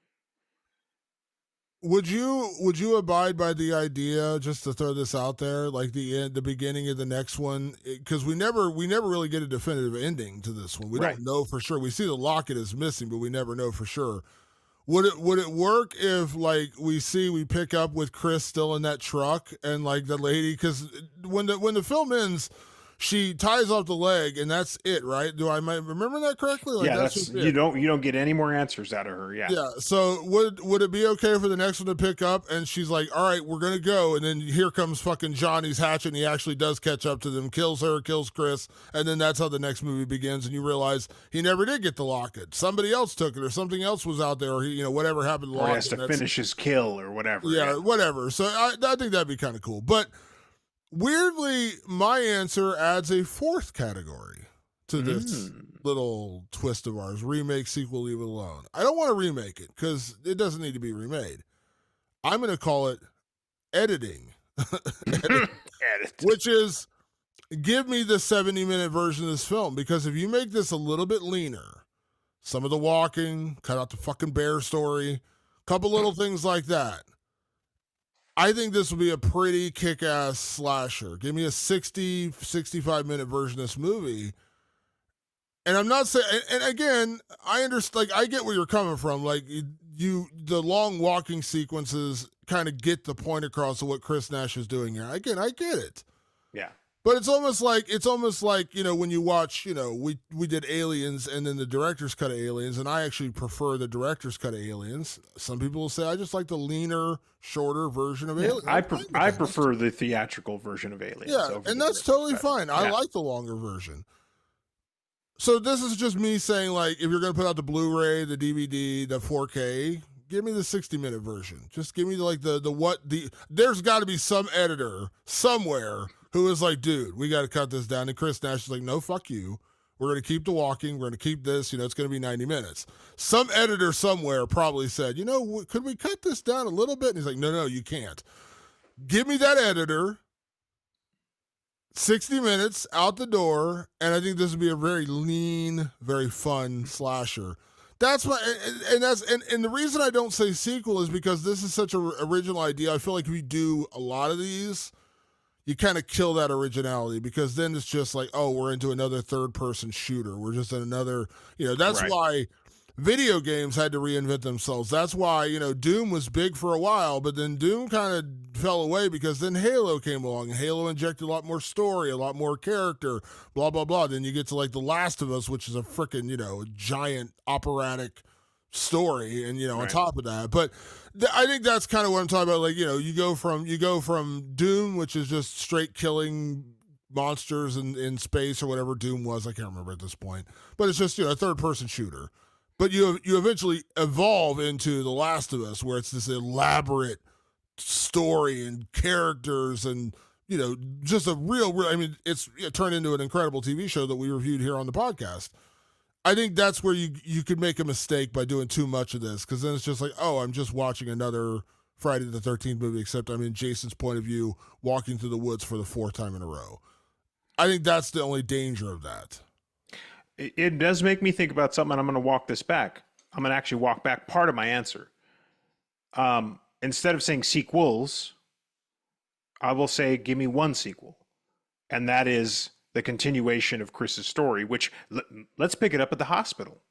Would you abide by the idea, just to throw this out there, like the beginning of the next one, because we never really get a definitive ending to this one. We Right. don't know for sure. We see the locket is missing, but we never know for sure. Would it work if, like, we pick up with Chris still in that truck, and like the lady, because when the film ends, she ties off the leg and that's it, right? Do I might remember that correctly? Like Yeah, that's that's just it. you don't get any more answers out of her. Yeah. Yeah. So would it be okay for the next one to pick up and she's like, all right, we're gonna go, and then here comes fucking Johnny's hatchet, and he actually does catch up to them, kills her, kills Chris, and then that's how the next movie begins, and you realize he never did get the locket. Somebody else took it, or something else was out there, or whatever happened to the Or he locket. has to finish his kill or whatever. Yeah, whatever. So I think that'd be kind of cool. But weirdly, my answer adds a fourth category to this little twist of ours: remake, sequel, leave it alone. I don't want to remake it because it doesn't need to be remade. I'm going to call it editing, Edit. which is give me the 70-minute version of this film, because if you make this a little bit leaner, some of the walking, cut out the fucking bear story, couple little things like that, I think this will be a pretty kick-ass slasher. Give me a 60, 65-minute version of this movie. And I'm not saying, and again, I understand, like, I get where you're coming from. Like, the long walking sequences kind of get the point across of what Chris Nash is doing here. Again, I get it. Yeah. But it's almost like when you watch, we did Aliens and then the director's cut of Aliens, and I actually prefer the director's cut of Aliens. Some people will say I just like the leaner, shorter version of Aliens. I prefer the theatrical version of Aliens. Yeah, over and the that's director's totally cut. fine. I Yeah. like the longer version. So this is just me saying, like, if you're going to put out the Blu-ray, the DVD, the 4K, give me the 60-minute version. Just give me there's got to be some editor somewhere who is like, dude, we got to cut this down. And Chris Nash is like, no, fuck you. We're going to keep the walking. We're going to keep this. It's going to be 90 minutes. Some editor somewhere probably said, could we cut this down a little bit? And he's like, no, you can't. Give me that editor. 60 minutes out the door, and I think this would be a very lean, very fun slasher. That's my and the reason I don't say sequel is because this is such an original idea. I feel like if we do a lot of these, you kind of kill that originality, because then it's just like, oh, we're into another third person shooter. We're just in another, that's Right. why video games had to reinvent themselves. That's why, Doom was big for a while, but then Doom kind of fell away because then Halo came along, and Halo injected a lot more story, a lot more character, blah, blah, blah. Then you get to like The Last of Us, which is a freaking, giant operatic story, and on Right. top of that. But I think that's kind of what I'm talking about. Like, you go from Doom, which is just straight killing monsters in space or whatever Doom was. I can't remember at this point, but it's just a third person shooter. But you eventually evolve into The Last of Us, where it's this elaborate story and characters, and just a real. I mean, it turned into an incredible TV show that we reviewed here on the podcast. I think that's where you could make a mistake by doing too much of this, because then it's just like, oh, I'm just watching another Friday the 13th movie, except I'm in Jason's point of view, walking through the woods for the fourth time in a row. I think that's the only danger of that. It does make me think about something, and I'm going to walk this back. I'm going to actually walk back part of my answer. Instead of saying sequels, I will say, give me one sequel. And that is the continuation of Chris's story, which let's pick it up at the hospital,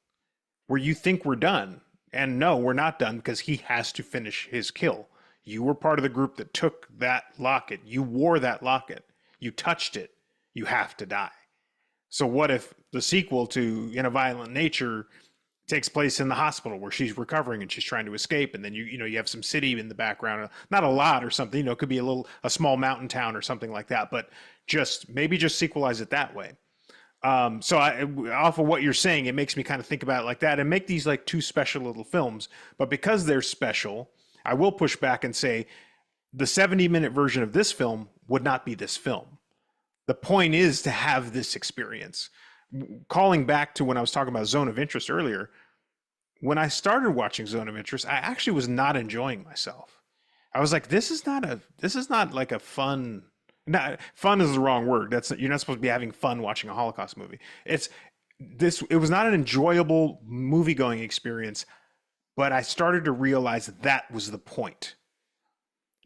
where you think we're done. And no, we're not done, because he has to finish his kill. You were part of the group that took that locket. You wore that locket. You touched it. You have to die. So what if the sequel to In a Violent Nature takes place in the hospital where she's recovering and she's trying to escape, and then you have some city in the background, not a lot or something, it could be a small mountain town or something like that, but maybe just sequelize it that way. So off of what you're saying, it makes me kind of think about it like that and make these like two special little films. But because they're special, I will push back and say the 70-minute version of this film would not be this film. The point is to have this experience. Calling back to when I was talking about Zone of Interest earlier, when I started watching Zone of Interest, I actually was not enjoying myself. I was like, this is not like a fun. Not fun is the wrong word. You're not supposed to be having fun watching a Holocaust movie. It was not an enjoyable movie going experience, but I started to realize that was the point.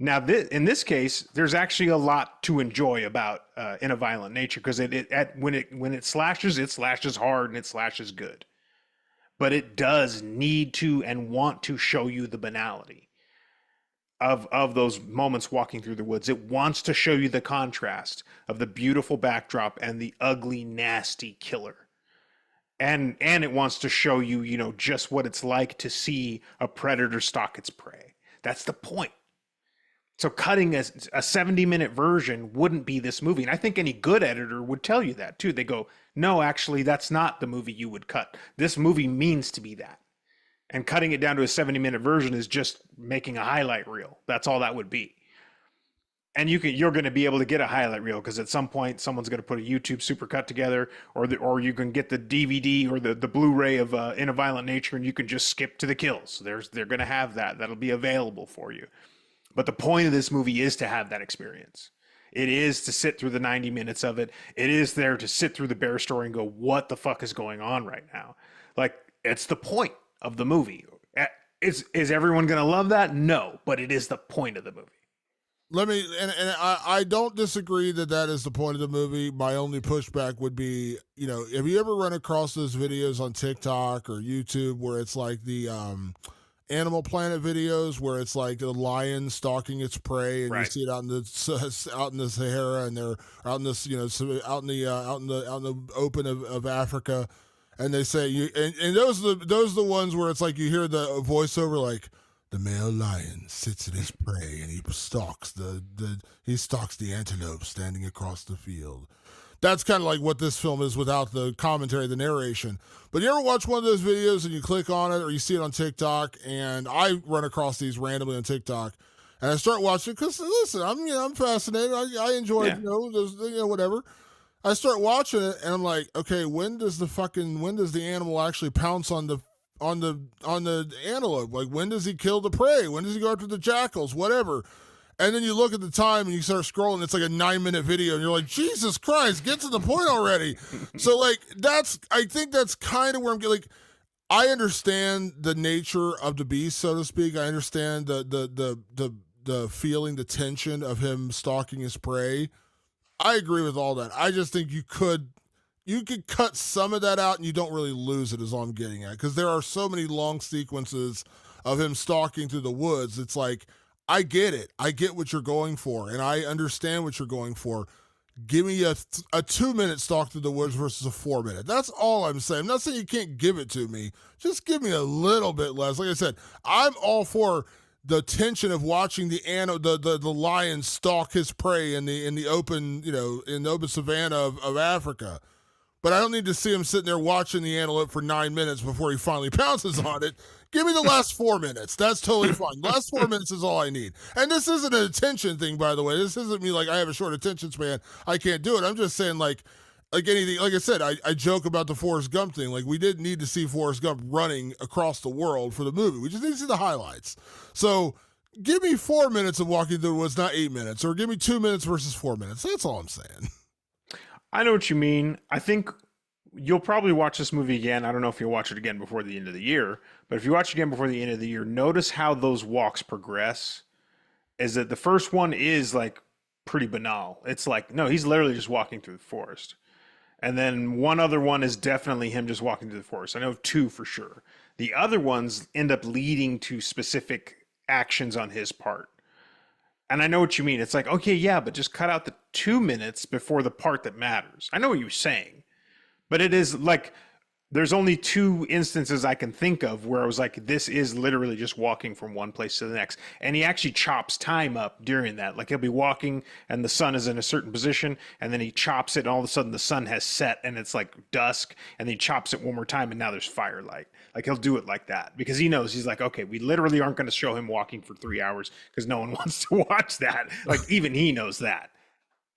Now, in this case, there's actually a lot to enjoy about In a Violent Nature, because when it slashes hard and it slashes good, but it does need to and want to show you the banality of those moments walking through the woods. It wants to show you the contrast of the beautiful backdrop and the ugly, nasty killer. And it wants to show you, just what it's like to see a predator stalk its prey. That's the point. So cutting a 70-minute version wouldn't be this movie. And I think any good editor would tell you that too. They go, no, actually, that's not the movie you would cut. This movie means to be that. And cutting it down to a 70-minute version is just making a highlight reel. That's all that would be. And you're going to be able to get a highlight reel because at some point someone's going to put a YouTube supercut together, or you can get the DVD or the Blu-ray of In a Violent Nature, and you can just skip to the kills. They're going to have that. That'll be available for you. But the point of this movie is to have that experience. It is to sit through the 90 minutes of it. It is there to sit through the bear story and go, what the fuck is going on right now? Like, it's the point of the movie. Is everyone going to love that? No, but it is the point of the movie. I don't disagree that is the point of the movie. My only pushback would be, have you ever run across those videos on TikTok or YouTube where it's like the Animal Planet videos where it's like a lion stalking its prey, and right. You see it out in the Sahara, and they're out in this, out in the open of Africa, and they say and those are the ones where it's like you hear the voiceover like, the male lion sits at his prey and he stalks the antelope standing across the field. That's kind of like what this film is without the commentary, the narration. But you ever watch one of those videos and you click on it or you see it on TikTok, and I run across these randomly on TikTok, and I start watching because listen, I'm fascinated. I enjoy whatever. I start watching it and I'm like, okay, when does the animal actually pounce on the antelope? Like, when does he kill the prey? When does he go after the jackals? Whatever. And then you look at the time and you start scrolling. It's like a 9-minute video, and you're like, Jesus Christ, get to the point already. So, like, I think that's kind of where I'm getting. Like, I understand the nature of the beast, so to speak. I understand the feeling, the tension of him stalking his prey. I agree with all that. I just think you could cut some of that out and you don't really lose it, is all I'm getting at. Because there are so many long sequences of him stalking through the woods. It's like, I get it. I get what you're going for, and I understand what you're going for. Give me a 2-minute stalk through the woods versus a 4-minute. That's all I'm saying. I'm not saying you can't give it to me. Just give me a little bit less. Like I said, I'm all for the tension of watching the lion stalk his prey in the open, in the open savanna of Africa. But I don't need to see him sitting there watching the antelope for 9 minutes before he finally pounces on it. Give me the last 4 minutes. That's totally fine. Last 4 minutes is all I need. And this isn't an attention thing, by the way. This isn't me like I have a short attention span. I can't do it. I'm just saying like anything. Like I said, I joke about the Forrest Gump thing. Like, we didn't need to see Forrest Gump running across the world for the movie. We just need to see the highlights. So give me 4 minutes of walking through the woods, not 8 minutes. Or give me 2 minutes versus 4 minutes. That's all I'm saying. I know what you mean. I think you'll probably watch this movie again. I don't know if you'll watch it again before the end of the year, but if you watch it again before the end of the year, notice how those walks progress. Is that the first one is like pretty banal. It's like, no, he's literally just walking through the forest. And then one other one is definitely him just walking through the forest. I know 2 for sure. The other ones end up leading to specific actions on his part. And I know what you mean. It's like, okay, yeah, but just cut out the 2 minutes before the part that matters. I know what you're saying, but it is like there's only two instances I can think of where I was like, this is literally just walking from one place to the next. And he actually chops time up during that. Like he'll be walking and the sun is in a certain position, and then he chops it, and all of a sudden the sun has set and it's like dusk, and then he chops it one more time, and now there's firelight. Like he'll do it like that because he knows he's like, okay, we literally aren't going to show him walking for 3 hours because no one wants to watch that. Like even he knows that.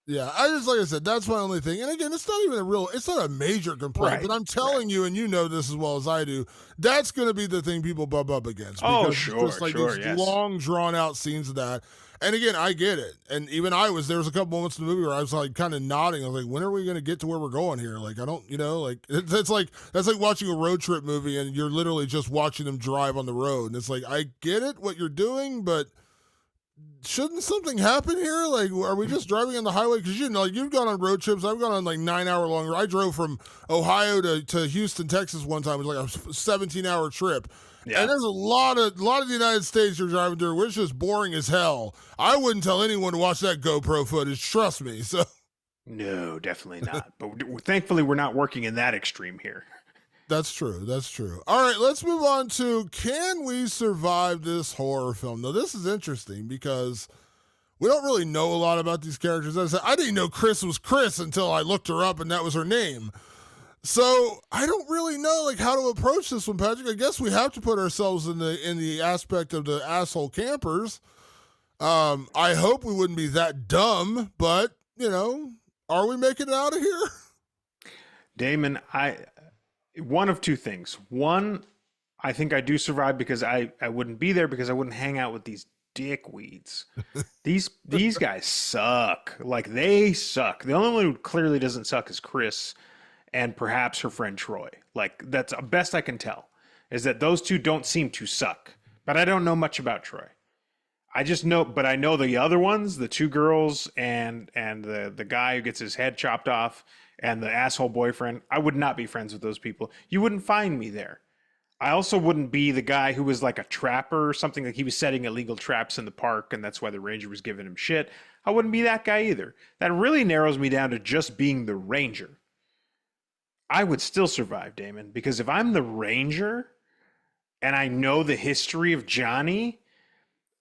Yeah, I just like I said, that's my only thing. And again, it's not even it's not a major complaint, Right. but I'm Right. telling you, and you know this as well as I do, that's going to be the thing people bump up against Oh, because it's sure, just like sure, these yes. long, drawn out scenes of that. And again, I get it. And even there was a couple moments in the movie where I was like kind of nodding. I was like, when are we going to get to where we're going here? Like, I don't, like, it's like, that's like watching a road trip movie and you're literally just watching them drive on the road. And it's like, I get it, what you're doing, but shouldn't something happen here? Like, are we just driving on the highway? Because like you've gone on road trips. I've gone on like 9 hour long. I drove from Ohio to Houston, Texas one time. It was like a 17-hour trip. And Yeah. there's a lot of the United States you're driving through, which is boring as hell. I wouldn't tell anyone to watch that GoPro footage. Trust me. So No, definitely not. But thankfully, we're not working in that extreme here. that's true. That's true. All right, let's move on to can we survive this horror film? Now, this is interesting because we don't really know a lot about these characters. As I said, I didn't know Chris was Chris until I looked her up and that was her name. So I don't really know like how to approach this one, Patrick. I guess we have to put ourselves in the aspect of the asshole campers. I hope we wouldn't be that dumb, but are we making it out of here? Damon, I one of two things. One, I think I do survive because I wouldn't be there because I wouldn't hang out with these dickweeds. These guys suck. Like they suck. The only one who clearly doesn't suck is Chris and perhaps her friend Troy. Like that's the best I can tell is that those two don't seem to suck. But I don't know much about Troy. I just know, but I know the other ones, the two girls and the guy who gets his head chopped off and the asshole boyfriend. I would not be friends with those people. You wouldn't find me there. I also wouldn't be the guy who was like a trapper or something, like he was setting illegal traps in the park and that's why the ranger was giving him shit. I wouldn't be that guy either. That really narrows me down to just being the ranger. I would still survive, Damon, because if I'm the ranger and I know the history of Johnny,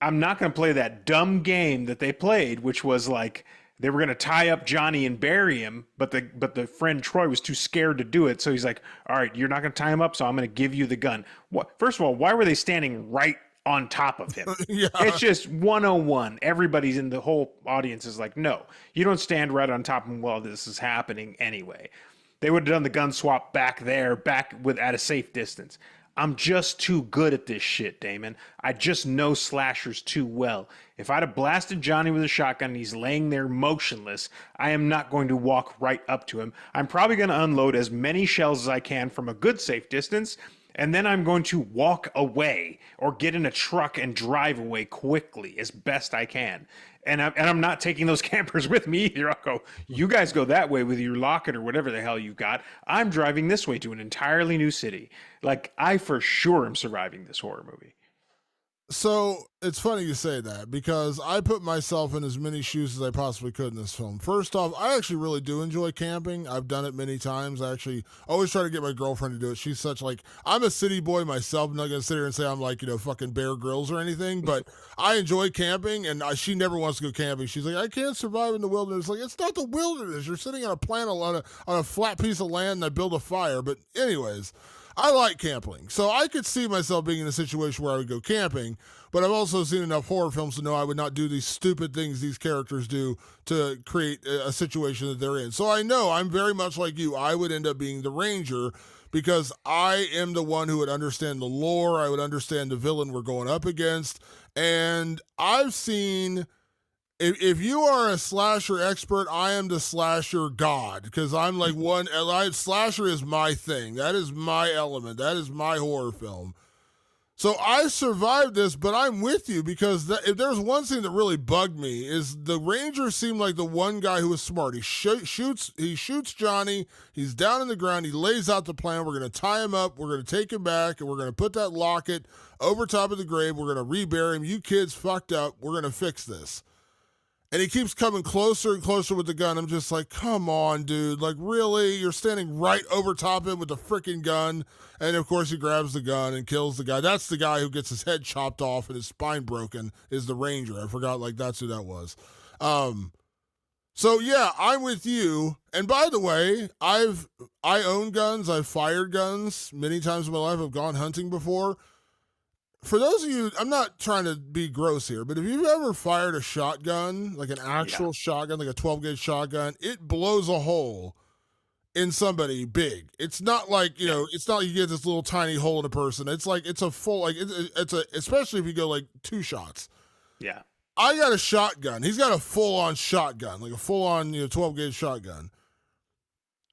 I'm not going to play that dumb game that they played, which was like they were going to tie up Johnny and bury him, but the friend Troy was too scared to do it. So he's like, "All right, you're not going to tie him up, so I'm going to give you the gun." What? First of all, why were they standing right on top of him? Yeah. It's just 101. Everybody's in the whole audience is like, "No, you don't stand right on top of him while this is happening anyway." They would have done the gun swap back there, back with at a safe distance. I'm just too good at this shit, Damon. I just know slashers too well. If I'd have blasted Johnny with a shotgun and he's laying there motionless, I am not going to walk right up to him. I'm probably going to unload as many shells as I can from a good safe distance, and then I'm going to walk away or get in a truck and drive away quickly as best I can. And I'm not taking those campers with me either. I'll go, you guys go that way with your locket or whatever the hell you've got. I'm driving this way to an entirely new city. Like, I for sure am surviving this horror movie. So it's funny you say that because I put myself in as many shoes as I possibly could in this film. First off, I actually really do enjoy camping. I've done it many times. I actually always try to get my girlfriend to do it. She's such like, I'm a city boy myself. I'm not going to sit here and say I'm like, fucking Bear Grylls or anything, but I enjoy camping and she never wants to go camping. She's like, I can't survive in the wilderness. Like, it's not the wilderness. You're sitting on a planet on a flat piece of land and I build a fire. But anyways, I like camping. So I could see myself being in a situation where I would go camping, but I've also seen enough horror films to know I would not do these stupid things these characters do to create a situation that they're in. So I know I'm very much like you. I would end up being the ranger because I am the one who would understand the lore. I would understand the villain we're going up against. And I've seen if you are a slasher expert, I am the slasher god because I'm like slasher is my thing. That is my element. That is my horror film. So I survived this, but I'm with you because if there's one thing that really bugged me is the ranger seemed like the one guy who was smart. He shoots Johnny. He's down in the ground. He lays out the plan. We're going to tie him up. We're going to take him back, and we're going to put that locket over top of the grave. We're going to rebury him. You kids fucked up. We're going to fix this. And he keeps coming closer and closer with the gun. I'm just like, come on, dude. Like, really? You're standing right over top him with the freaking gun. And of course, he grabs the gun and kills the guy. That's the guy who gets his head chopped off and his spine broken, is the Ranger. I forgot, like, that's who that was. So yeah, I'm with you. And by the way, I own guns. I've fired guns many times in my life. I've gone hunting before. For those of you, I'm not trying to be gross here, but if you've ever fired a shotgun, like an actual shotgun, like a 12 gauge shotgun, it blows a hole in somebody big. It's not like, it's not like you get this little tiny hole in a person. It's like, it's a full, like, especially if you go like 2 shots. Yeah. I got a shotgun. He's got a full on shotgun, like a full on, 12 gauge shotgun.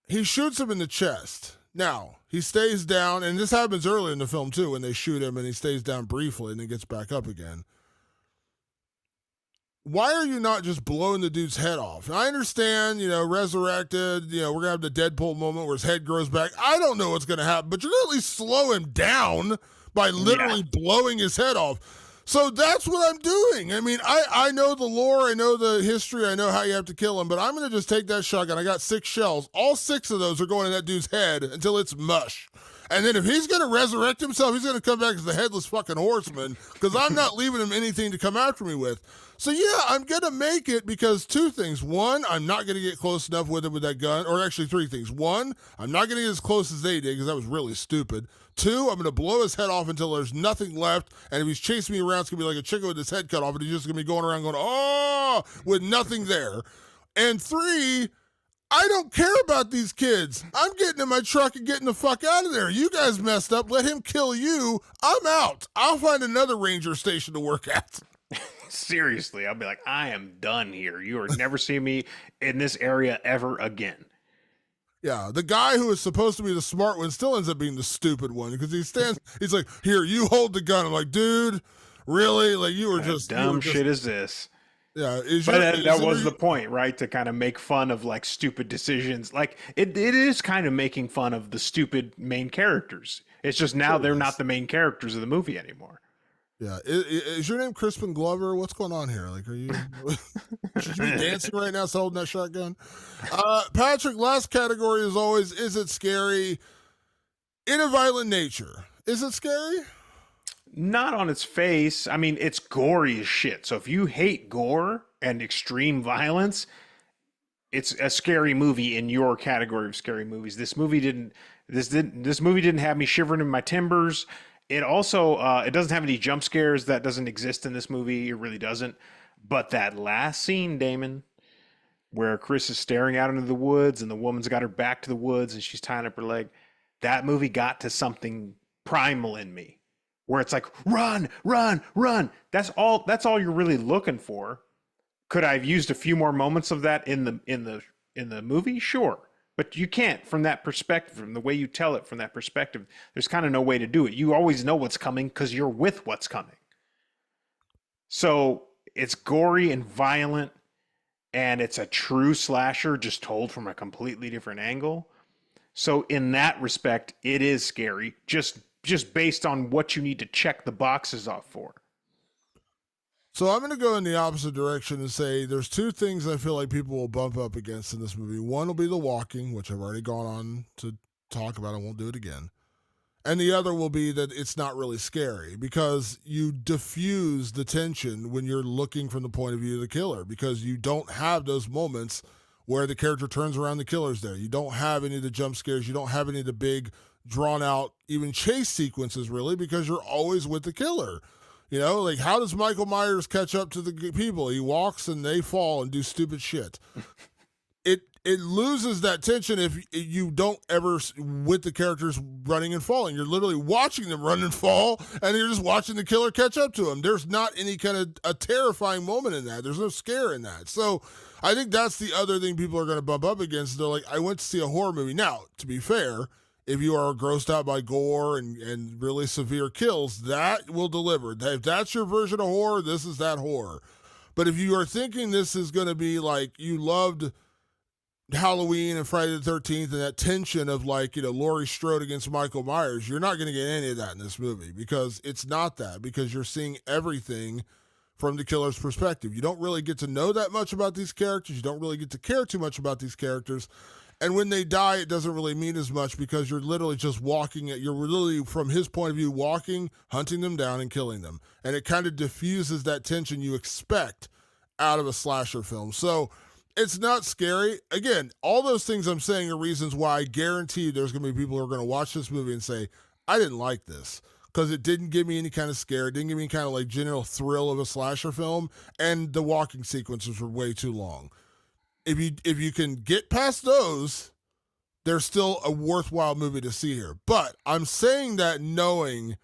He shoots him in the chest. Now, he stays down, and this happens early in the film, too, when they shoot him, and he stays down briefly, and then gets back up again. Why are you not just blowing the dude's head off? And I understand, resurrected, we're going to have the Deadpool moment where his head grows back. I don't know what's going to happen, but you're going to at least slow him down by literally blowing his head off. So that's what I'm doing. I mean, I know the lore, I know the history, I know how you have to kill him, but I'm going to just take that shotgun. I got 6 shells. All 6 of those are going in that dude's head until it's mush. And then if he's going to resurrect himself, he's going to come back as the headless fucking horseman, because I'm not leaving him anything to come after me with. So yeah, I'm going to make it because 2 things. 1, I'm not going to get close enough with him with that gun. Or actually 3 things. 1, I'm not going to get as close as they did because that was really stupid. 2, I'm going to blow his head off until there's nothing left. And if he's chasing me around, it's going to be like a chicken with his head cut off. And he's just going to be going around going, oh, with nothing there. And 3, I don't care about these kids. I'm getting in my truck and getting the fuck out of there. You guys messed up. Let him kill you. I'm out. I'll find another ranger station to work at. Seriously, I'll be like, I am done here. You are never seeing me in this area ever again. Yeah, the guy who is supposed to be the smart one still ends up being the stupid one because he's like, here, you hold the gun. I'm like, dude, really? Like, you were just dumb shit is this? Yeah, that was the point, right? To kind of make fun of like stupid decisions. Like it is kind of making fun of the stupid main characters. It's just now they're not the main characters of the movie anymore. Yeah, is your name Crispin Glover? What's going on here? Like, are you should you be dancing right now, holding that shotgun? Patrick, last category is always: is it scary? In a violent nature, is it scary? Not on its face. I mean, it's gory as shit. So if you hate gore and extreme violence, it's a scary movie in your category of scary movies. This movie didn't have me shivering in my timbers. It also it doesn't have any jump scares. That doesn't exist in this movie. It really doesn't. But that last scene, Damon, where Chris is staring out into the woods and the woman's got her back to the woods and she's tying up her leg, that movie got to something primal in me. Where it's like, run, run, run. That's all you're really looking for. Could I have used a few more moments of that in the movie? Sure. But you can't from that perspective, from the way you tell it from that perspective. There's kind of no way to do it. You always know what's coming because you're with what's coming. So it's gory and violent, and it's a true slasher just told from a completely different angle. So in that respect, it is scary. Just based on what you need to check the boxes off for. So I'm going to go in the opposite direction and say there's 2 things I feel like people will bump up against in this movie. One will be the walking, which I've already gone on to talk about. I won't do it again. And the other will be that it's not really scary because you diffuse the tension when you're looking from the point of view of the killer because you don't have those moments where the character turns around, the killer's there. You don't have any of the jump scares. You don't have any of the big drawn out even chase sequences really because you're always with the killer. Like how does Michael Myers catch up to the people? He walks and they fall and do stupid shit. It loses that tension if you don't ever with the characters running and falling. You're literally watching them run and fall and you're just watching the killer catch up to them. There's not any kind of a terrifying moment in that. There's no scare in that. So I think that's the other thing people are going to bump up against. They're like, I went to see a horror movie. Now, to be fair, if you are grossed out by gore and really severe kills, that will deliver. If that's your version of horror, this is that horror. But if you are thinking this is going to be like you loved Halloween and Friday the 13th and that tension of Laurie Strode against Michael Myers, you're not going to get any of that in this movie because it's not that, because you're seeing everything from the killer's perspective. You don't really get to know that much about these characters. You don't really get to care too much about these characters. And when they die, it doesn't really mean as much because you're literally just you're literally, from his point of view, walking, hunting them down, and killing them. And it kind of diffuses that tension you expect out of a slasher film. So it's not scary. Again, all those things I'm saying are reasons why I guarantee there's going to be people who are going to watch this movie and say, I didn't like this because it didn't give me any kind of scare. It didn't give me any kind of like general thrill of a slasher film. And the walking sequences were way too long. If you can get past those, there's still a worthwhile movie to see here. But I'm saying that knowing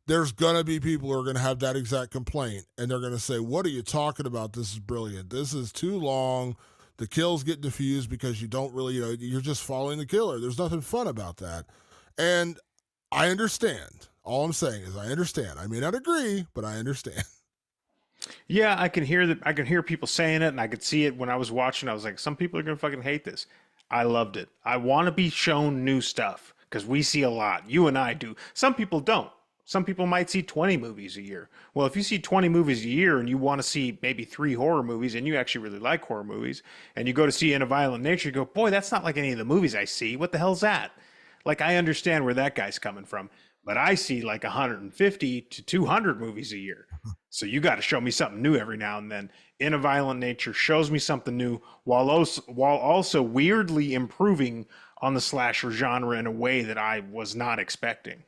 there's going to be people who are going to have that exact complaint, and they're going to say, what are you talking about? This is brilliant. This is too long. The kills get diffused because you don't really, you're just following the killer. There's nothing fun about that. And I understand. All I'm saying is I understand. I may not agree, but I understand. Yeah, I can hear that. I can hear people saying it, and I could see it when I was watching. I was like, some people are gonna fucking hate this. I loved it. I want to be shown new stuff because we see a lot. You and I do. Some people don't. Some people might see 20 movies a year. Well, if you see 20 movies a year and you want to see maybe 3 horror movies and you actually really like horror movies and you go to see In a Violent Nature, you go, boy, that's not like any of the movies I see. What the hell's that? Like, I understand where that guy's coming from, but I see like 150 to 200 movies a year. So you got to show me something new every now and then. In a Violent Nature shows me something new while also weirdly improving on the slasher genre in a way that I was not expecting.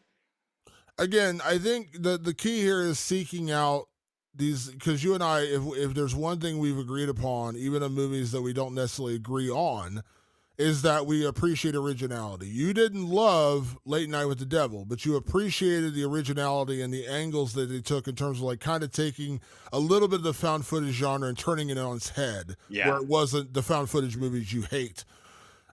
Again, I think the key here is seeking out these, because you and I, if there's one thing we've agreed upon, even in movies that we don't necessarily agree on, is that we appreciate originality. You didn't love Late Night with the Devil, but you appreciated the originality and the angles that they took in terms of like kind of taking a little bit of the found footage genre and turning it on its head, where it wasn't the found footage movies you hate.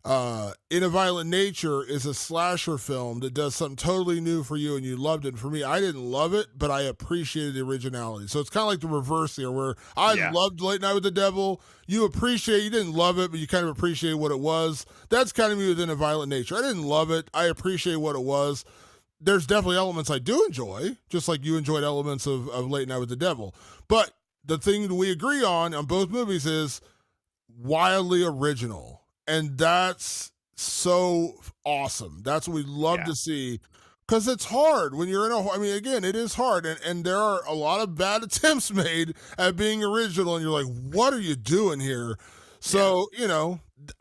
In a Violent Nature is a slasher film that does something totally new for you and you loved it. And for me, I didn't love it, but I appreciated the originality. So it's kind of like the reverse here, where I loved Late Night with the Devil. You didn't love it, but you kind of appreciate what it was. That's kind of me within a Violent Nature. I didn't love it. I appreciate what it was. There's definitely elements I do enjoy, just like you enjoyed elements of Late Night with the Devil. But the thing that we agree on both movies is wildly original. And that's so awesome. That's what we love to see, because it's hard when you're again, it is hard. And there are a lot of bad attempts made at being original. And you're like, what are you doing here? So,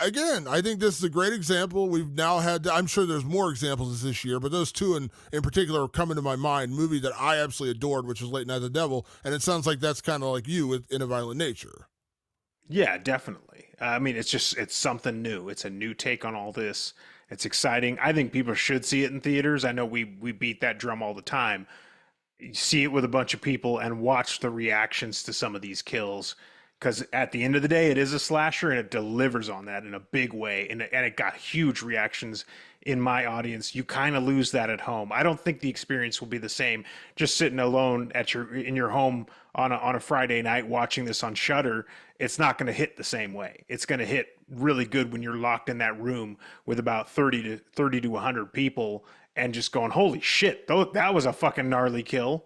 again, I think this is a great example. We've now had, I'm sure there's more examples this year, but those two in particular are coming to my mind. Movie that I absolutely adored, which was Late Night with the Devil. And it sounds like that's kind of like you with In a Violent Nature. Yeah, definitely. I mean, it's something new. It's a new take on all this. It's exciting. I think people should see it in theaters. I know we beat that drum all the time. You see it with a bunch of people and watch the reactions to some of these kills, because at the end of the day, it is a slasher and it delivers on that in a big way. And it got huge reactions in my audience. You kind of lose that at home. I don't think the experience will be the same just sitting alone in your home on a Friday night watching this on Shudder. It's not going to hit the same way. It's going to hit really good when you're locked in that room with about 30 to 100 people and just going, holy shit, that was a fucking gnarly kill.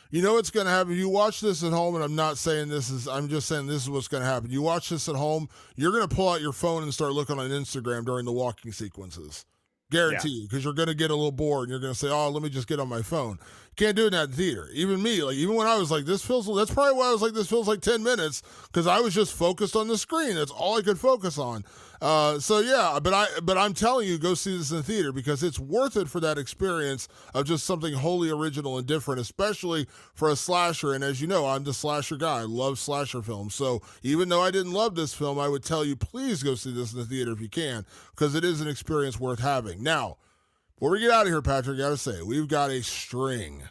You know what's going to happen? You watch this at home, and I'm just saying this is what's going to happen. You watch this at home, you're going to pull out your phone and start looking on Instagram during the walking sequences. Guarantee you, because you're going to get a little bored and you're going to say, oh, let me just get on my phone. You can't do it in that theater. Even me, even when I was like, that's probably why I was like, this feels like 10 minutes, because I was just focused on the screen. That's all I could focus on. But I'm telling you, go see this in the theater, because it's worth it for that experience of just something wholly original and different, especially for a slasher. And as you know, I'm the slasher guy. I love slasher films. So even though I didn't love this film, I would tell you, please go see this in the theater if you can, because it is an experience worth having. Now, before we get out of here, Patrick, I got to say, we've got a string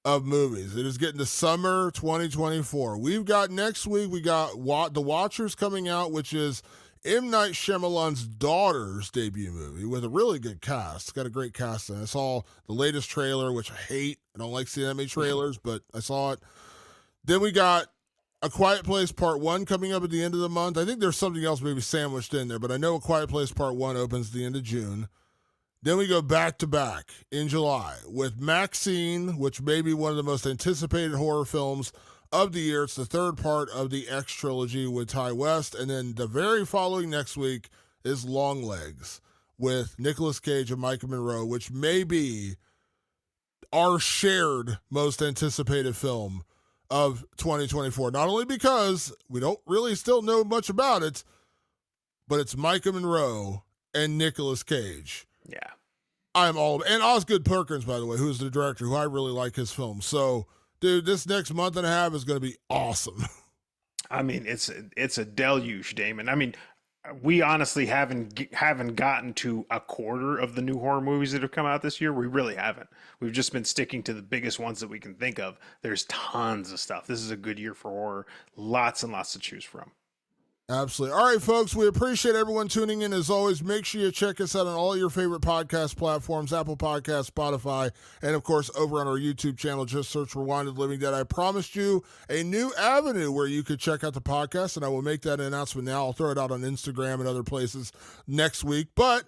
of movies. It is getting to summer 2024. We've got next week, we got The Watchers coming out, which is M. Night Shyamalan's daughter's debut movie with a really good cast. It's got a great cast in it. I saw the latest trailer, which I hate. I don't like seeing that many trailers, but I saw it. Then we got A Quiet Place Part 1 coming up at the end of the month. I think there's something else maybe sandwiched in there, but I know A Quiet Place Part 1 opens at the end of June. Then we go back to back in July with Maxine, which may be one of the most anticipated horror films of the year. It's the third part of the X trilogy with Ty West. And then the very following next week is Longlegs with Nicolas Cage and Micah Monroe, which may be our shared most anticipated film of 2024. Not only because we don't really still know much about it, but it's Micah Monroe and Nicolas Cage. Yeah. I'm all, and Osgood Perkins, by the way, who's the director, who I really like his film. So, dude, this next month and a half is going to be awesome. I mean, it's a deluge, Damon. I mean, we honestly haven't gotten to a quarter of the new horror movies that have come out this year. We really haven't. We've just been sticking to the biggest ones that we can think of. There's tons of stuff. This is a good year for horror. Lots and lots to choose from. Absolutely. All right, folks, we appreciate everyone tuning in. As always, make sure you check us out on all your favorite podcast platforms, Apple Podcasts, Spotify, and, of course, over on our YouTube channel. Just search Rewind of the Living Dead. I promised you a new avenue where you could check out the podcast, and I will make that announcement now. I'll throw it out on Instagram and other places next week. But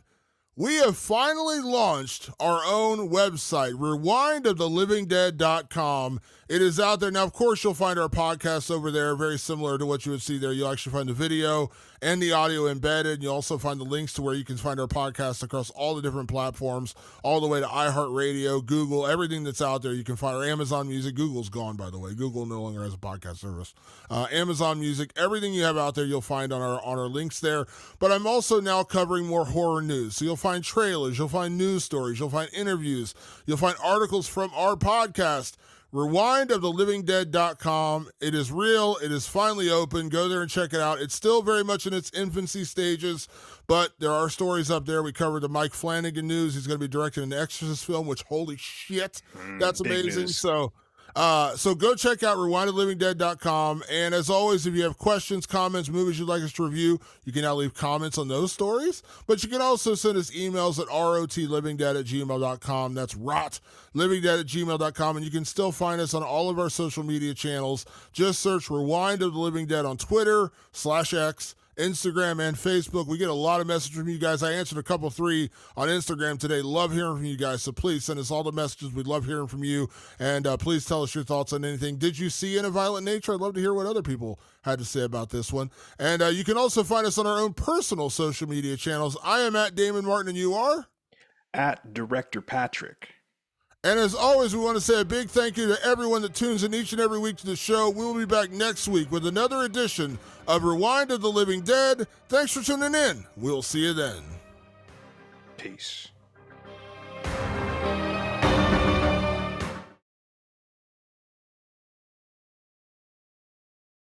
we have finally launched our own website, rewindofthelivingdead.com. It is out there. Now, of course, you'll find our podcast over there, very similar to what you would see there. You'll actually find the video and the audio embedded. You'll also find the links to where you can find our podcast across all the different platforms, all the way to iHeartRadio, Google, everything that's out there. You can find our Amazon Music. Google's gone, by the way. Google no longer has a podcast service. Amazon Music, everything you have out there, you'll find on our links there. But I'm also now covering more horror news. So you'll find trailers, you'll find news stories, you'll find interviews, you'll find articles from our podcast. Rewindofthelivingdead.com. It is real. It is finally open. Go there and check it out. It's still very much in its infancy stages, but there are stories up there. We covered the Mike Flanagan news. He's going to be directing an Exorcist film, which, holy shit, that's amazing. So go check out rewindoflivingdead.com. And as always, if you have questions, comments, movies you'd like us to review, you can now leave comments on those stories. But you can also send us emails at rotlivingdead@gmail.com. That's rotlivingdead@gmail.com. And you can still find us on all of our social media channels. Just search Rewind of the Living Dead on Twitter /X, Instagram, and Facebook. We get a lot of messages from you guys. I answered a couple, 3 on Instagram today. Love hearing from you guys. So please send us all the messages. We'd love hearing from you. And please tell us your thoughts on anything. Did you see In a Violent Nature? I'd love to hear what other people had to say about this one. And you can also find us on our own personal social media channels. I am at Damon Martin, and you are? At Director Patrick. And as always, we want to say a big thank you to everyone that tunes in each and every week to the show. We will be back next week with another edition of Rewind of the Living Dead. Thanks for tuning in. We'll see you then. Peace.